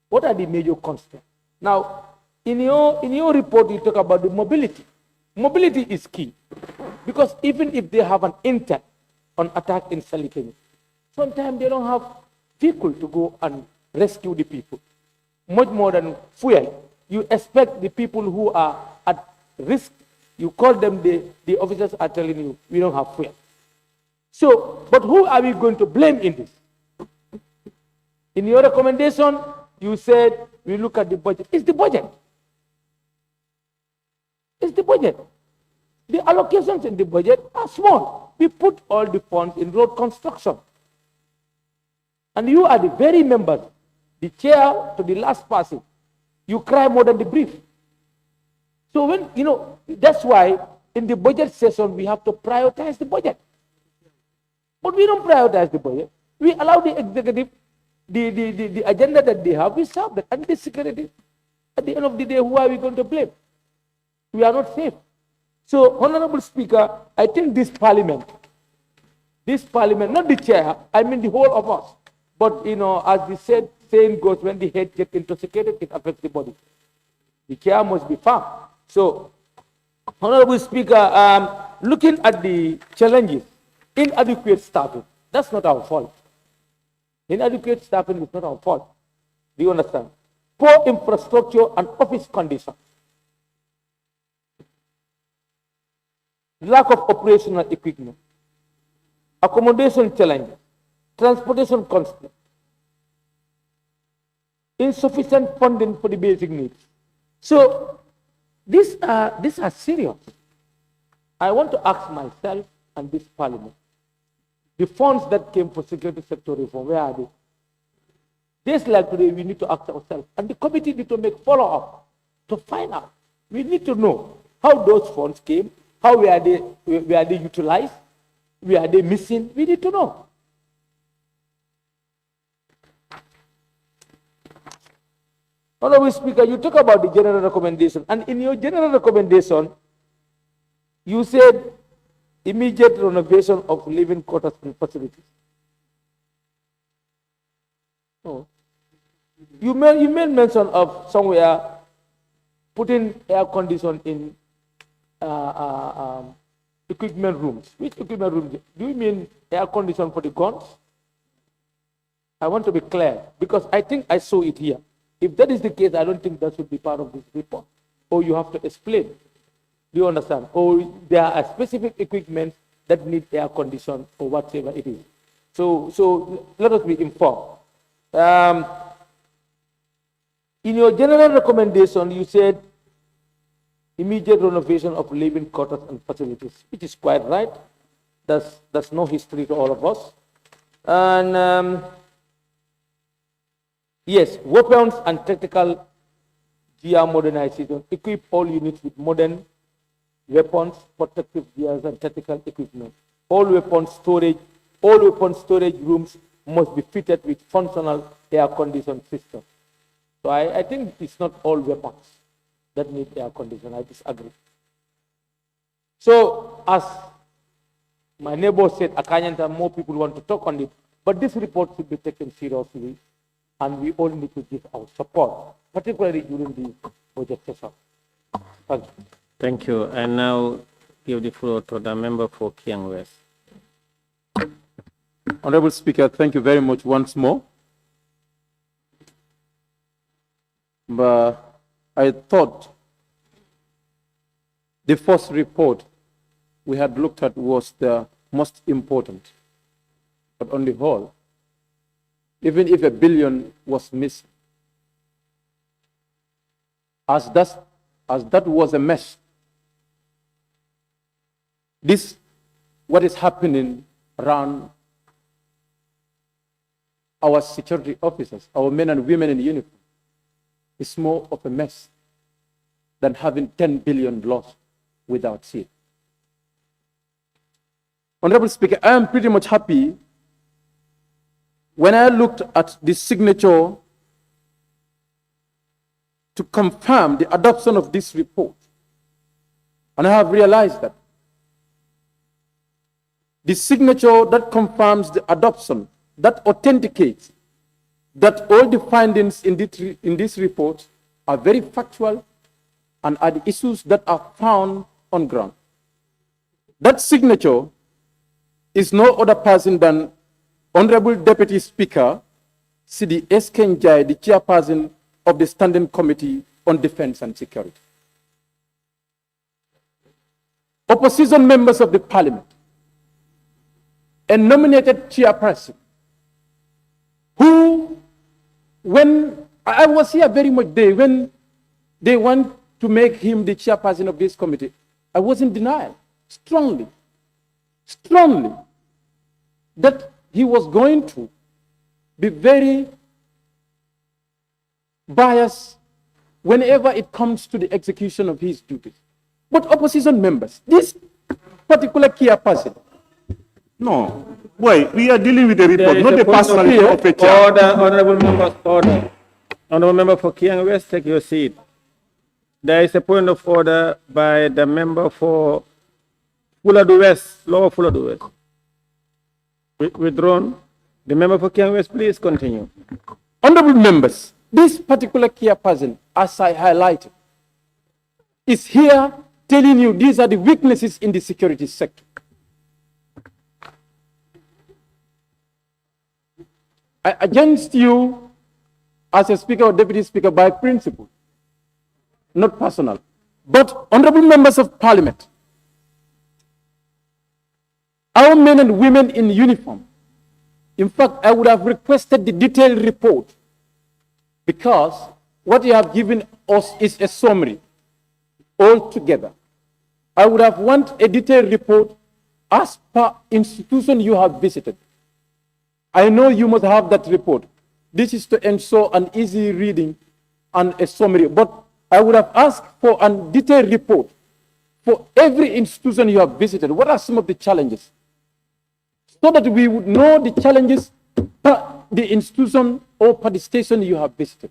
what are the major constraints. Now, in your report, you talk about the mobility. Mobility is key because even if they have an intent on attack in Salikeni, sometimes they don't have vehicle to go and rescue the people. Much more than fuel. You expect the people who are at risk, you call them, the officers are telling you, we don't have fuel. So, but who are we going to blame in this? In your recommendation, you said we look at the budget. It's the budget. It's the budget. The allocations in the budget are small. We put all the funds in road construction. And you are the very members, the chair to the last person, You cry more than the brief. So when, that's why in the budget session, we have to prioritize the budget. But we don't prioritize the budget. We allow the executive, the agenda that they have, we solve that. And the security, at the end of the day, who are we going to blame? We are not safe. So, Honorable Speaker, I think this parliament, not the chair, I mean the whole of us. But, as the saying goes, when the head gets intoxicated, it affects the body. The chair must be firm. So, Honorable Speaker, looking at the challenges, inadequate staffing, that's not our fault. Inadequate staffing is not our fault. Do you understand? Poor infrastructure and office conditions. Lack of operational equipment. Accommodation challenges. Transportation constraints. Insufficient funding for the basic needs. So, these are serious. I want to ask myself and this parliament, the funds that came for security sector reform, where are they? Just like today, we need to ask ourselves, and the committee need to make follow-up to find out. We need to know how those funds came, how were they utilized, were they missing? We need to know. Honorable Speaker, you talk about the general recommendation, and in your general recommendation, you said immediate renovation of living quarters and facilities. Oh. You made mention of somewhere putting air condition in equipment rooms. Which equipment rooms? Do you mean air condition for the guns? I want to be clear, because I think I saw it here. If that is the case, I don't think that should be part of this report. Or you have to explain. Do you understand? Or there are specific equipment that need air condition or whatever it is. So let us be informed. In your general recommendation, you said immediate renovation of living quarters and facilities, which is quite right. That's no history to all of us. And yes, weapons and tactical gear modernization. Equip all units with modern weapons, protective gears, and tactical equipment. All weapons storage rooms must be fitted with functional air conditioning system. So I think it's not all weapons that need air conditioning. I disagree. So as my neighbor said, Akanyanta, more people want to talk on it, but this report should be taken seriously, and we all need to give our support, particularly during the budget session. Thank you. Thank you. I now give the floor to the member for Kiang West. Honorable Speaker, thank you very much once more. But I thought the first report we had looked at was the most important. But on the whole, even if $1 billion was missing, as that was a mess, what is happening around our security officers, our men and women in uniform, is more of a mess than having 10 billion lost without seal. Honorable Speaker, I am pretty much happy when I looked at the signature to confirm the adoption of this report, and I have realized that the signature that confirms the adoption, that authenticates that all the findings in this report are very factual and are the issues that are found on ground. That signature is no other person than Honorable Deputy Speaker Sidi Eskenjai, the chairperson of the Standing Committee on Defense and Security. Opposition members of the Parliament, a nominated chairperson, who, when I was here very much there, when they want to make him the chairperson of this committee, I was in denial, strongly, that he was going to be very biased whenever it comes to the execution of his duties. But opposition members, this particular key person. No, boy, we are dealing with the report, There is not a the point of personality of a chair. Order, honorable members, order. Honorable member for Kiang West, take your seat. There is a point of order by the member for Fuladu West, Lower Fuladu West. Withdrawn. The member for Kiang West, please continue. Honorable members, this particular key person, as I highlighted, is here telling you these are the weaknesses in the security sector. Against you as a speaker or deputy speaker by principle, not personal. But honorable members of parliament, our men and women in uniform, in fact, I would have requested the detailed report because what you have given us is a summary altogether. I would have wanted a detailed report as per institution you have visited. I know you must have that report. This is to ensure an easy reading and a summary, but I would have asked for a detailed report for every institution you have visited. What are some of the challenges? So that we would know the challenges per the institution or per the station you have visited.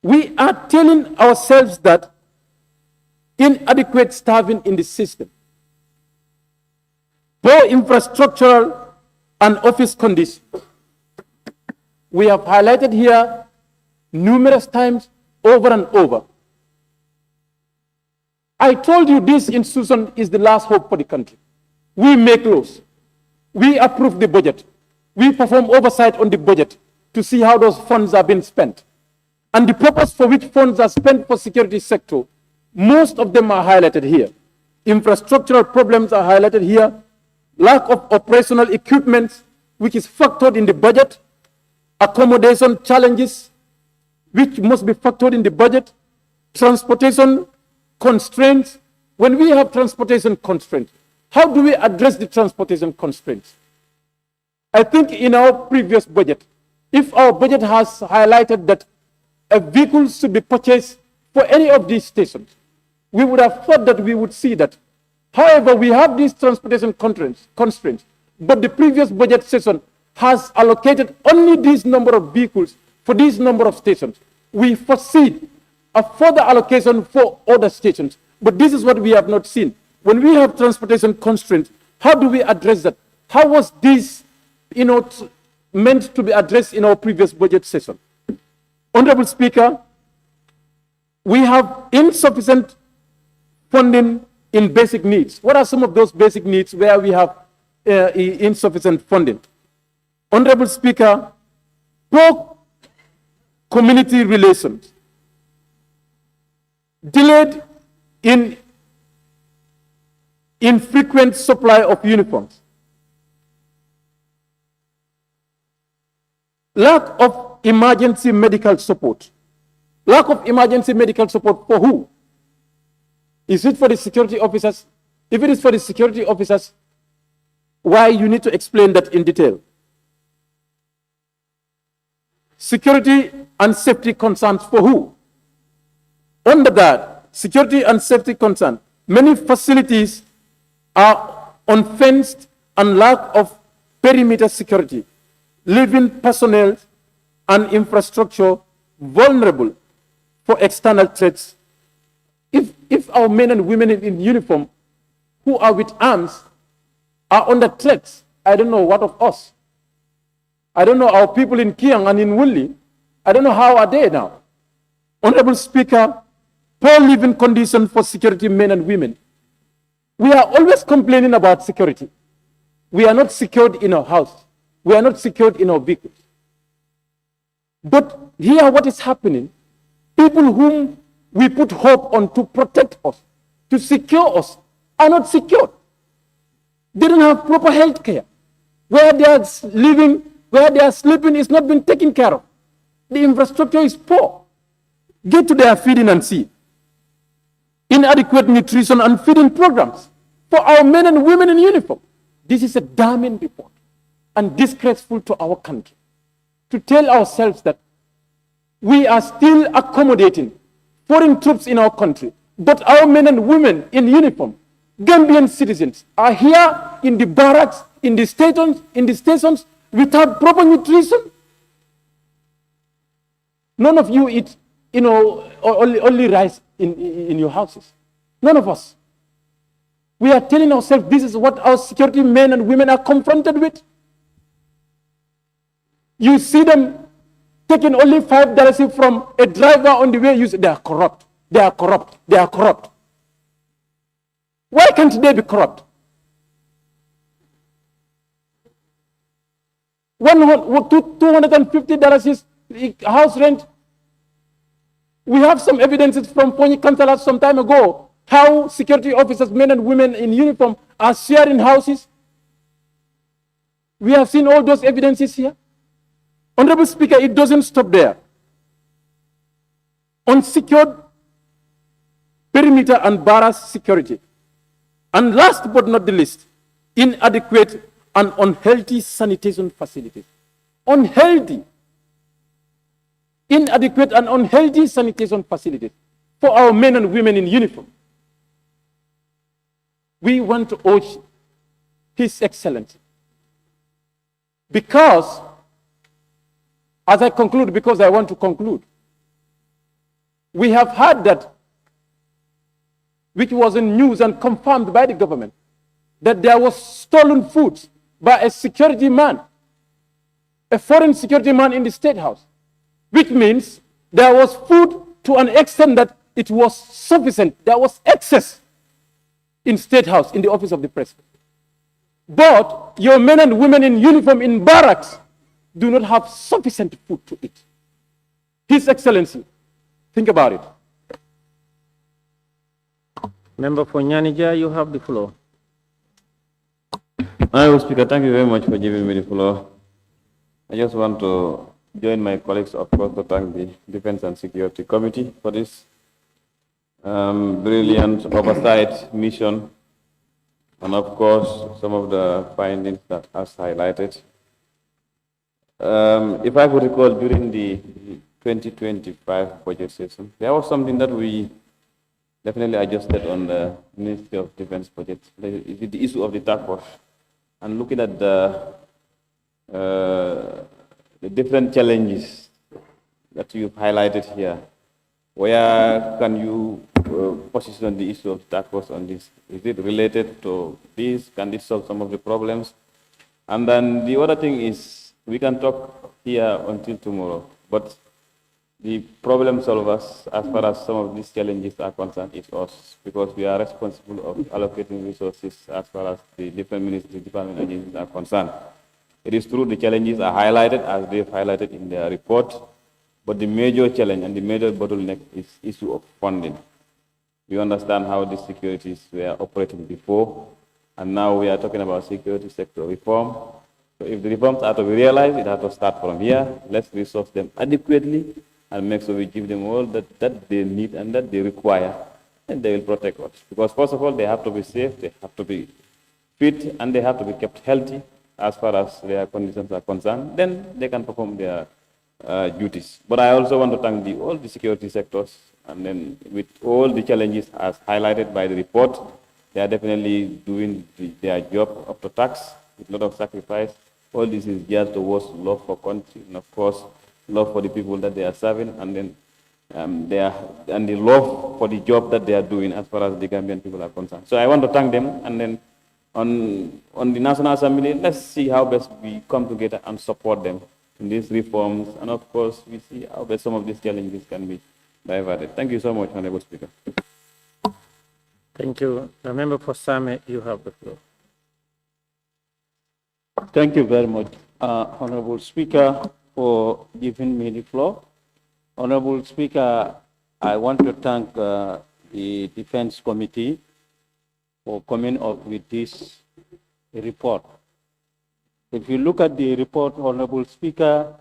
We are telling ourselves that inadequate staffing in the system, poor infrastructural and office conditions. We have highlighted here numerous times over and over. I told you this institution is the last hope for the country. We make laws. We approve the budget. We perform oversight on the budget to see how those funds are being spent. And the purpose for which funds are spent for security sector, most of them are highlighted here. Infrastructural problems are highlighted here. Lack of operational equipment, which is factored in the budget. Accommodation challenges, which must be factored in the budget. Transportation constraints. When we have transportation constraints, how do we address the transportation constraints? I think in our previous budget, if our budget has highlighted that a vehicle should be purchased for any of these stations, we would have thought that we would see that. However, we have these transportation constraints, but the previous budget session has allocated only this number of vehicles for this number of stations. We foresee a further allocation for other stations, but this is what we have not seen. When we have transportation constraints, how do we address that? How was this, meant to be addressed in our previous budget session? Honorable Speaker, we have insufficient funding in basic needs. What are some of those basic needs where we have insufficient funding? Honorable Speaker, poor community relations, delayed in infrequent supply of uniforms, lack of emergency medical support. Lack of emergency medical support for who? Is it for the security officers? If it is for the security officers, why you need to explain that in detail? Security and safety concerns for who? Under that, security and safety concern, many facilities are unfenced and lack of perimeter security, leaving personnel and infrastructure vulnerable for external threats. If our men and women in uniform who are with arms are under threats, I don't know what of us. I don't know our people in Kiang and in Wuli. I don't know how are they now. Honorable Speaker, poor living conditions for security men and women. We are always complaining about security. We are not secured in our house. We are not secured in our vehicles. But here what is happening, people whom we put hope on to protect us, to secure us, are not secured. They don't have proper health care. Where they are living, where they are sleeping is not being taken care of. The infrastructure is poor. Get to their feeding and see. Inadequate nutrition and feeding programs for our men and women in uniform. This is a damning report and disgraceful to our country. To tell ourselves that we are still accommodating foreign troops in our country, but our men and women in uniform, Gambian citizens, are here in the barracks, in the stations without proper nutrition. None of you eat, only rice in your houses. None of us. We are telling ourselves this is what our security men and women are confronted with. You see them taking only $5 from a driver on the way. You say they are corrupt. They are corrupt. They are corrupt. Why can't they be corrupt? $250 is house rent. We have some evidences from Pony Councillor some time ago how security officers, men and women in uniform, are sharing houses. We have seen all those evidences here. Honorable Speaker, it doesn't stop there. Unsecured perimeter and barracks security. And last but not the least, inadequate and unhealthy sanitation facilities. Unhealthy, inadequate and unhealthy sanitation facilities for our men and women in uniform. We want to urge His Excellency, because, as I conclude, because I want to conclude, we have heard that, which was in news and confirmed by the government, that there was stolen food by a security man, a foreign security man in the State House, which means there was food to an extent that it was sufficient. There was excess in State House, in the office of the President. But your men and women in uniform in barracks do not have sufficient food to eat. His Excellency, think about it. Member for Nyanija, you have the floor. Honorable Speaker, thank you very much for giving me the floor. I just want to join my colleagues, of course, to thank the Defense and Security Committee for this brilliant oversight mission, and of course, some of the findings that as highlighted. If I could recall, during the 2025 budget session, there was something that we definitely adjusted on the Ministry of Defense budget, the issue of the task force, and looking at the different challenges that you've highlighted here. Where can you position the issue of task force on this? Is it related to this? Can this solve some of the problems? And then the other thing is, we can talk here until tomorrow, but the problem solvers, as far as some of these challenges are concerned, is us, because we are responsible of allocating resources as far as the different ministries, department, agencies are concerned. It is true the challenges are highlighted as they've highlighted in their report, but the major challenge and the major bottleneck is issue of funding. We understand how the securities were operating before, and now we are talking about security sector reform. So if the reforms are to be realized, it has to start from here. Let's resource them adequately and make sure we give them all that they need and that they require, and they will protect us. Because first of all, they have to be safe, they have to be fit, and they have to be kept healthy as far as their conditions are concerned. Then they can perform their duties. But I also want to thank all the security sectors, and then with all the challenges as highlighted by the report, they are definitely doing their job up to tax with a lot of sacrifice. All this is geared towards love for country, and of course, love for the people that they are serving, and then the love for the job that they are doing as far as the Gambian people are concerned. So I want to thank them, and then on the National Assembly, let's see how best we come together and support them in these reforms, and of course, we see how best some of these challenges can be diverted. Thank you so much, Honorable Speaker. Thank you. The member for Same, you have the floor. Thank you very much, Honorable Speaker, for giving me the floor. Honorable Speaker, I want to thank the Defense Committee for coming up with this report. If you look at the report, Honorable Speaker,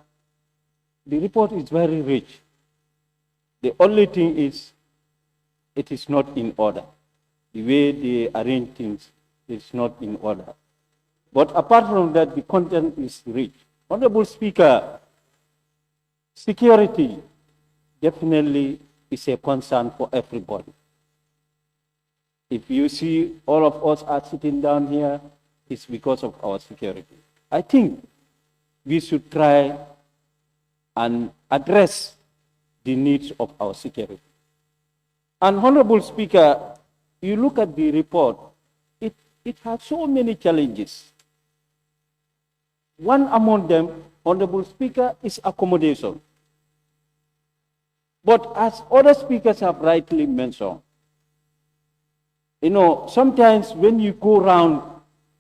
the report is very rich. The only thing is, it is not in order. The way they arrange things is not in order. But apart from that, the content is rich. Honorable Speaker, security definitely is a concern for everybody. If you see all of us are sitting down here, it's because of our security. I think we should try and address the needs of our security. And Honorable Speaker, you look at the report, it has so many challenges. One among them, Honorable Speaker, is accommodation. But as other speakers have rightly mentioned, sometimes when you go around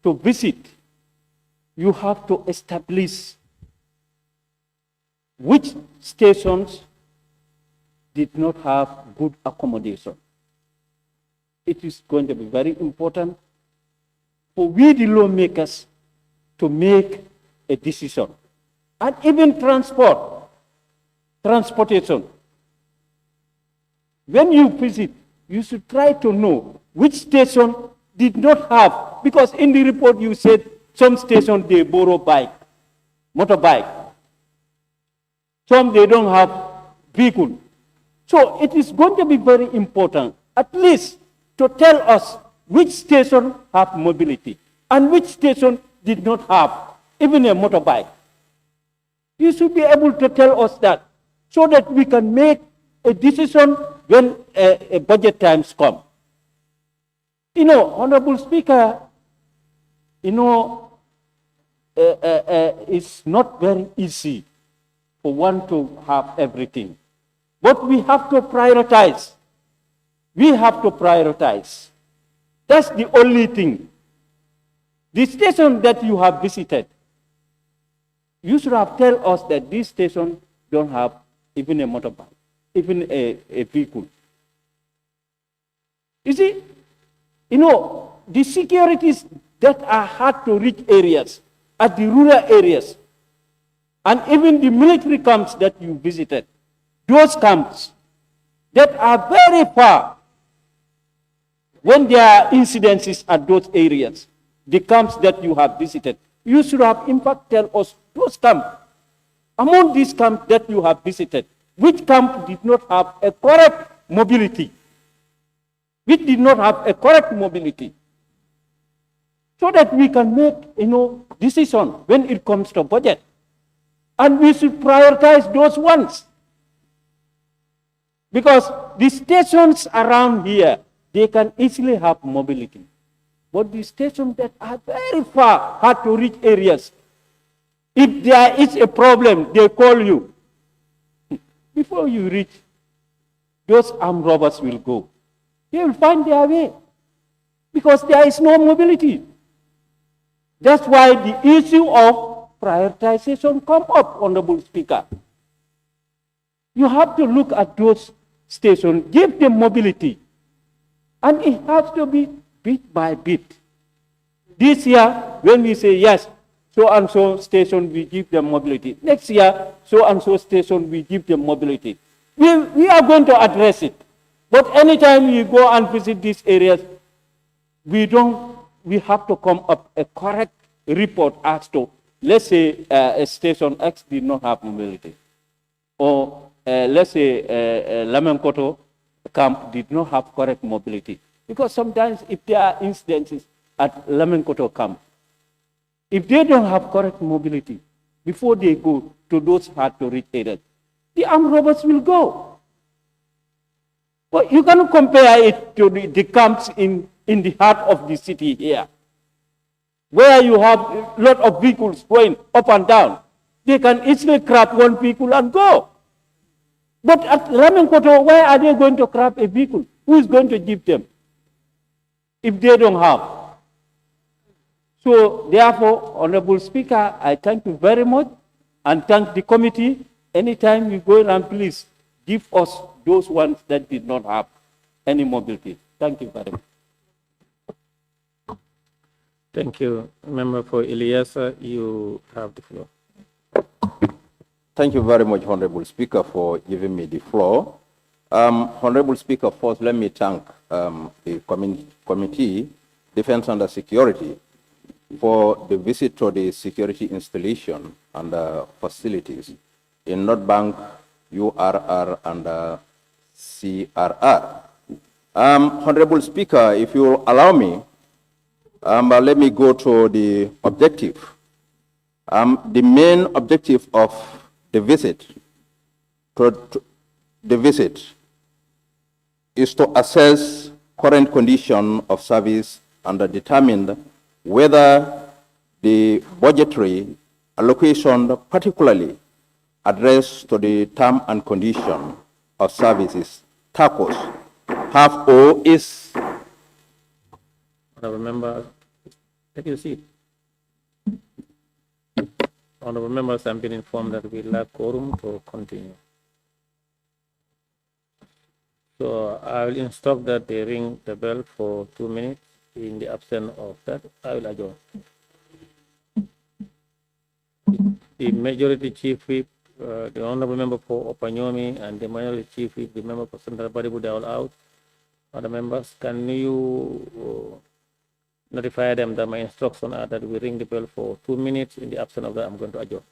to visit, you have to establish which stations did not have good accommodation. It is going to be very important for we, the lawmakers, to make a decision. And even transportation. When you visit, you should try to know which station did not have, because in the report you said some stations they borrow motorbike. Some they don't have vehicle. So it is going to be very important, at least to tell us which station have mobility and which station did not have even a motorbike. You should be able to tell us that so that we can make a decision when a budget times come. Honorable Speaker, it's not very easy for one to have everything. But we have to prioritize. We have to prioritize. That's the only thing. The station that you have visited, you should have told us that this station don't have even a motorbike, even a vehicle. You see, the securities that are hard to reach areas, at the rural areas, and even the military camps that you visited, those camps that are very far, when there are incidences at those areas, the camps that you have visited, you should have in fact tell us those camps. Among these camps that you have visited, which camp did not have a correct mobility? Which did not have a correct mobility? So that we can make, decision when it comes to budget. And we should prioritize those ones. Because the stations around here, they can easily have mobility. But the stations that are very far, hard to reach areas, if there is a problem, they call you. Before you reach, those armed robbers will go. They will find their way. Because there is no mobility. That's why the issue of prioritization come up, Honorable Speaker. You have to look at those stations, give them mobility. And it has to be bit by bit. This year, when we say yes, so-and-so station, we give them mobility. Next year, so-and-so station, we give them mobility. We are going to address it. But anytime you go and visit these areas, we have to come up a correct report as to, let's say, a station X did not have mobility. Or let's say Lamenkoto camp did not have correct mobility. Because sometimes if there are incidences at Lamenkoto camp, if they don't have correct mobility, before they go to those hard to reach areas, the armed robbers will go. But you cannot compare it to the camps in the heart of the city here, where you have a lot of vehicles going up and down. They can easily grab one vehicle and go. But at Lamenkoto, where are they going to grab a vehicle? Who is going to give them if they don't have? So therefore, Honorable Speaker, I thank you very much and thank the committee. Anytime you go around, please give us those ones that did not have any mobility. Thank you very much. Thank you. Member for Ileasa, you have the floor. Thank you very much, Honorable Speaker, for giving me the floor. Honorable Speaker, first let me thank the committee, Defense and Security, for the visit to the security installation and facilities in North Bank URR, and CRR. Honorable Speaker, if you allow me, let me go to the objective. The main objective of the visit is to assess current condition of service and determine whether the budgetary allocation particularly addressed to the term and condition of services, TACOs, have or is. Honorable Member, take your seat. Honorable members, I'm being informed that we lack quorum to continue. So I will instruct that they ring the bell for 2 minutes. In the absence of that, I will adjourn. The majority chief whip, the honorable member for Opanyomi, and the minority chief whip, the member for Central Baribu, they are all out. Other members, can you notify them that my instructions are that we ring the bell for 2 minutes. In the absence of that, I'm going to adjourn.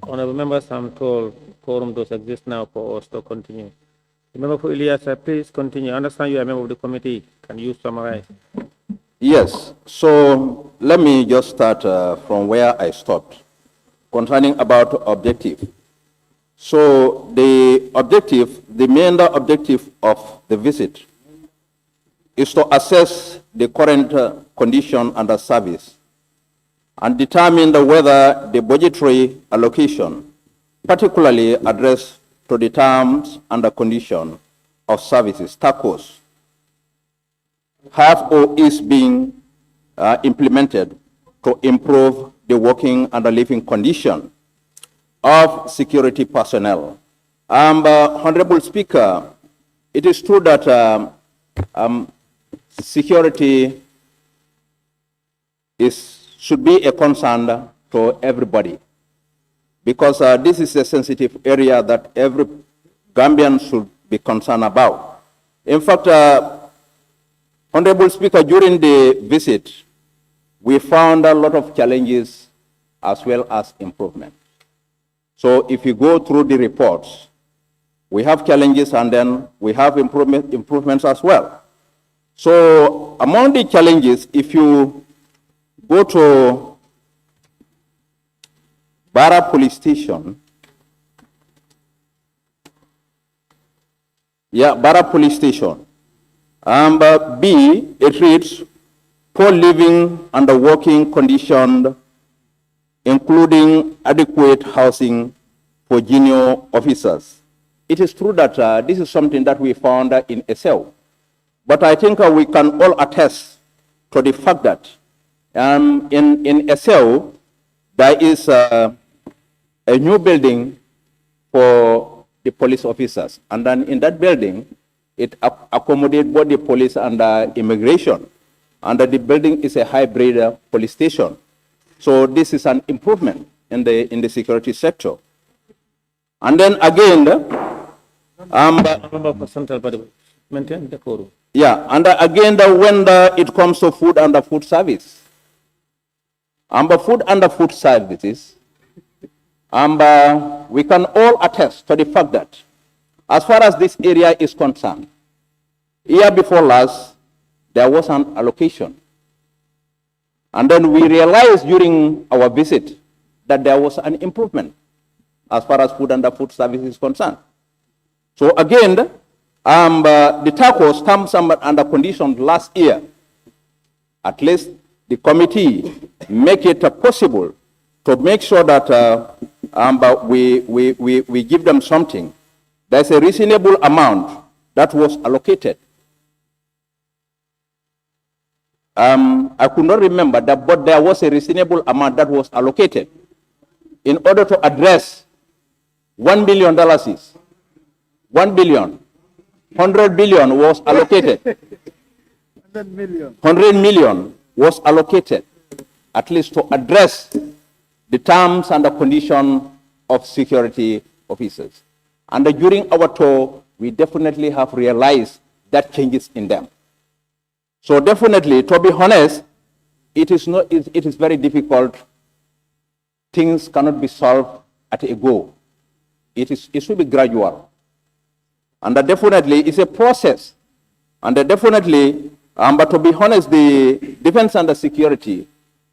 Honorable members, I'm told quorum does exist now for us to continue. The member for Ilyasa, please continue. I understand you are a member of the committee. Can you summarize? Yes, so let me just start from where I stopped concerning about objective. So the objective, the main objective of the visit is to assess the current condition under service and determine whether the budgetary allocation, particularly addressed to the terms and the condition of services, TACOs, have or is being implemented to improve the working and the living condition of security personnel. Honorable Speaker, it is true that security should be a concern to everybody, because this is a sensitive area that every Gambian should be concerned about. In fact, Honorable Speaker, during the visit, we found a lot of challenges as well as improvements. So if you go through the reports, we have challenges and then we have improvements as well. So among the challenges, if you go to Barra Police Station, Barra Police Station, B, it reads, poor living and working conditions, including adequate housing for junior officers. It is true that this is something that we found in SL, but I think we can all attest to the fact that in SL, there is a new building for the police officers. And then in that building, it accommodates both the police and immigration. And the building is a hybrid police station. So this is an improvement in the security sector. And then again, maintain the quorum. Yeah, and again, when it comes to food and food service, food and food services, we can all attest to the fact that as far as this area is concerned, year before last, there was an allocation. And then we realized during our visit that there was an improvement as far as food and food service is concerned. So again, the TACOs terms and conditions last year, at least the committee make it possible to make sure that we give them something. There's a reasonable amount that was allocated. I could not remember that, but there was a reasonable amount that was allocated. in order to address $1 billion is 1 billion. 100 billion was allocated. 100 million was allocated at least to address the terms and the condition of security officers. And during our tour, we definitely have realized that changes in them. So definitely, to be honest, it is very difficult. Things cannot be solved at a go. It should be gradual. And that definitely is a process. And that definitely, but to be honest, the defense and the security,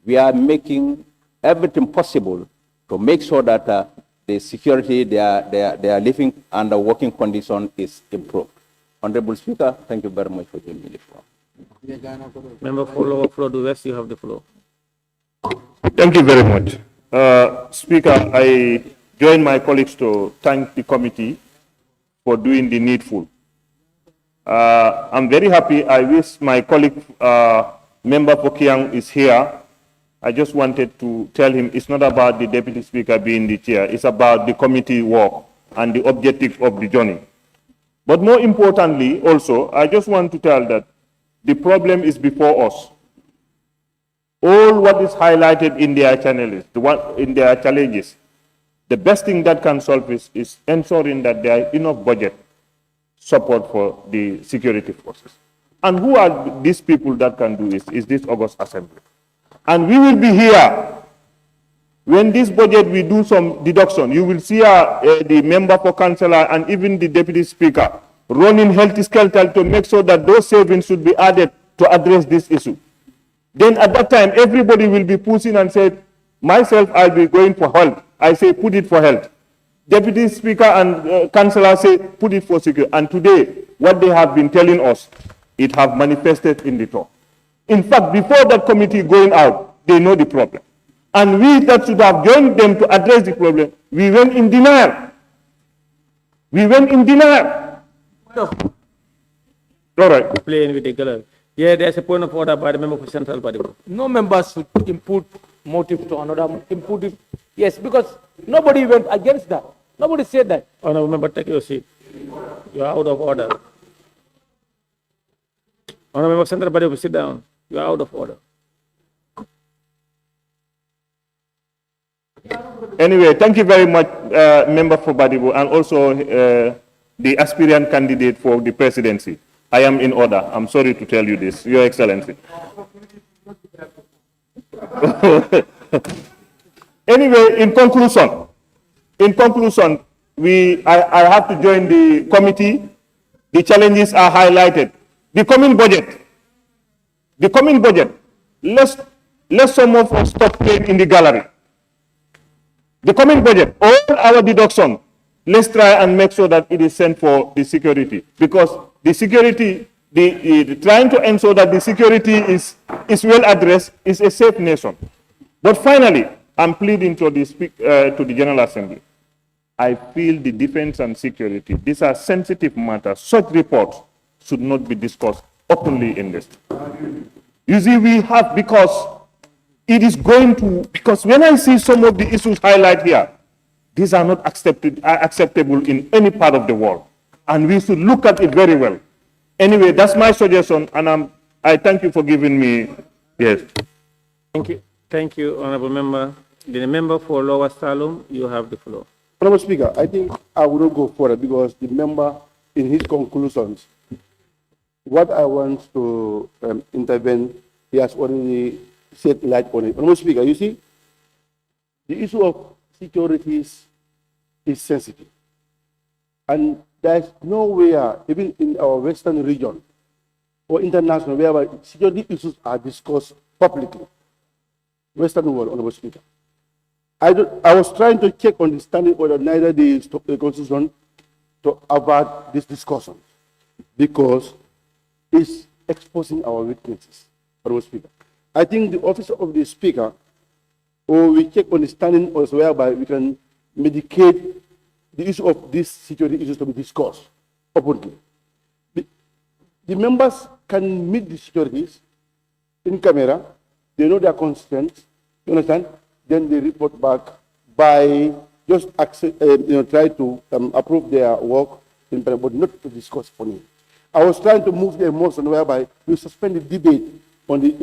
we are making everything possible to make sure that the security, their living and the working condition is improved. Honorable Speaker, thank you very much for giving me the floor. Member for Lower Flood West, you have the floor. Thank you very much. Speaker, I join my colleagues to thank the committee for doing the needful. I'm very happy. I wish my colleague, Member Pokiang, is here. I just wanted to tell him it's not about the Deputy Speaker being the chair. It's about the committee work and the objective of the journey. But more importantly, also, I just want to tell that the problem is before us. All what is highlighted in their challenges, the best thing that can solve is ensuring that there is enough budget support for the security forces. And who are these people that can do this? Is this August Assembly? And we will be here. When this budget, we do some deduction, you will see the member for councillor and even the deputy speaker running healthy skelter to make sure that those savings should be added to address this issue. Then at that time, everybody will be pushing and say, myself, I'll be going for health. I say, put it for health. Deputy speaker and councillor say, put it for security. And today, what they have been telling us, it have manifested in the talk. In fact, before that committee going out, they know the problem. And we that should have joined them to address the problem, we went in denial. We went in denial. All right. Playing with the color. Yeah, there's a point of order by the member for Central Party. No member should input motive to another input it. Yes, because nobody went against that. Nobody said that. Honorable member, take your seat. You are out of order. Honorable member Central Party, sit down. You are out of order. Anyway, thank you very much, member for Badibu, and also the aspirant candidate for the presidency. I am in order. I'm sorry to tell you this, Your Excellency. Anyway, in conclusion, I have to join the committee. The challenges are highlighted. The coming budget. Let some of us stop playing in the gallery. The coming budget, all our deduction, let's try and make sure that it is sent for the security, because the security, trying to ensure that the security is well addressed is a safe nation. But finally, I'm pleading to the General Assembly. I feel the defense and security, these are sensitive matters. Such reports should not be discussed openly in this. You see, we have, because it is going to, because when I see some of the issues highlighted here, these are not acceptable in any part of the world. And we should look at it very well. Anyway, that's my suggestion, and I thank you for giving me, yes. Thank you, honorable member. The member for Lower Salem, you have the floor. Honorable Speaker, I think I will not go further because the member, in his conclusions, what I want to intervene, he has already shed light on it. Honorable Speaker, you see, the issue of security is sensitive. And there's nowhere, even in our Western region or international, where security issues are discussed publicly. Western world, Honorable Speaker. I was trying to check on the standing order, neither the Constitution, to avoid this discussion, because it's exposing our weaknesses, Honorable Speaker. I think the office of the Speaker, or we check on the standing orders whereby we can medicate the issue of these security issues to be discussed openly. The members can meet the securities in camera, they know their constraints, you understand? Then they report back by just try to approve their work, but not to discuss on it. I was trying to move the motion whereby we suspend the debate on the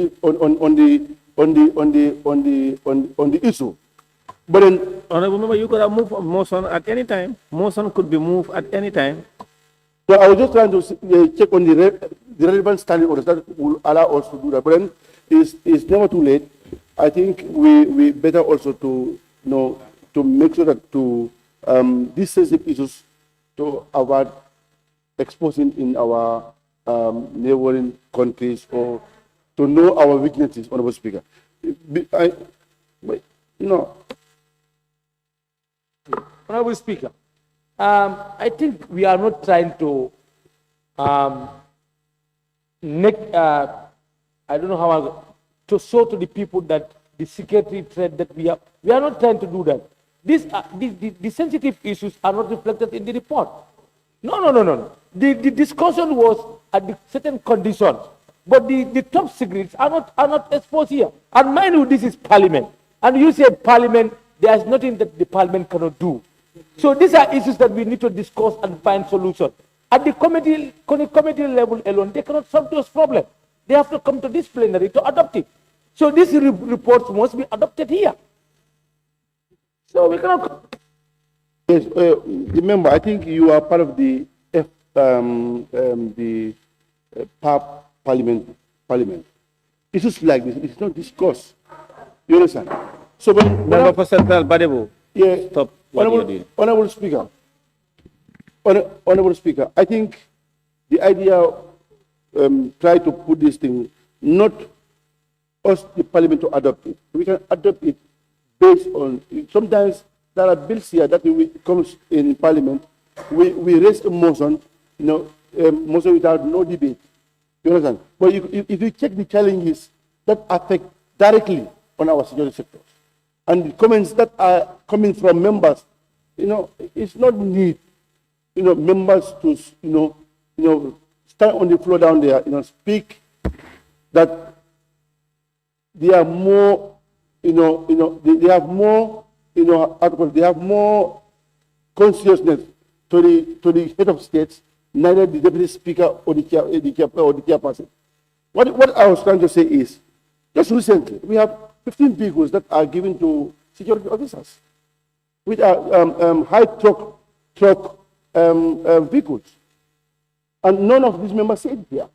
issue. But then, Honorable Member, you could have moved a motion at any time. Motion could be moved at any time. so I was just trying to check on the relevant standing orders that will allow us to do that. But then it's never too late. I think we better also to to make sure that these sensitive issues to avoid exposing in our neighboring countries or to know our weaknesses, Honorable Speaker. Honorable Speaker, I think we are not trying to I don't know how to show to the people that the security threat that we are not trying to do that. The sensitive issues are not reflected in the report. No. The discussion was at the certain conditions, but the top secrets are not exposed here. And mind you, this is Parliament, and you say Parliament, there is nothing that the Parliament cannot do. So these are issues that we need to discuss and find solutions. At the committee level alone, they cannot solve those problems. They have to come to this plenary to adopt it. So these reports must be adopted here. So we cannot. Yes, remember, I think you are part of the Parliament. Issues like this, it's not discussed. You understand? So Member for Central Badebo. Yeah. Stop what you're doing. Honorable Speaker, I think the idea try to put this thing, not us, the Parliament, to adopt it. We can adopt it based on, sometimes there are bills here that comes in Parliament, we raise a motion, motion without no debate. You understand? But if you check the challenges that affect directly on our security sectors, and the comments that are coming from members, it's not need, members to, stand on the floor down there, speak that they are more, they have more, they have more consciousness to the head of states, neither the deputy speaker or the chairperson. What I was trying to say is, just recently, we have 15 vehicles that are given to security officers, which are high truck vehicles. And none of these members said here.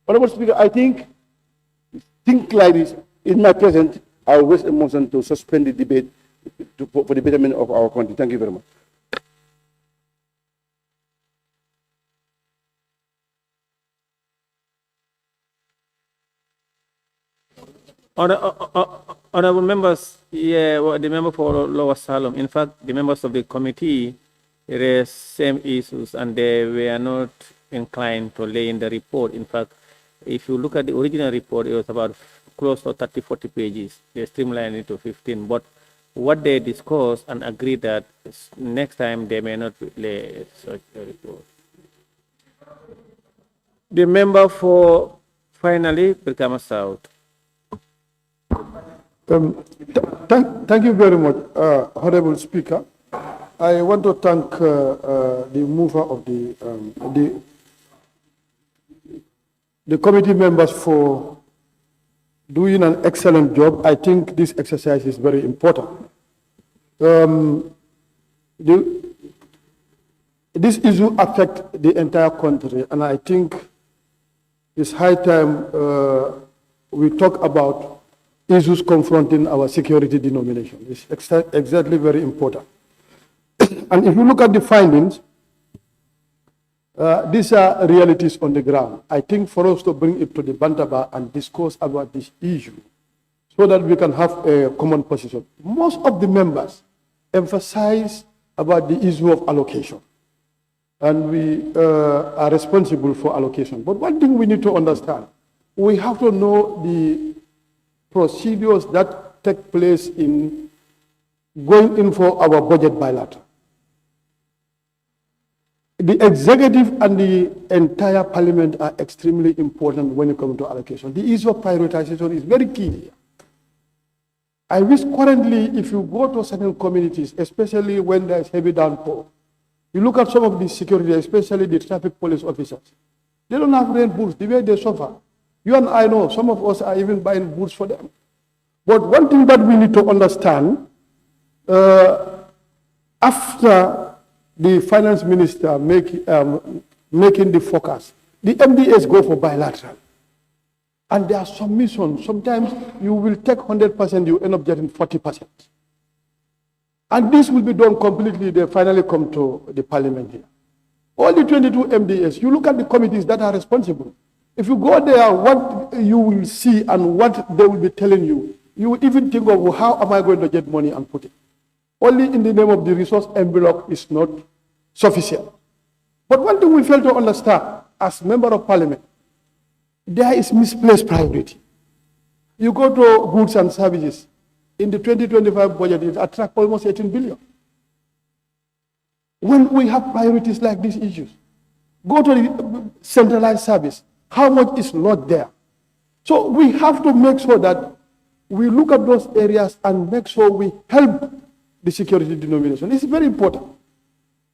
Honorable Speaker, I think things like this, in my present, I will raise a motion to suspend the debate for the betterment of our country. Thank you very much. Honorable members, the member for Lower Salem, in fact, the members of the committee raised same issues and they were not inclined to lay in the report. In fact, if you look at the original report, it was about close to 30, 40 pages. They streamlined it to 15. But what they discussed and agreed that next time they may not lay such a report. The member for, finally, Brikama South. Thank you very much, Honorable Speaker. I want to thank the mover of the committee members for doing an excellent job. I think this exercise is very important. This issue affects the entire country, and I think it's high time we talk about issues confronting our security denomination. It's exactly very important. And if you look at the findings, these are realities on the ground. I think for us to bring it to the Bantaba and discuss about this issue so that we can have a common position. Most of the members emphasize about the issue of allocation. And we are responsible for allocation. But one thing we need to understand, we have to know the procedures that take place in going in for our budget bilateral. The executive and the entire parliament are extremely important when it comes to allocation. The issue of prioritization is very key here. I wish currently, if you go to certain communities, especially when there's heavy downpour, you look at some of the security, especially the traffic police officers. They don't have rain boots, the way they suffer. You and I know, some of us are even buying boots for them. But one thing that we need to understand, after the finance minister making the forecast, the MDAs go for bilateral. And there are some missions. Sometimes you will take 100%, you end up getting 40%. And this will be done completely, they finally come to the parliament here. All the 22 MDAs, you look at the committees that are responsible. If you go there, what you will see and what they will be telling you, you will even think of, well, how am I going to get money and put it? Only in the name of the resource envelope is not sufficient. But one thing we fail to understand as member of parliament, there is misplaced priority. You go to goods and services. In the 2025 budget, it attracts almost 18 billion. When we have priorities like these issues, go to the centralized service. How much is not there? So we have to make sure that we look at those areas and make sure we help the security denomination. It's very important.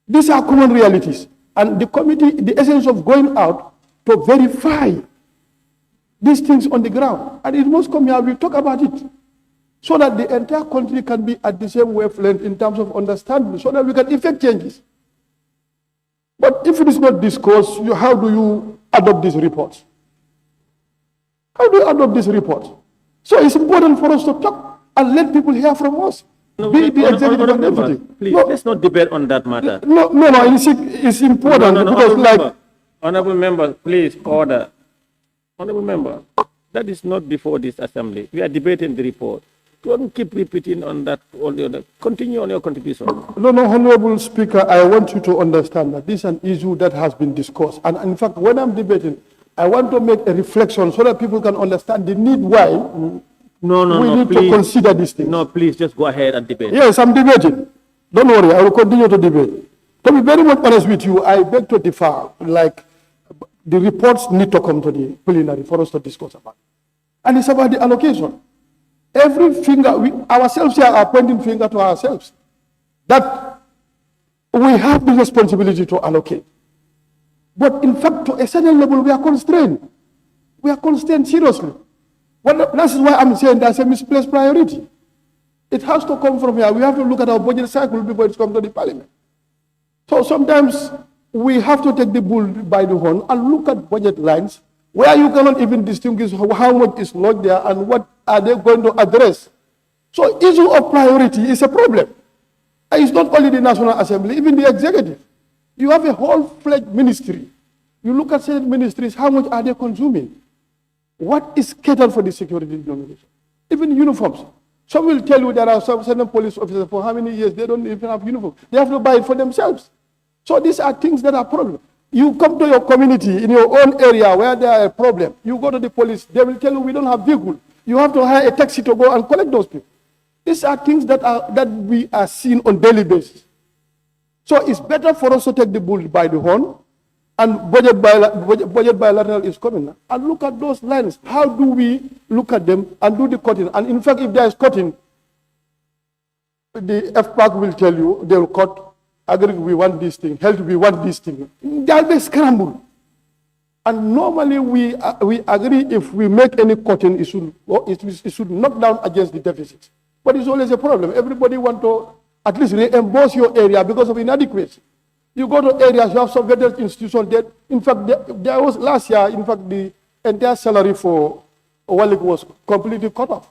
These are common realities. And the committee, the essence of going out to verify these things on the ground. And it must come here, we talk about it. So that the entire country can be at the same wavelength in terms of understanding, so that we can effect changes. But if it is not discussed, how do you adopt these reports? How do you adopt these reports? So it's important for us to talk and let people hear from us. Be the executive and everything. Please, let's not debate on that matter. No, it's important because Honorable member, please order. Honorable member, that is not before this assembly. We are debating the report. Don't keep repeating on that. Continue on your contribution. No, Honorable Speaker, I want you to understand that this is an issue that has been discussed. And in fact, when I'm debating, I want to make a reflection so that people can understand the need why we need to consider this thing. No, please, just go ahead and debate. Yes, I'm debating. Don't worry, I will continue to debate. To be very much honest with you, I beg to differ. Like, the reports need to come to the plenary for us to discuss about. And it's about the allocation. Every finger, ourselves here are pointing finger to ourselves. That we have the responsibility to allocate. But in fact, to a certain level, we are constrained. We are constrained seriously. Well, this is why I'm saying there's a misplaced priority. It has to come from here. We have to look at our budget cycle before it comes to the parliament. So sometimes we have to take the bull by the horn and look at budget lines where you cannot even distinguish how much is not there and what are they going to address. So issue of priority is a problem. And it's not only the National Assembly, even the executive. You have a whole-fledged ministry. You look at certain ministries, how much are they consuming? What is catered for the security denomination? Even uniforms. Some will tell you there are some certain police officers for how many years they don't even have uniform. They have to buy it for themselves. So these are things that are problems. You come to your community in your own area where there are a problem. You go to the police, they will tell you we don't have vehicle. You have to hire a taxi to go and collect those people. These are things that we are seeing on daily basis. So it's better for us to take the bull by the horn, and budget bilateral is coming now. And look at those lines. How do we look at them and do the cutting? And in fact, if there is cutting, the FPAC will tell you they will cut. Agri, we want this thing. Health, we want this thing. There will be scramble. And normally we agree if we make any cutting, it should knock down against the deficit. But it's always a problem. Everybody want to at least reimburse your area because of inadequacy. You go to areas, you have some veterans institutions that, in fact, there was last year, in fact, the entire salary for Walik was completely cut off.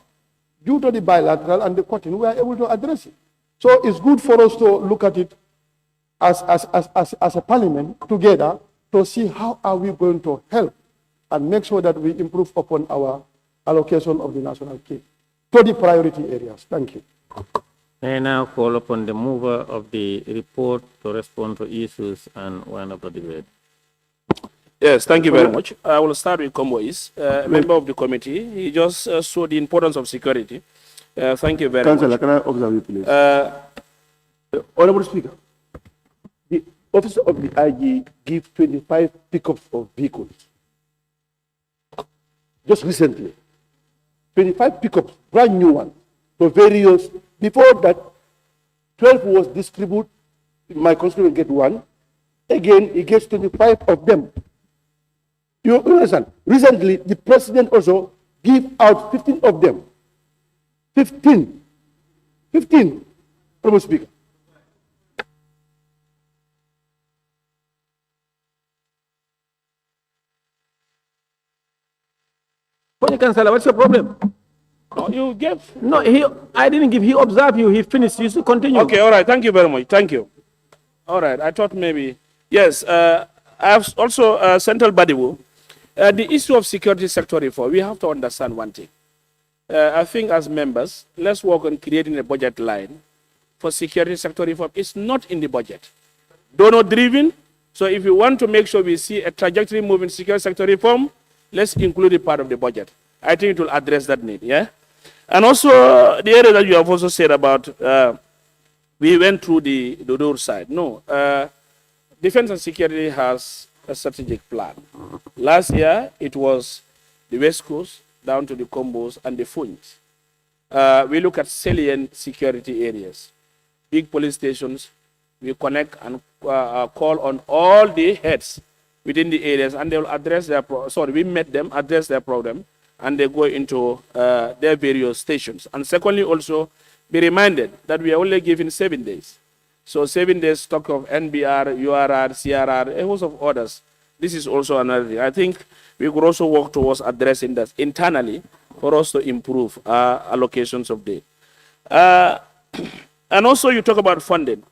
Due to the bilateral and the cutting, we are able to address it. So it's good for us to look at it as a parliament together to see how are we going to help and make sure that we improve upon our allocation of the national kit to the priority areas. Thank you. I now call upon the mover of the report to respond to issues and wind up the debate. Yes, thank you very much. I will start with Kombois, a member of the committee. He just saw the importance of security. Thank you very Councillor, much. can I observe you, please? Honorable Speaker, the Office of the IG gives 25 pickups of vehicles. Just recently. 25 pickups, brand new ones. for various. Before that, 12 was distributed. My constituent get one. Again, he gets 25 of them. You understand? Recently, the president also give out 15 of them. 15. 15, Honorable Speaker. Councillor, what's your problem? No, you gave. No, I didn't give. He observed you. He finished. You should continue. Okay, all right. Thank you very much. Thank you. All right. I thought maybe. Yes. I have also Central Badiwu. The issue of security sector reform, we have to understand one thing. I think as members, let's work on creating a budget line for security sector reform. It's not in the budget. Donor driven. So if you want to make sure we see a trajectory move in security sector reform, let's include it part of the budget. I think it will address that need, yeah? And also, the area that you have also said about, we went through the Oversight. No, defense and security has a strategic plan. Last year, it was the West Coast, down to the Combos and the Funch. We look at salient security areas, big police stations. We connect and call on all the heads within the areas, and they will address their, we met them, address their problem, and they go into their various stations. And secondly, also, be reminded that we are only given 7 days. So 7 days stock of NBR, URR, CRR, a host of others. This is also another thing. I think we could also work towards addressing that internally for us to improve our allocations of day. And also you talk about funding.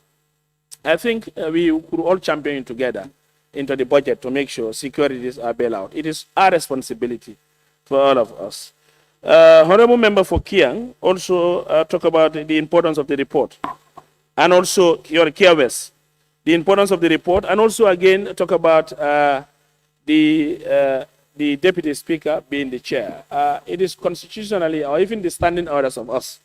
I think we could all champion together into the budget to make sure securities are bailed out. It is our responsibility for all of us. Honorable Member for Kiang also talk about the importance of the report, and also your Kia West, the importance of the report, and also again talk about the Deputy Speaker being the chair. It is constitutionally, or even the standing orders of us.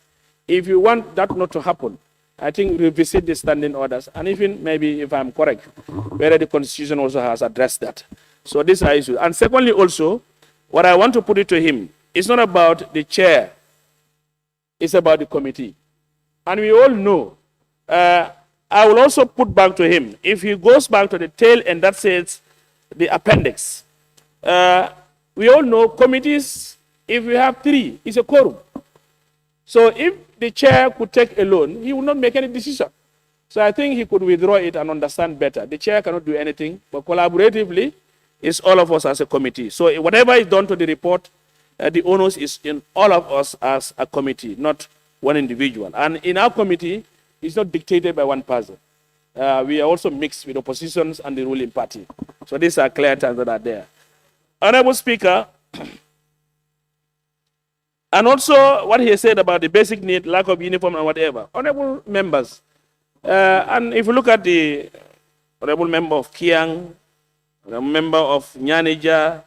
If you want that not to happen, I think revisit the standing orders, and even maybe, if I'm correct, whether the Constitution also has addressed that. So these are issues. And secondly, also, what I want to put it to him, it's not about the chair, it's about the committee. And we all know, I will also put back to him, if he goes back to the tail and that says the appendix, we all know committees, if we have 3, it's a quorum. So if the chair could take alone, he will not make any decision. So I think he could withdraw it and understand better. The chair cannot do anything, but collaboratively, it's all of us as a committee. So whatever is done to the report, the onus is in all of us as a committee, not one individual. And in our committee, it's not dictated by one person. We are also mixed with oppositions and the ruling party. So these are clear terms that are there. Honorable Speaker, and also what he said about the basic need, lack of uniform and whatever. Honorable members, and if you look at the honorable member of Kiang, honorable member of Nyanija,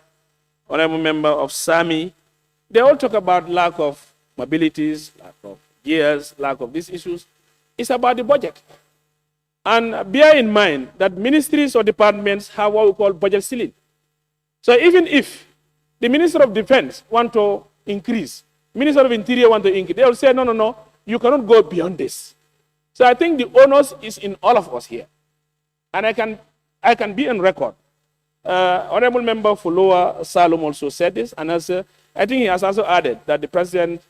honorable member of Sami, they all talk about lack of mobilities, lack of gears, lack of these issues. It's about the budget. And bear in mind that ministries or departments have what we call budget ceiling. So even if the Minister of Defense want to increase, Minister of Interior want to increase, they will say, no, no, no, you cannot go beyond this. So I think the onus is in all of us here. And I can be on record. Honorable Member for Lower Salom also said this, and as, I think he has also added that the President,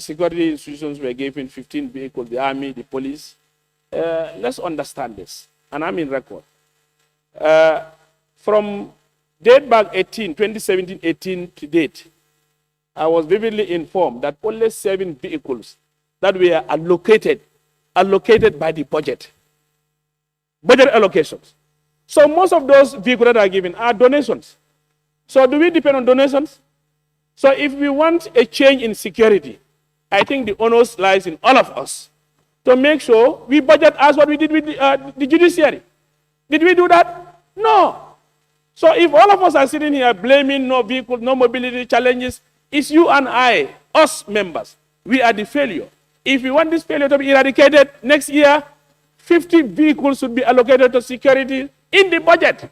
security institutions were given 15 vehicles, the Army, the police. Let's understand this, and I'm in record. From date back 2017-18 to date, I was vividly informed that only 7 vehicles that were allocated by the budget allocations. So most of those vehicles that are given are donations. So do we depend on donations? So if we want a change in security, I think the onus lies in all of us to make sure we budget as what we did with the judiciary. Did we do that? No. So if all of us are sitting here blaming no vehicle, no mobility challenges, it's you and I, us members. We are the failure. If we want this failure to be eradicated, next year, 50 vehicles should be allocated to security in the budget.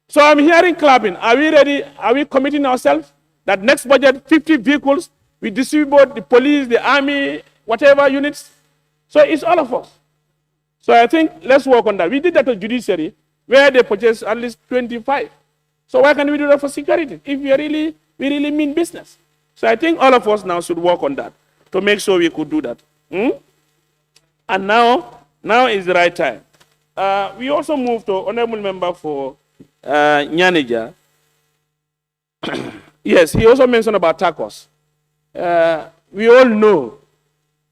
So I'm hearing clapping. Are we ready? Are we committing ourselves That next budget, 50 vehicles, we distribute the police, the army, whatever units. So it's all of us. So I think let's work on that. We did that to judiciary, where they purchased at least 25. So why can't we do that for security if we really mean business? So I think all of us now should work on that to make sure we could do that. And now is the right time. We also moved to honorable member for Nyanija. Yes, he also mentioned about tacos. We all know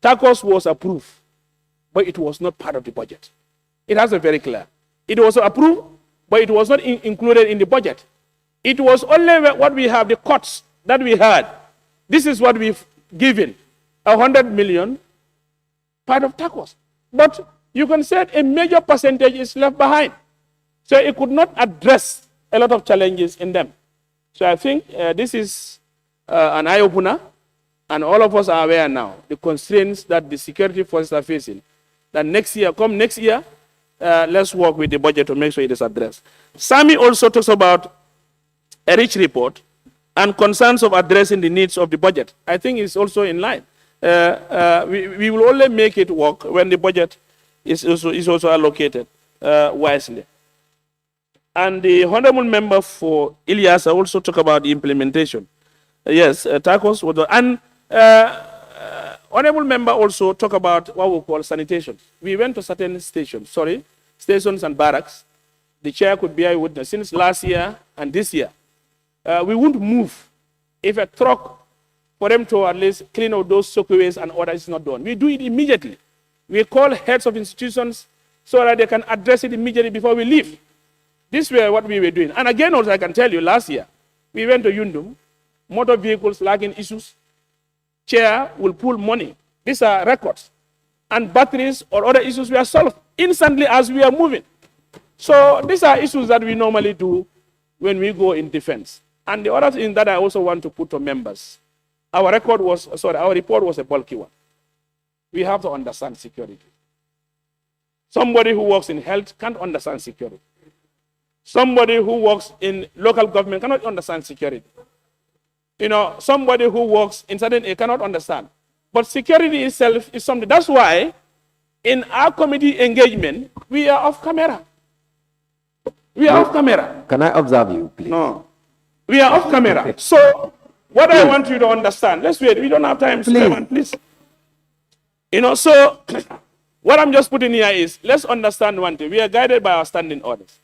tacos was approved, but it was not part of the budget. It has a very clear. It was approved, but it was not included in the budget. It was only what we have, the cuts that we had. This is what we've given, 100 million, part of tacos. But you can say a major percentage is left behind. So it could not address a lot of challenges in them. So I think this is an eye-opener, and all of us are aware now, the constraints that the security forces are facing. That next year, let's work with the budget to make sure it is addressed. Sami also talks about a rich report and concerns of addressing the needs of the budget. I think it's also in line. We will only make it work when the budget is also allocated wisely. And the honorable member for Ilyasa also talked about the implementation. Yes, tacos. And honorable member also talked about what we call sanitation. We went to certain stations and barracks. The chair could bear witness. Since last year and this year, we won't move if a truck for them to at least clean out those soakways and others is not done. We do it immediately. We call heads of institutions so that they can address it immediately before we leave. This was what we were doing. And again, also I can tell you, last year, we went to Yundum, motor vehicles lacking issues, chair will pull money. These are records. And batteries or other issues were solved instantly as we are moving. So these are issues that we normally do when we go in defense. And the other thing that I also want to put to members, our report was a bulky one. We have to understand security. Somebody who works in health can't understand security. Somebody who works in local government cannot understand security. Somebody who works in certain area cannot understand. But security itself is something. That's why in our committee engagement, we are off camera. We are off camera. Can I observe you, please? No. We are off camera. So what I want you to understand, let's wait. We don't have time. Please. So what I'm just putting here is, let's understand one thing. We are guided by our standing orders.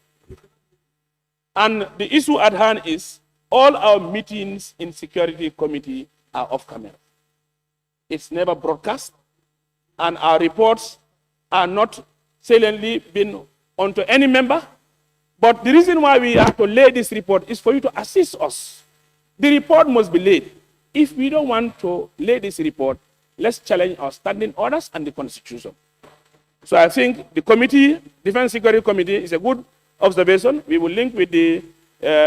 And the issue at hand is all our meetings in security committee are off camera. It's never broadcast. And our reports are not saliently been onto any member. But the reason why we have to lay this report is for you to assist us. The report must be laid. If we don't want to lay this report, let's challenge our standing orders and the Constitution. So I think the committee, Defense Security Committee, is a good observation. We will link with the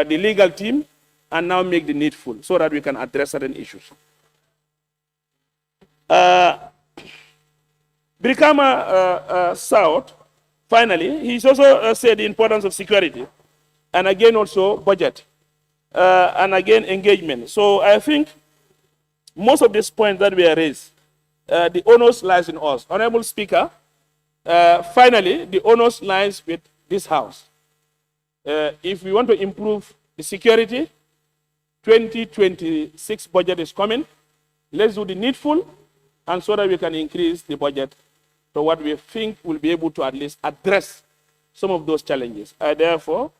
legal team and now make the needful so that we can address certain issues. Brikama South, finally, he's also said the importance of security and again also budget and again engagement. So I think most of these points that we are raised, the onus lies in us. Honorable Speaker, finally, the onus lies with this House. If we want to improve the security, 2026 budget is coming. Let's do the needful, and so that we can increase the budget to what we think will be able to at least address some of those challenges. I therefore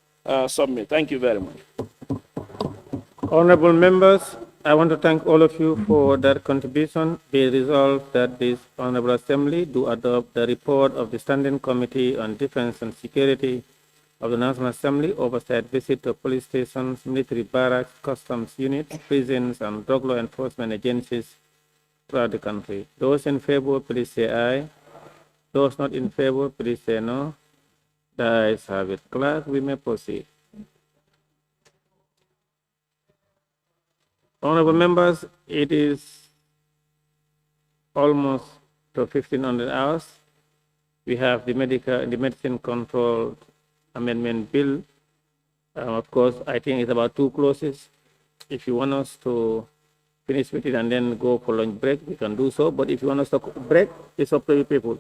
submit. Thank you very much. Honorable members, I want to thank all of you for that contribution. Be resolved that this Honorable Assembly do adopt the report of the Standing Committee on Defense and Security of the National Assembly, oversight visit to police stations, military barracks, customs units, prisons, and drug law enforcement agencies throughout the country. Those in favor, please say aye. Those not in favor, please say no. The ayes have it. Clerk, we may proceed. Honorable members, it is almost to 1500 hours. We have the medicine control amendment bill. Of course, I think it's about 2 clauses. If you want us to finish with it and then go for lunch break, we can do so. But if you want us to break, it's up to you people.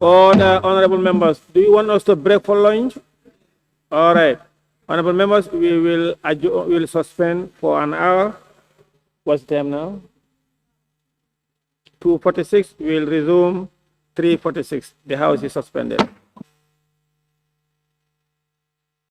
All the honorable members, do you want us to break for lunch? All right. Honorable members, we will suspend for an hour. What's the time now? 2:46. We will resume 3:46. The House is suspended.